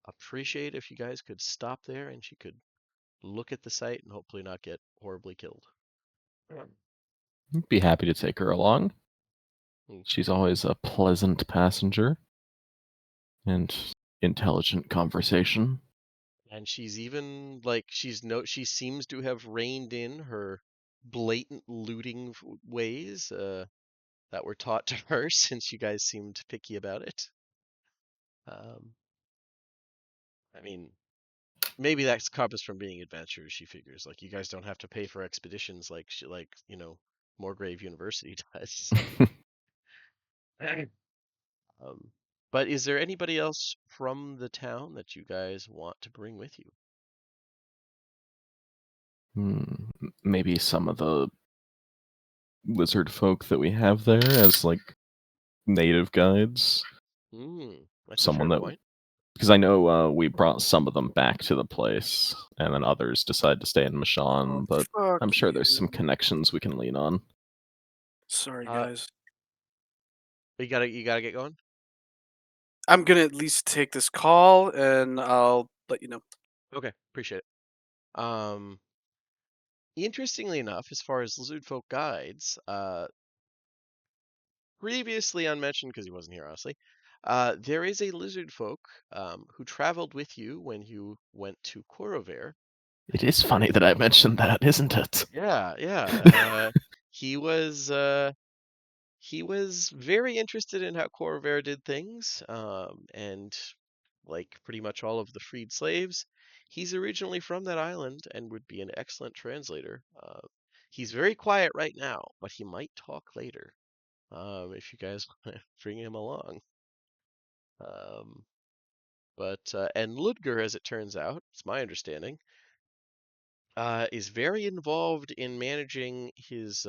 appreciate if you guys could stop there and she could look at the site and hopefully not get horribly killed. Be happy to take her along. Okay. She's always a pleasant passenger and intelligent conversation. And she's even like she seems to have reined in her blatant looting ways that were taught to her since you guys seemed picky about it. Um, I mean, maybe that's comes from being adventurers. She figures like you guys don't have to pay for expeditions like Moorgrave University does. Um, but is there anybody else from the town that you guys want to bring with you? Maybe some of the lizard folk that we have there as like native guides. That's a Someone fair that, point. because I know we brought some of them back to the place, and then others decided to stay in Oh, Mishann. But fuck I'm sure there's you. some connections we can lean on. Sorry, Uh, guys. you gotta get going. I'm gonna at least take this call, and I'll let you know. Okay, appreciate it. Interestingly enough, as far as lizard folk guides, previously unmentioned because he wasn't here, honestly. There is a lizard folk who traveled with you when you went to Korover. It is funny that I mentioned that, isn't it? Yeah, yeah. He was he was very interested in how Korover did things, and like pretty much all of the freed slaves. He's originally from that island and would be an excellent translator. He's very quiet right now, but he might talk later. If you guys want to bring him along. Um, and Ludger, as it turns out, it's my understanding, is very involved in managing his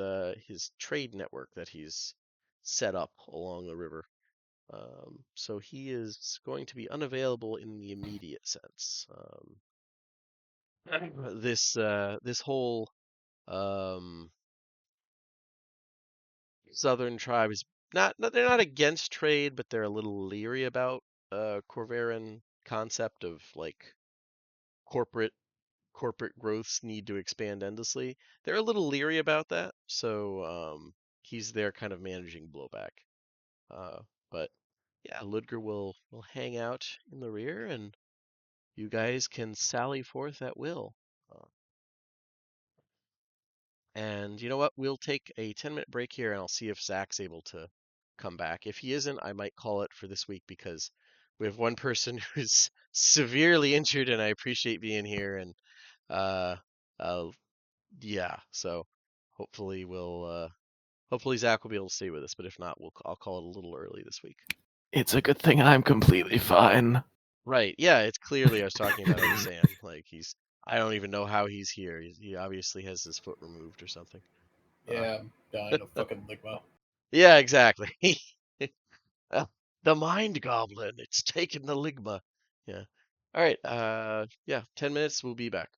trade network that he's set up along the river. So he is going to be unavailable in the immediate sense. This whole um, southern tribe is they're not against trade, but they're a little leery about Corvaran concept of like corporate growths need to expand endlessly. They're a little leery about that, so he's there kind of managing blowback. Uh, but yeah, Ludger will hang out in the rear, and you guys can sally forth at will. Uh, and you know what? We'll take a 10-minute break here, and I'll see if Zach's able to come back. If he isn't, I might call it for this week because we have one person who's severely injured, and I appreciate being here. And uh, uh, yeah, so hopefully Zach will be able to stay with us. But if not, I'll call it a little early this week. It's a good thing I'm completely fine. Right. Yeah, it's clearly us talking about Sam. Like I don't even know how he's here. He obviously has his foot removed or something. Yeah, I'm dying of fucking ligma. Yeah, exactly. The mind goblin. It's taken the ligma. Yeah. All right. Yeah. 10 minutes. We'll be back.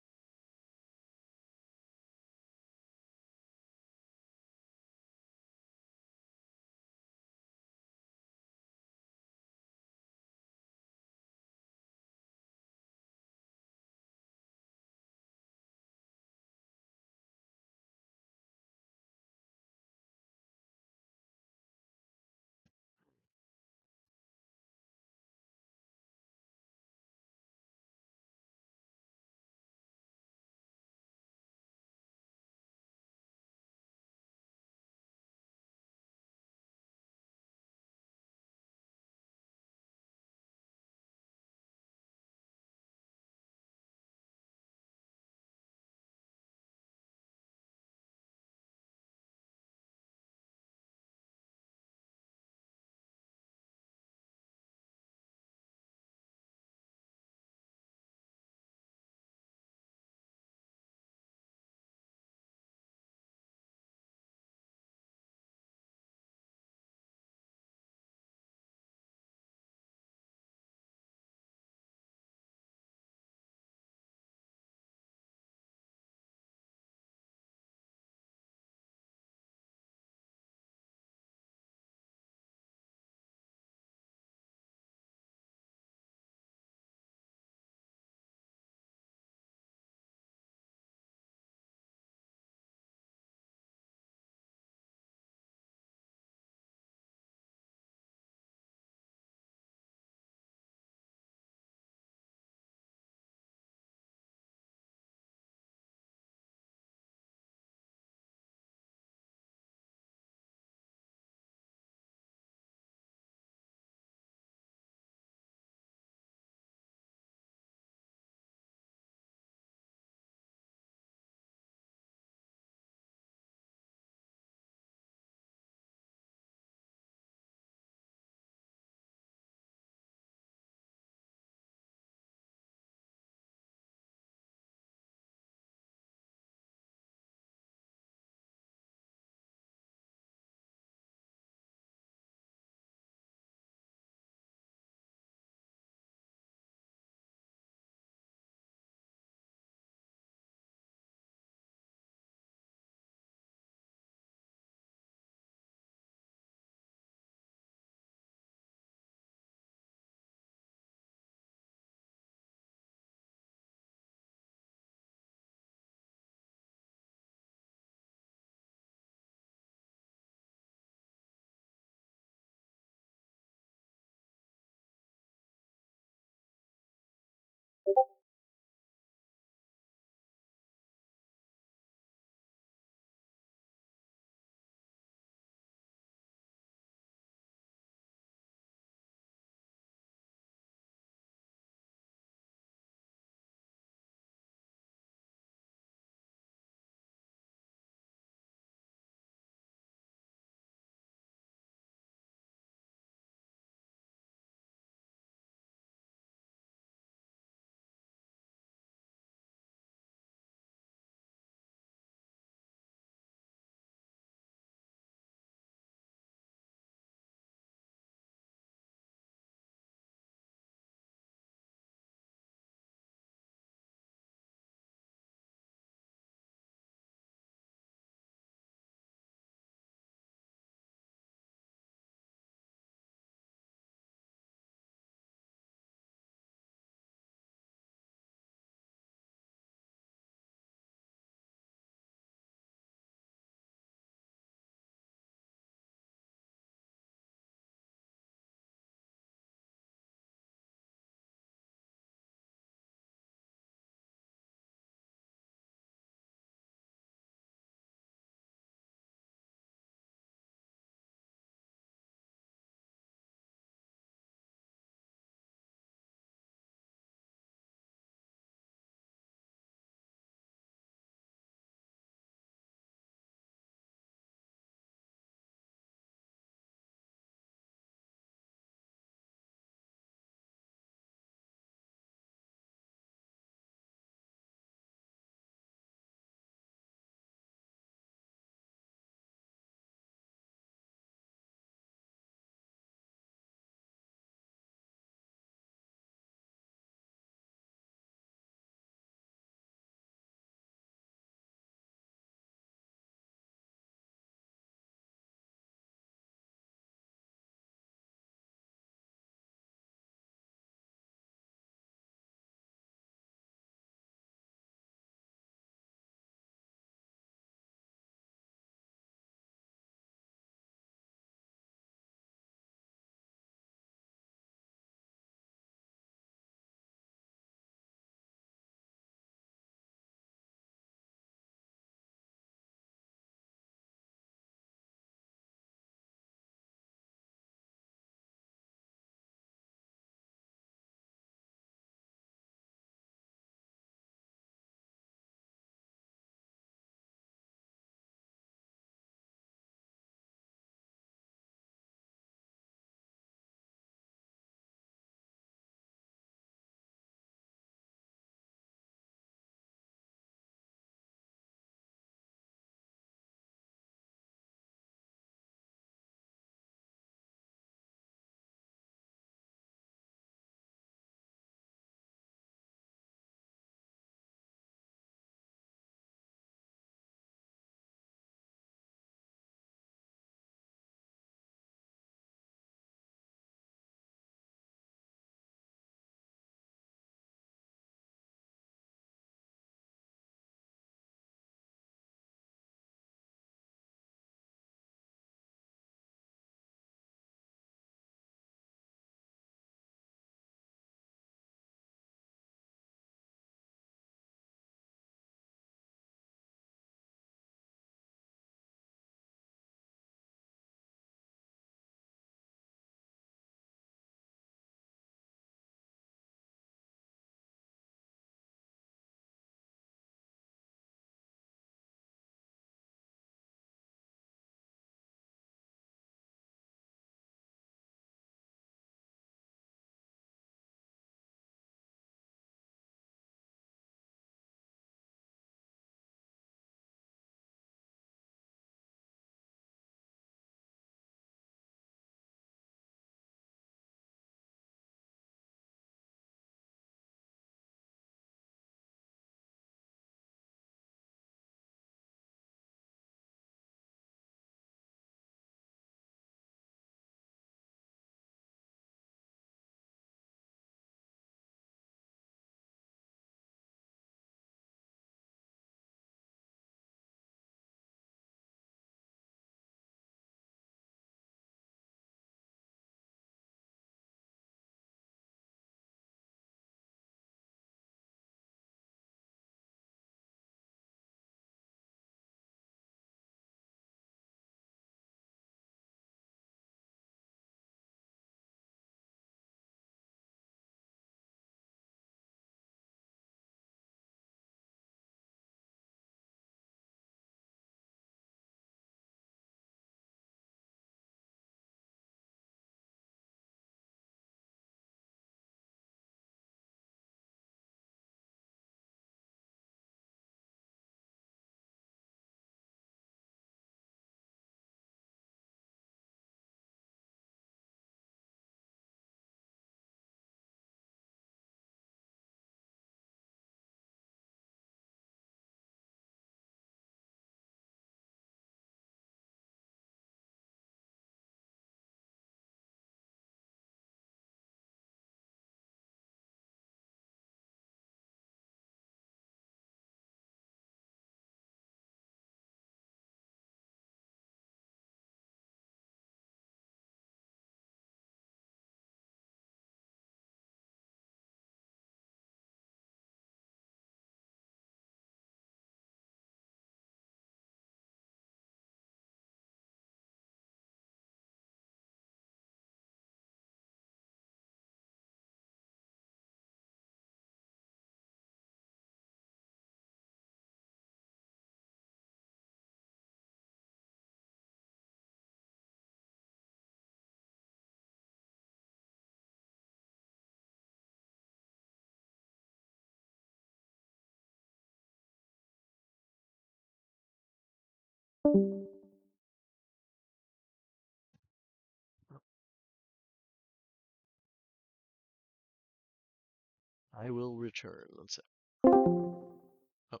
I will return. Let's see. Oh,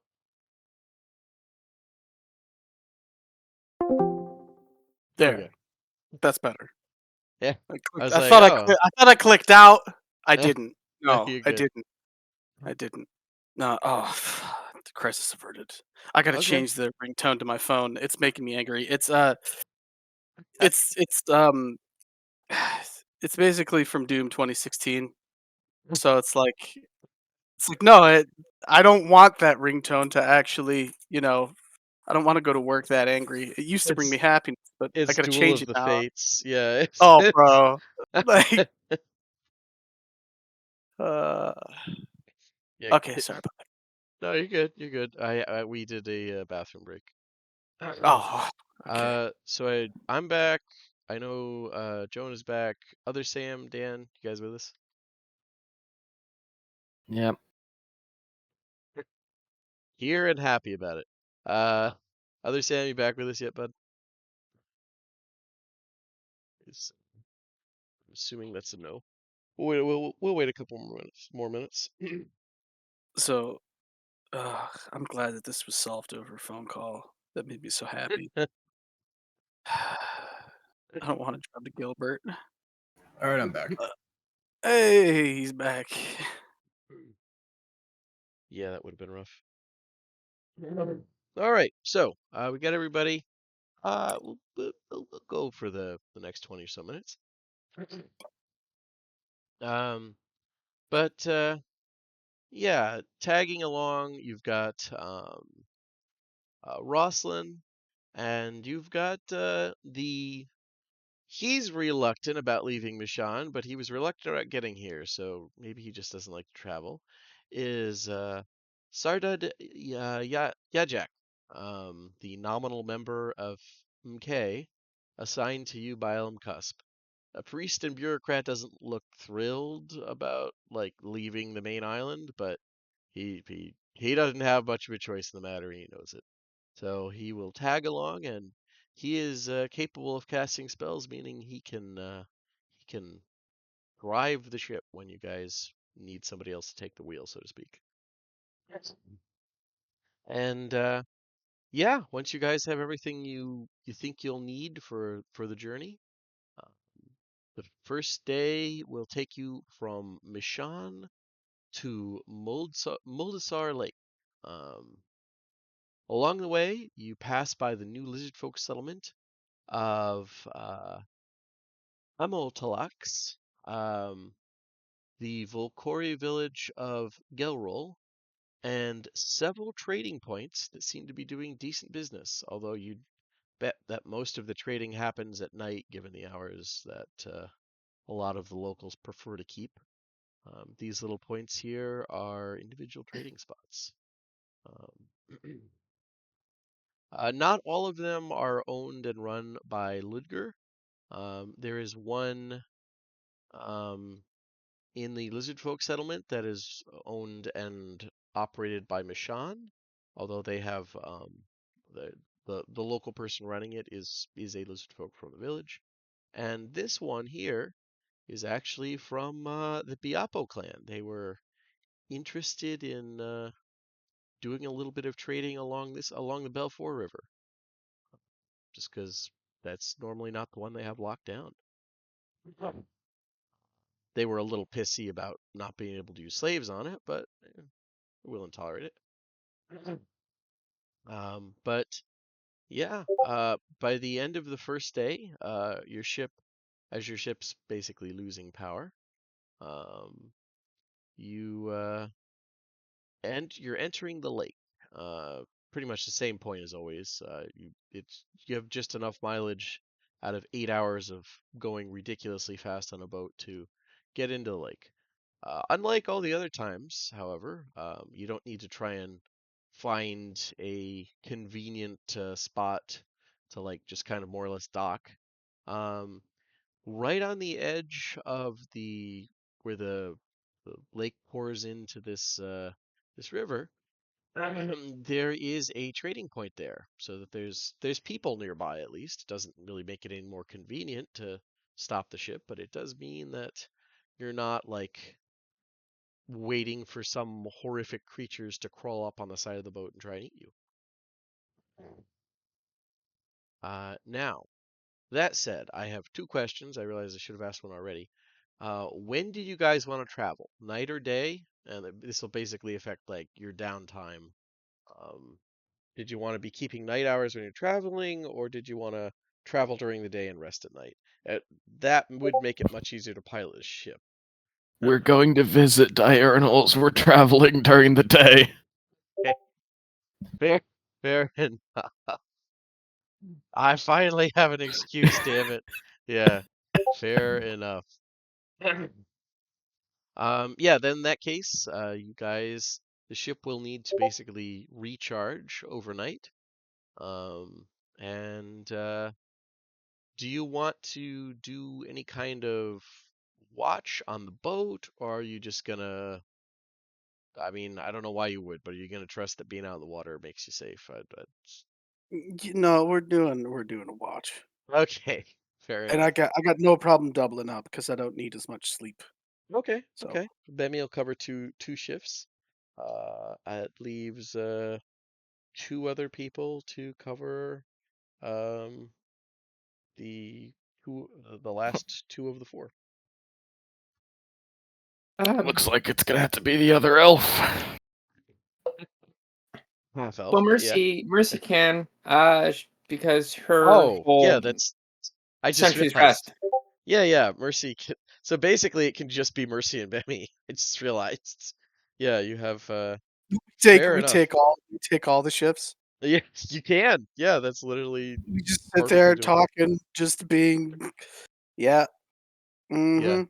There, okay. that's better. Yeah. I I clicked. was I like, thought oh, I thought I clicked out. I eh, didn't. no, No, you're I good. didn't. I didn't. No. Oh, the crisis averted. I gotta Okay. change the ringtone to my phone. It's making me angry. It's it's basically from Doom 2016. So it's like no, I don't want that ringtone to actually, I don't want to go to work that angry. It used to bring me It's happiness, but I it's gotta Duel change of it the now. Fates. Yeah. Oh, bro, like, uh, Yeah. okay, sorry about No, you're good. You're good. We did a bathroom break. that. Oh, okay. I'm back. I know Joan is back. Other Sam, Dan, you guys with us? Yep. Here and happy about it. Uh, Other Sam, you back with us yet, bud? Is- I'm assuming that's a no. We'll wait a couple more minutes. More minutes. So, I'm glad that this was solved over a phone call. That made me so happy. I don't want to drive to Gilbert. All right, I'm back. Hey, he's back. Yeah, that would have been rough. All right, so we got everybody. We'll go for the next 20 or so minutes. Um, but yeah, tagging along, you've got Roslyn, and you've got the. He's reluctant about leaving Mishann, but he was reluctant about getting here, so maybe he just doesn't like to travel. Is Sardud Yajak, the nominal member of MK, assigned to you by Elm Cusp. A priest and bureaucrat doesn't look thrilled about like leaving the main island, but he doesn't have much of a choice in the matter, and he knows it. So he will tag along, and he is capable of casting spells, meaning he can drive the ship when you guys need somebody else to take the wheel, so to speak. Yes. And yeah, once you guys have everything you think you'll need for the journey, uh, the first day will take you from Mishan to Moldasar Lake. Um, Along the way, you pass by the new lizard folk settlement of Amoltalax, the Volkori village of Gelrol, and several trading points that seem to be doing decent business, although you'd bet that most of the trading happens at night, given the hours that a lot of the locals prefer to keep. These little points here are individual trading spots. Um, Not all of them are owned and run by Ludger. There is one um, in the Lizard Folk settlement that is owned and operated by Mishann, although they have the, the local person running it is a Lizard Folk from the village. And this one here is actually from the Biapo clan. They were interested in doing a little bit of trading along the Belfour River, just because that's normally not the one they have locked down. They were a little pissy about not being able to use slaves on it, but will and tolerate it. But yeah, by the end of the first day, as your ship's basically losing power, um, you and you're entering the lake. Uh, Pretty much the same point as always. You have just enough mileage out of 8 hours of going ridiculously fast on a boat to get into the lake. Unlike all the other times, however, you don't need to try and find a convenient spot to like just kind of more or less dock. Um, right on the edge of the where the lake pours into this river, There is a trading point there, so that there's people nearby at least. It doesn't really make it any more convenient to stop the ship, but it does mean that you're not like waiting for some horrific creatures to crawl up on the side of the boat and try and eat you. Now, that said, I have two questions. I realize I should have asked one already. When do you guys want to travel? Night or day? And this will basically affect like your downtime. Um, did you want to be keeping night hours when you're traveling, or did you want to travel during the day and rest at night? That would make it much easier to pilot a ship. We're going to visit diurnals. We're traveling during the day. Fair, fair enough. I finally have an excuse, damn it. Yeah, fair enough. Yeah, then in that case, you guys, the ship will need to basically recharge overnight. Um, and do you want to do any kind of watch on the boat, or are you just gonna, I mean, I don't know why you would, but are you gonna trust that being out in the water makes you safe? No, we're doing a watch, Okay, fair and I enough. got no problem doubling up because I don't need as much sleep. Okay, So okay. Bemi will cover two shifts. It leaves two other people to cover um the the last two of the four. Looks like it's gonna have to be the other elf. Half elf, Well, but yeah. Mercy can, because her Oh, yeah, whole that's I just essentially is realized. rest. Yeah, Mercy. So basically, it can just be Mercy and Bemi. I just realized. Yeah, you have fair we enough. take all the shifts. Yeah, you can. Yeah, that's literally We just sit perfectly there doable. talking, just being, yeah, Yeah, mm-hmm,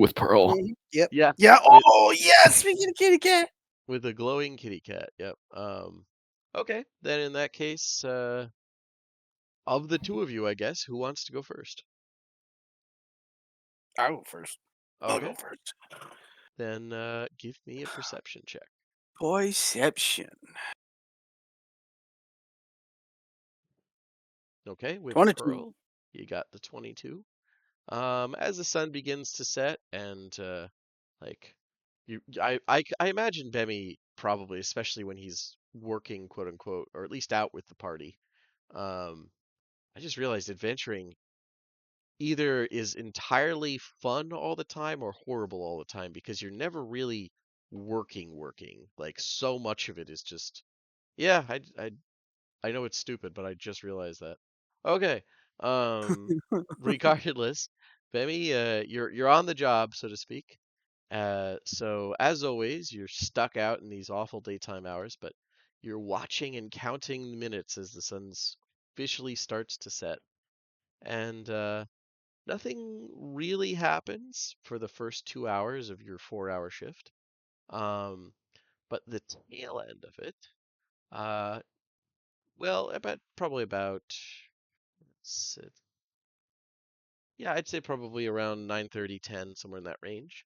With Pearl. yep, yeah. yeah. With Oh yes, we get a kitty cat. with a glowing kitty cat. Yep. Okay, then in that case, of the two of you, I guess, who wants to go first? I'll go first. I'll go Okay, first. then give me a perception check. Boyception. Okay, with 22. Pearl, you got the 22. As the sun begins to set and like I imagine Bemi probably, especially when he's working, quote unquote, or at least out with the party. Um, I just realized adventuring either is entirely fun all the time or horrible all the time because you're never really working. Like so much of it is just, yeah, I know it's stupid, but I just realized that. Okay. Um, regardless, Femi, you're on the job, so to speak. So as always, you're stuck out in these awful daytime hours, but you're watching and counting the minutes as the sun's officially starts to set. And nothing really happens for the first 2 hours of your 4 hour shift. Um, but the tail end of it, uh, well, probably about yeah, I'd say probably around 9:30, 10, somewhere in that range.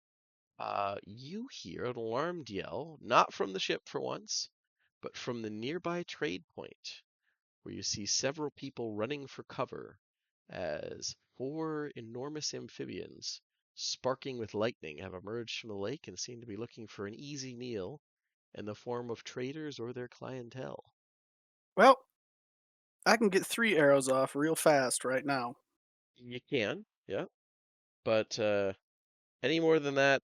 You hear an alarmed yell, not from the ship for once, but from the nearby trade point, where you see several people running for cover as four enormous amphibians, sparking with lightning, have emerged from the lake and seem to be looking for an easy meal in the form of traders or their clientele. Well, I can get 3 arrows off real fast right now. You can, yeah, but any more than that,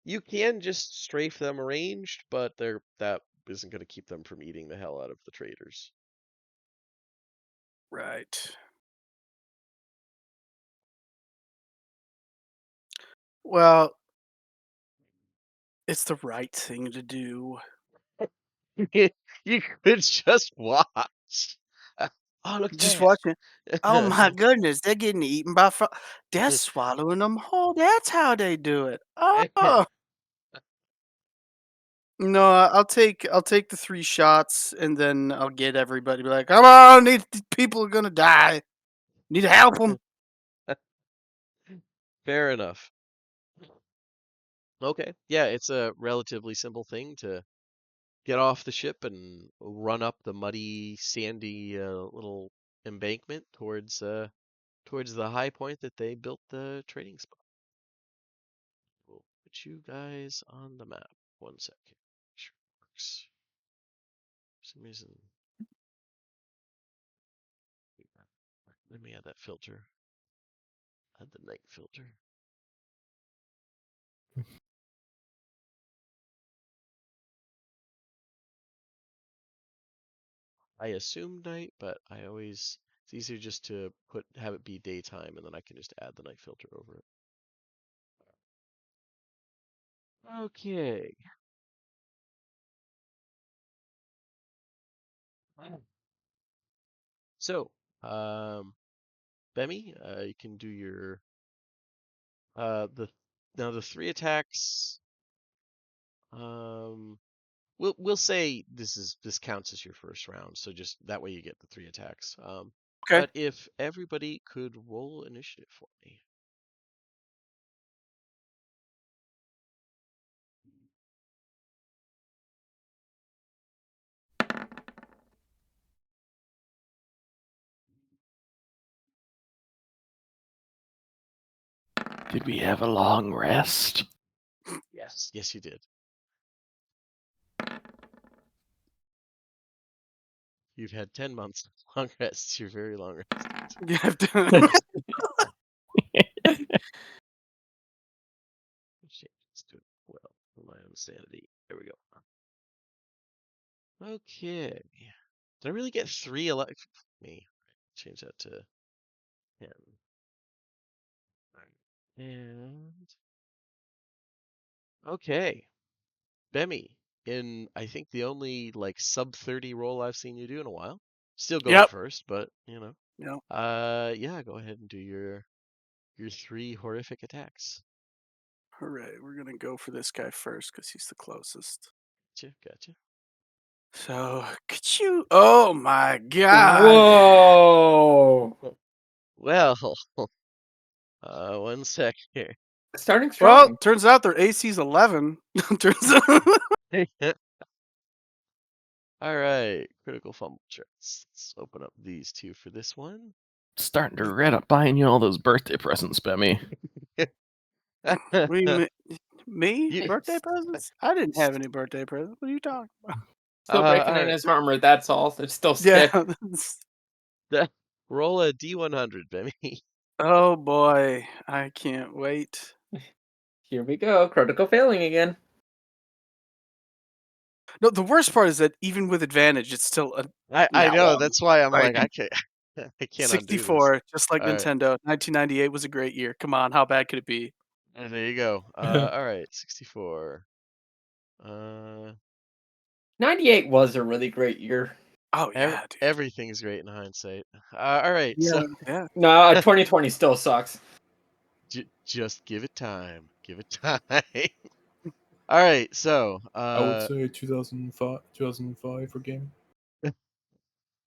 you can just strafe them ranged, but that isn't going to keep them from eating the hell out of the traders. Right. Well, it's the right thing to do. You could just watch. Oh, look at Just watching. Oh my that. goodness, they're getting eaten by frogs. They're swallowing them whole. That's how they do it. Oh no, I'll take the 3 shots and then I'll get everybody. Be like, come on, these people are gonna die. Need to help them. Fair enough. Okay. Yeah, it's a relatively simple thing to get off the ship and run up the muddy, sandy little embankment towards the high point that they built the trading spot. We'll put you guys on the map. 1 second. Sure works. For some reason. Let me add that filter. Add the night filter. I assume night, but it's easier just to have it be daytime, and then I can just add the night filter over it. Okay. So, Bemi, you can do your the 3 attacks. We'll say this counts as your first round, so just that way you get the 3 attacks. Okay. But if everybody could roll initiative for me. Did we have a long rest? Yes, you did. You've had 10 months of long rests. You're very long rest. You have to. Shit, let's do it well for my own sanity. There we go. Okay. Did I really get 3 me? Change that to 10. And okay. Bemi, in I think the only like sub 30 roll I've seen you do in a while. Still going Yep. first, but you know. Yep. Yeah, go ahead and do your 3 horrific attacks. Hooray. We're going to go for this guy first because he's the closest. Gotcha. So, could you? Oh my god. Whoa! Well, 1 sec here. Starting Well, strong. turns out their AC's 11. Turns out. All right, critical fumble checks. Let's open up these 2 for this one. Starting to regret buying you all those birthday presents, Bemmy. Me? You- Birthday presents? I didn't have any birthday presents. What are you talking about? Still breaking all in right. his armor, that's all. It's still Yeah. stick. Roll a D100, Bemmy. Oh boy. I can't wait. Here we go. Critical failing again. No, the worst part is that even with advantage, it's still a I nat know, one. that's why I'm Like, like, I can't I can't undo this. 64, just like All right. Nintendo. 1998 was a great year. Come on, how bad could it be? And there you go. All right, 64. 98 was a really great year. Oh yeah, dude. Everything's great in hindsight. All right, Yeah, so yeah. No, 2020 still sucks. just give it time. Give it time. All right, so I would say 2005 for gaming.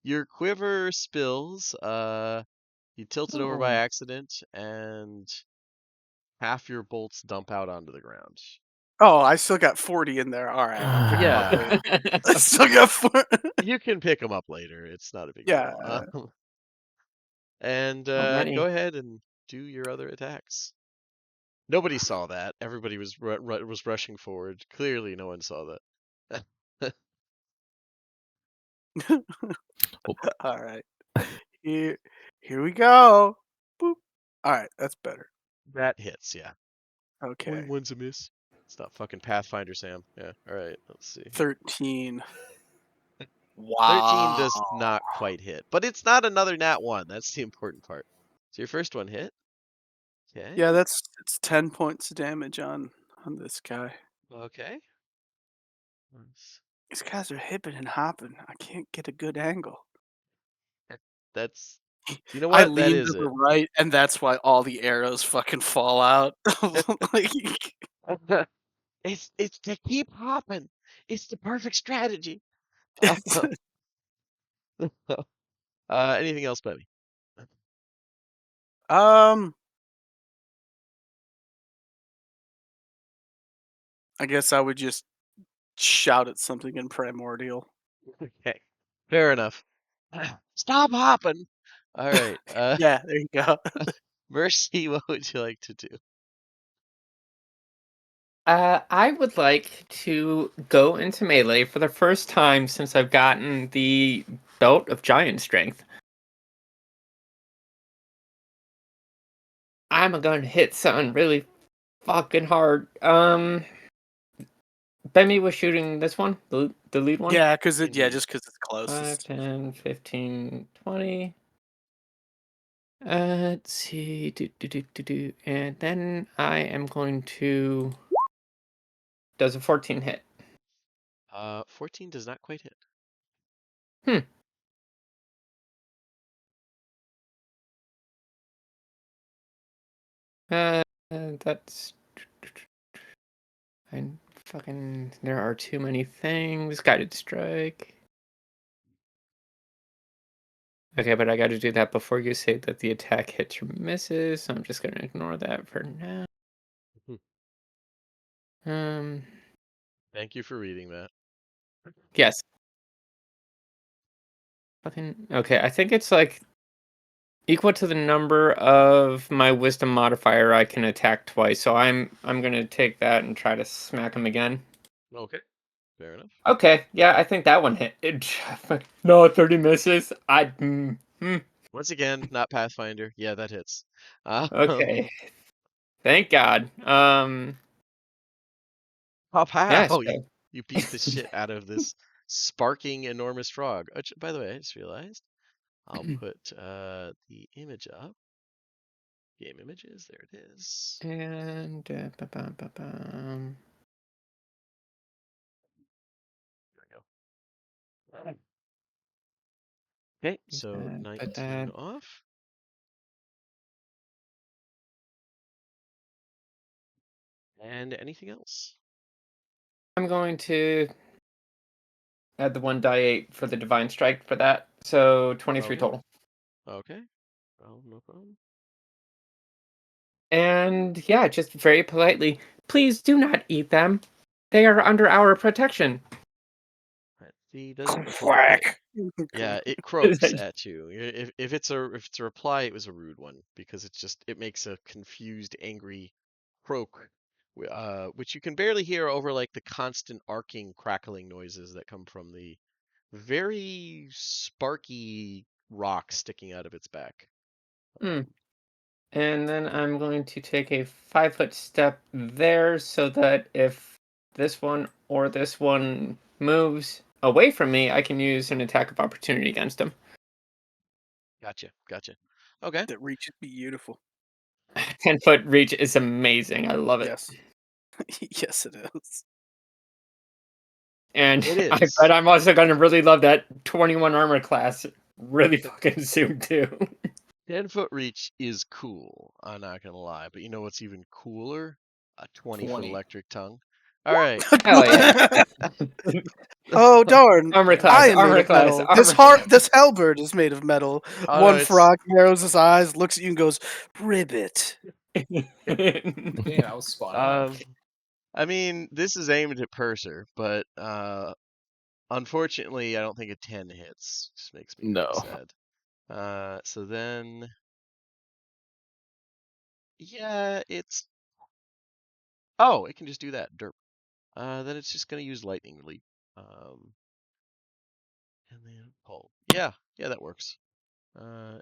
your quiver spills. You tilt it over by Oh. accident, and half your bolts dump out onto the ground. Oh, I still got 40 in there. All right, I'll pick 'em up Yeah. later. I still got 4. You can pick them up later. It's not a big Yeah. deal. And How many? go ahead and do your other attacks. Nobody saw that. Everybody was was rushing forward. Clearly, no one saw that. All right. Here we go. Boop. All right, that's better. That hits, yeah. Okay. Only one's a miss. It's not fucking Pathfinder, Sam. Yeah. All right. Let's see. 13. 13 Wow. does not quite hit, but it's not another nat 1. That's the important part. So your first one hit. Okay. Yeah, it's 10 points of damage on this guy. Okay. These guys are hipping and hopping. I can't get a good angle. That's you know I what? That lean is to the it. right, and that's why all the arrows fucking fall out. Like, It's to keep hopping. It's the perfect strategy. it's, Anything else, buddy? I guess I would just shout at something in primordial. Okay, fair enough. Stop hopping. All right, Yeah, there you go. Mercy, what would you like to do? I would like to go into melee for the first time since I've gotten the belt of giant strength. I'm going to hit something really fucking hard. Bemi was shooting this one, the lead one. Yeah, Indeed. just because it's 5, closest. 10, 15, 20. Let's see. And then I am going to. Does a 14 hit? 14 does not quite hit. Hmm. That's. I fucking. There are too many things. Guided strike. Okay, but I got to do that before you say that the attack hits or misses. So I'm just gonna ignore that for now. Um. Thank you for reading that. Yes. Fucking. Okay, I think it's like equal to the number of my wisdom modifier I can attack twice. So I'm gonna take that and try to smack him again. Okay, fair enough. Okay, yeah, I think that one hit. No, 30 misses. Once again, not Pathfinder. Yeah, that hits. Okay, thank God. Pop Yes. how you beat the shit out of this sparking enormous frog. Which, by the way, I just realized I'll put the image up. Game images. There it is. And There we go. Okay, so 19 off. And anything else? I'm going to add the 1 die 8 for the divine strike for that. So 23 Okay. total. Okay. No problem. And yeah, just very politely, please do not eat them. They are under our protection. Right. See, doesn't Whack. yeah, it croaks at you. If it's a reply, it was a rude one because it makes a confused, angry croak, which you can barely hear over like the constant arcing, crackling noises that come from the very sparky rock sticking out of its back. Hmm. And then I'm going to take a 5-foot step there so that if this one or this one moves away from me, I can use an attack of opportunity against him. Gotcha. Okay. That reach is beautiful. 10-foot reach is amazing. I love it. Yes. Yes, it is. And It I is. bet I'm also going to really love that 21 armor class really fucking soon, too. 10-foot reach is cool. I'm not gonna lie, but you know what's even cooler? A 20-foot 20. electric tongue. All right. Hell yeah. Oh darn! Armor I class, am made armor of class, metal. armor. This halberd is made of metal. Oh no, One it's frog narrows his eyes, looks at you, and goes, "Ribbit." Man, I was spot on. I mean, this is aimed at Purser, but unfortunately, I don't think a 10 hits. Just makes me very No. sad. So then, yeah, oh, it can just do that. Derp. Then it's just gonna use lightning leap. And then pull. Yeah, that works.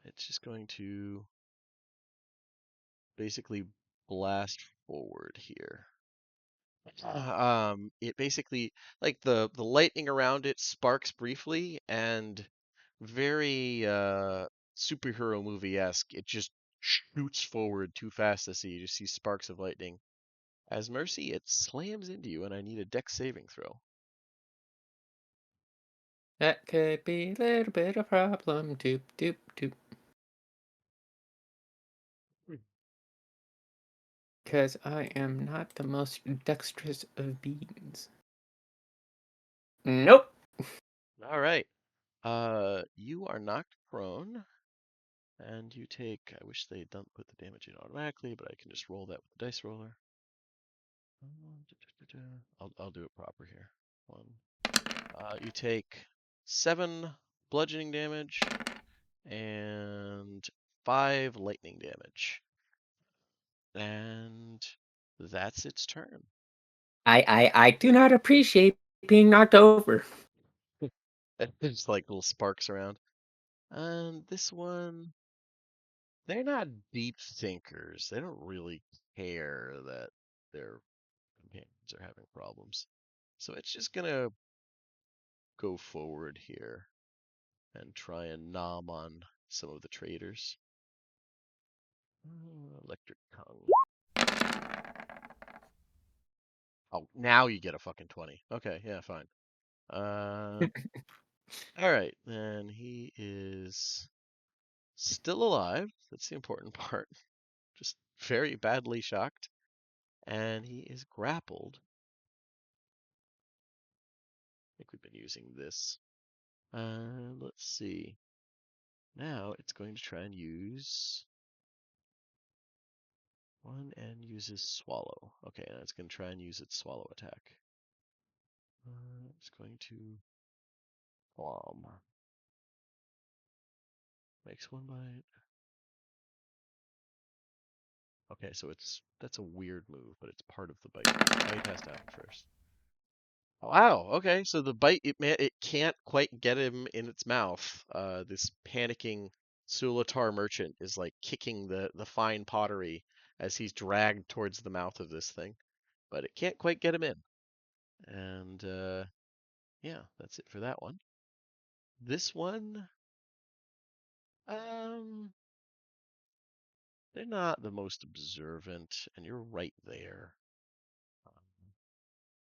It's just going to basically blast forward here. It basically like the lightning around it sparks briefly and very superhero movie-esque. It just shoots forward too fast to see. You just see sparks of lightning. As Mercy, it slams into you, and I need a dex saving throw. That could be a little bit of problem. Doop, doop, doop. Because I am not the most dexterous of beings. Nope. All right. You are knocked prone, and you take. I wish they don't put the damage in automatically, but I can just roll that with the dice roller. I'll do it proper here. You take 7 bludgeoning damage and 5 lightning damage. And that's its turn. I do not appreciate being knocked over. There's like little sparks around. And this one, they're not deep thinkers. They don't really care that their companions are having problems. So it's just gonna go forward here and try and nom on some of the traders. Electric tongue. Oh, now you get a fucking 20. Okay, yeah, fine. All right, then he is still alive. That's the important part. Just very badly shocked. And he is grappled. I think we've been using this. Let's see. Now it's going to try and use one and uses swallow. Okay, now it's going to try and use its swallow attack. It's going to plum. Makes 1 bite. Okay, so that's a weird move, but it's part of the bite. Bite has to happen first. Oh, wow. Okay, so the bite it can't quite get him in its mouth. This panicking Sulatar merchant is like kicking the fine pottery as he's dragged towards the mouth of this thing, but it can't quite get him in. And yeah, that's it for that one. This one, they're not the most observant, and you're right there.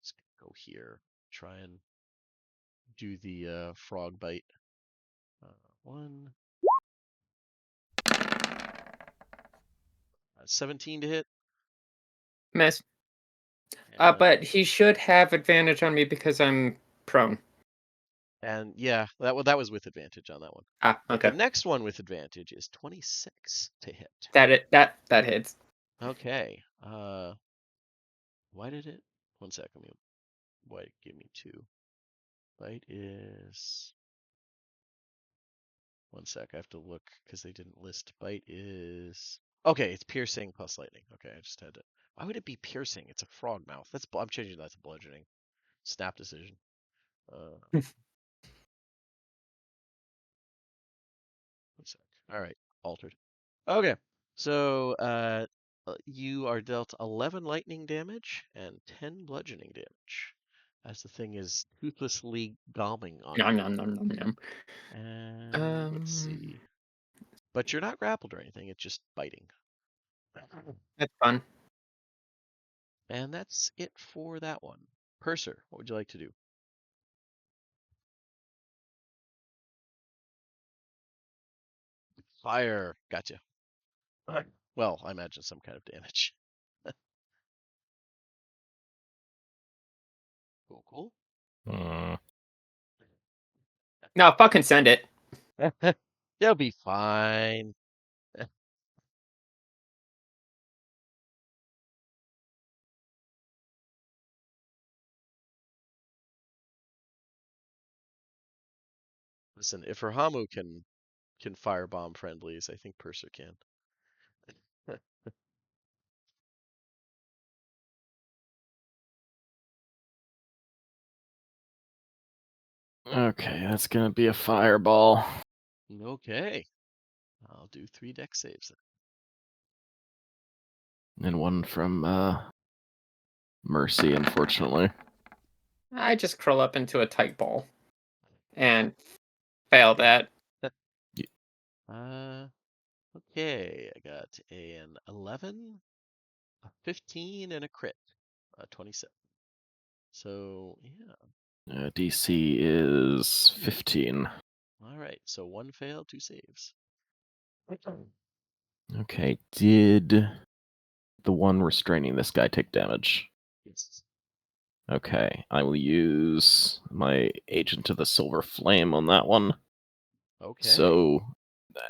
Just go here, try and do the frog bite. 1, 17 to hit. Miss. And, But he should have advantage on me because I'm prone. and yeah, that was with advantage on that one. Ah, But okay. the next one with advantage is 26 to hit. That hits. Okay. Why did it? 1 second. Why give me 2? Bite is 1 sec. I have to look because they didn't list. Bite is okay. It's piercing plus lightning. Okay, I just had to. Why would it be piercing? It's a frog mouth. I'm changing that to bludgeoning. Snap decision. 1 sec. All right, altered. Okay, so you are dealt 11 lightning damage and 10 bludgeoning damage, as the thing is toothlessly gomming on Nom, you. nom, nom, nom, nom. And let's see. But you're not grappled or anything, it's just biting. That's fun. And that's it for that one. Purser, what would you like to do? Fire. Gotcha. Well, I imagine some kind of damage. Cool, cool. No, fucking send it. They'll be fine. Listen, if Rahamu can firebomb friendlies, I think Purser can. Okay, that's gonna be a fireball. Okay. I'll do 3 deck saves And one from Mercy, unfortunately. I just curl up into a tight ball and fail that. Okay, I got an 11, a 15, and a crit. 27. So, yeah. DC is 15. All right, so 1 fail, 2 saves. Okay, did the one restraining this guy take damage? Yes. Okay, I will use my Agent of the Silver Flame on that one. Okay. So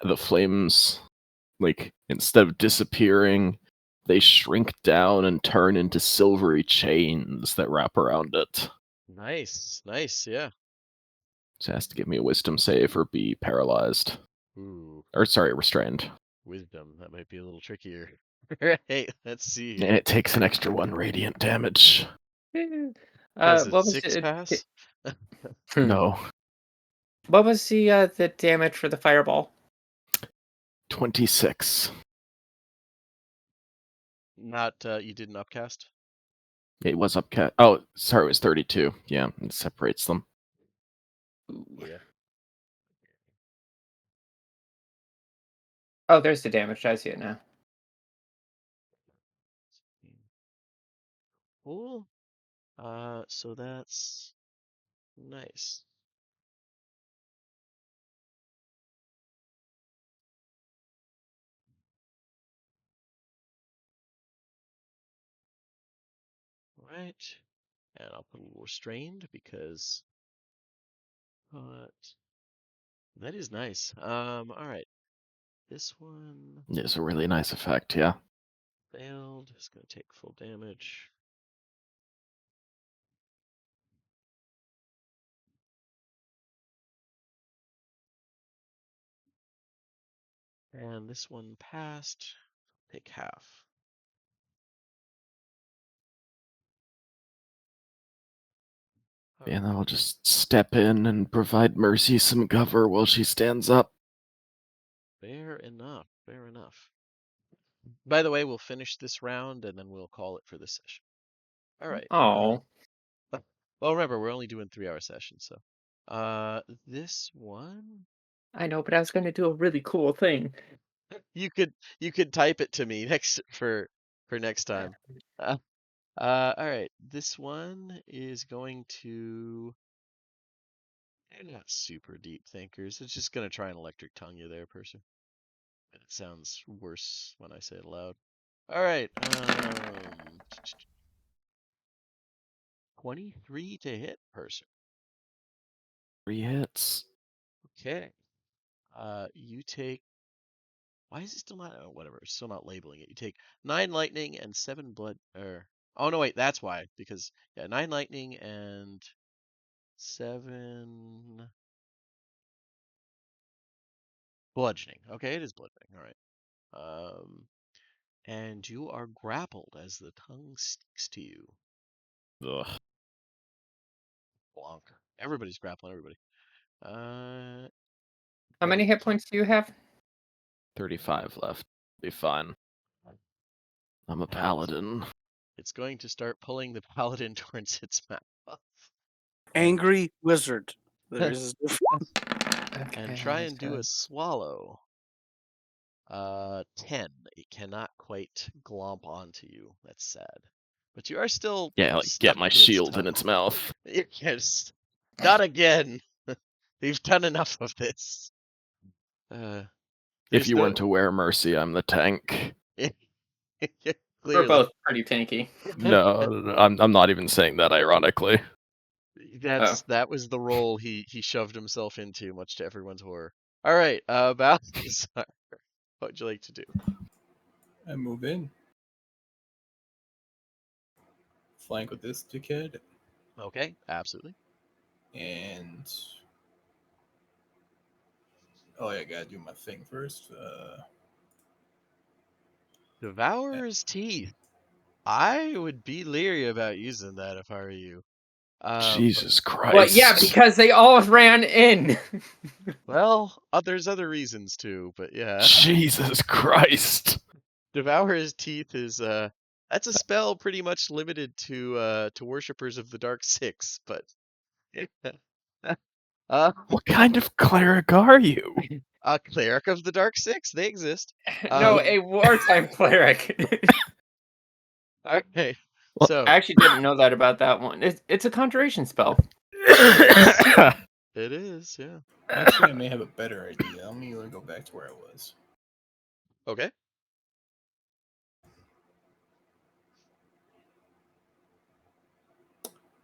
the flames, like, instead of disappearing, they shrink down and turn into silvery chains that wrap around it. Nice, nice, yeah. Just has to give me a wisdom save or be paralyzed. Ooh, Or sorry, restrained. wisdom. That might be a little trickier. Right, let's see And here. it takes an extra 1 radiant damage. Has a What was 6 pass? No. What was the damage for the fireball? 26. Not, you didn't upcast? It was upcat. Oh, sorry, it was 32. Yeah, it separates them. Yeah. Oh, there's the damage. I see it now. Cool. So that's nice. Right. And I'll put a little restrained because that is nice. All right. This one It's a really nice effect, yeah. failed. It's gonna take full damage. And this one passed. Take half. And I'll just step in and provide Mercy some cover while she stands up. Fair enough. Fair enough. By the way, we'll finish this round and then we'll call it for this session. All right. Oh, Well, remember, we're only doing 3-hour sessions, so. This one, I know, but I was going to do a really cool thing. you could type it to me next for next time. All right. This one is going to. They're not super deep thinkers. It's just gonna try and electric tongue you there, person. And it sounds worse when I say it aloud. All right. 23 to hit, person. 3 hits. Okay. You take. Why is it still not? Oh, whatever. It's still not labeling it. You take 9 lightning and 7 blood. Or oh no, wait. That's why. Because yeah, 9 lightning and 7 bludgeoning. Okay, it is bludgeoning. All right. And you are grappled as the tongue sticks to you. Ugh. Blanc. Everybody's grappling everybody. Uh, How many hit points do you have? 35 left. Be fine. I'm a and paladin. it's going to start pulling the paladin towards its mouth. Angry wizard. There is a difference. And try and do a swallow. 10. It cannot quite glomp onto you. That's sad. But you are still Yeah, like stuck get my to its shield in tongue. its mouth. Yes. Not again. We've done enough of this. If There's you no. weren't aware, Mercy, I'm the tank. We're Clearly. both pretty tanky. No, I'm not even saying that ironically. That was the role he shoved himself into, much to everyone's horror. All right, Balthazar, what would you like to do? I move in. Flank with this dickhead. Okay, absolutely. And oh yeah, I gotta do my thing first. Devourer's teeth. I would be leery about using that if I were you. Jesus Christ. Well, yeah, because they all ran in. Well, there's other reasons too, but yeah. Jesus Christ. Devourer's teeth is that's a spell pretty much limited to worshippers of the Dark Six, but What kind of cleric are you? a cleric of the Dark Six, they exist. No, a wartime cleric. Okay, Well, so I actually didn't know that about that one. It's a conjuration spell. it is, yeah. Actually, I may have a better idea. Let me go back to where I was. Okay.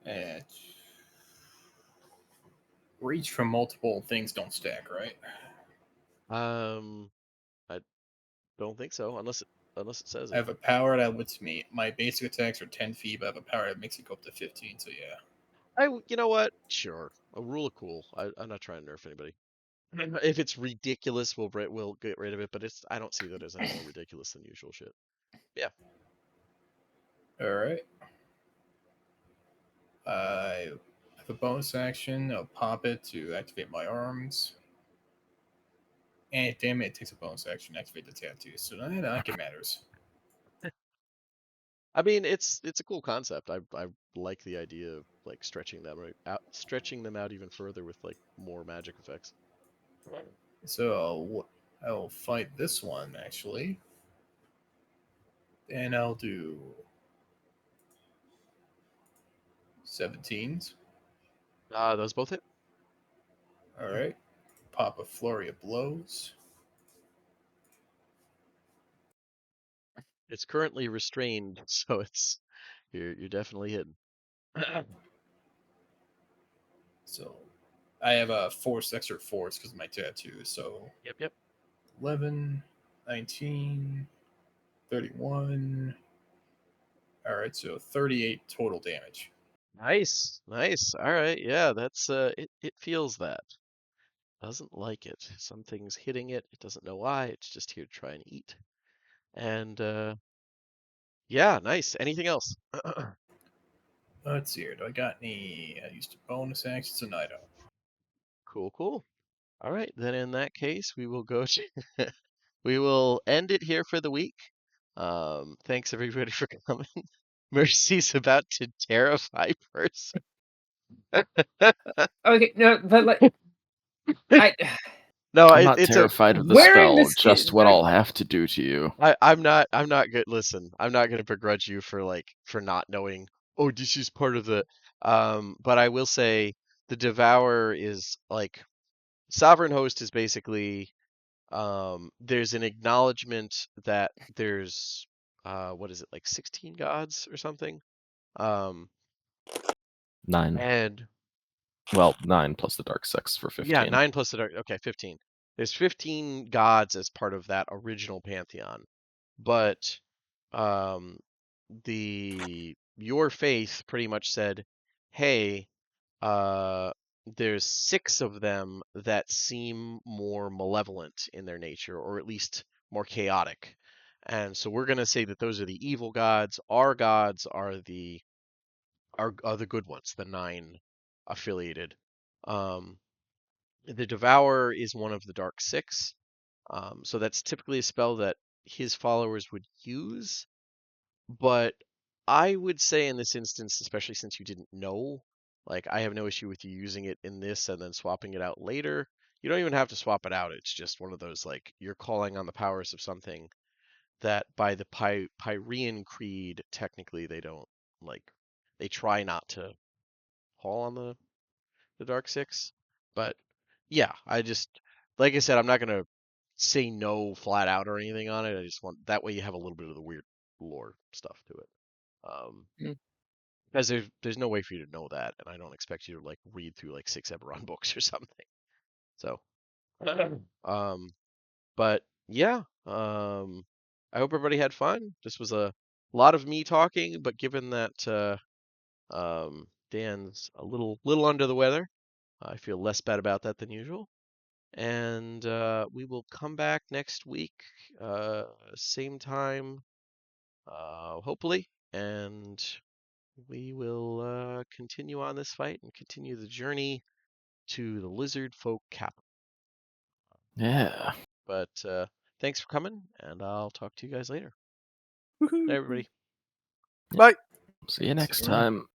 And reach from multiple things don't stack, right? I don't think so, unless it says I it. have a power that lets me. My basic attacks are 10 feet, but I have a power that makes it go up to 15. So yeah. You know what? Sure, a rule of cool. I'm not trying to nerf anybody. If it's ridiculous, we'll get rid of it. But I don't see that as any more ridiculous than usual shit. Yeah. All right. I have a bonus action. I'll pop it to activate my arms. And damn it takes a bonus action to activate the tattoo. So I think it matters. I mean, it's a cool concept. I like the idea of like stretching them out even further with like more magic effects. So I'll fight this one actually. And I'll do 17s. Those both hit. All right. Pop a flurry of blows. It's currently restrained, so you're definitely hidden. So I have a extra force because of my tattoo. So Yep. 11, 19, 31. All right, so 38 total damage. Nice. All right, yeah, that's it feels that. Doesn't like it. Something's hitting it. It doesn't know why. It's just here to try and eat. And yeah, nice. Anything else? Let's see here. Do I got any? I used a bonus action, so no, I don't. Cool. All right, then in that case, we will go to we will end it here for the week. Thanks everybody for coming. Mercy's about to terrify person. Okay, no, but like, I No, I'm not it's terrified of the wearing spell, this just what I'll have to do to you. I'm not good. Listen, I'm not gonna begrudge you for not knowing. Oh, this is part of the. But I will say the Devourer is like Sovereign Host is basically there's an acknowledgement that there's what is it, like 16 gods or something? 9. And Well, 9 plus the dark 6 for 15. yeah, 9 plus the dark. Okay, 15. There's 15 gods as part of that original pantheon, but um, your faith pretty much said, hey, there's 6 of them that seem more malevolent in their nature, or at least more chaotic. And so we're gonna say that those are the evil gods. Our gods are the good ones, the 9 affiliated. Um, the Devourer is one of the Dark 6. So that's typically a spell that his followers would use. But I would say in this instance, especially since you didn't know, like I have no issue with you using it in this and then swapping it out later. You don't even have to swap it out. It's just one of those like you're calling on the powers of something that by the Pyrean Creed, technically they don't like they try not to call on the Dark 6. But yeah, I just like I said, I'm not gonna say no flat out or anything on it. I just want that way you have a little bit of the weird lore stuff to it. Mm. Because there's no way for you to know that, and I don't expect you to like read through like 6 Eberron books or something. So, but yeah, I hope everybody had fun. This was a lot of me talking, but given that Dan's a little under the weather, I feel less bad about that than usual. And we will come back next week, same time, hopefully, and we will continue on this fight and continue the journey to the Lizard Folk capital. Yeah. But thanks for coming, and I'll talk to you guys later. Woohoo. Bye, everybody. Bye. See you next See you around. time.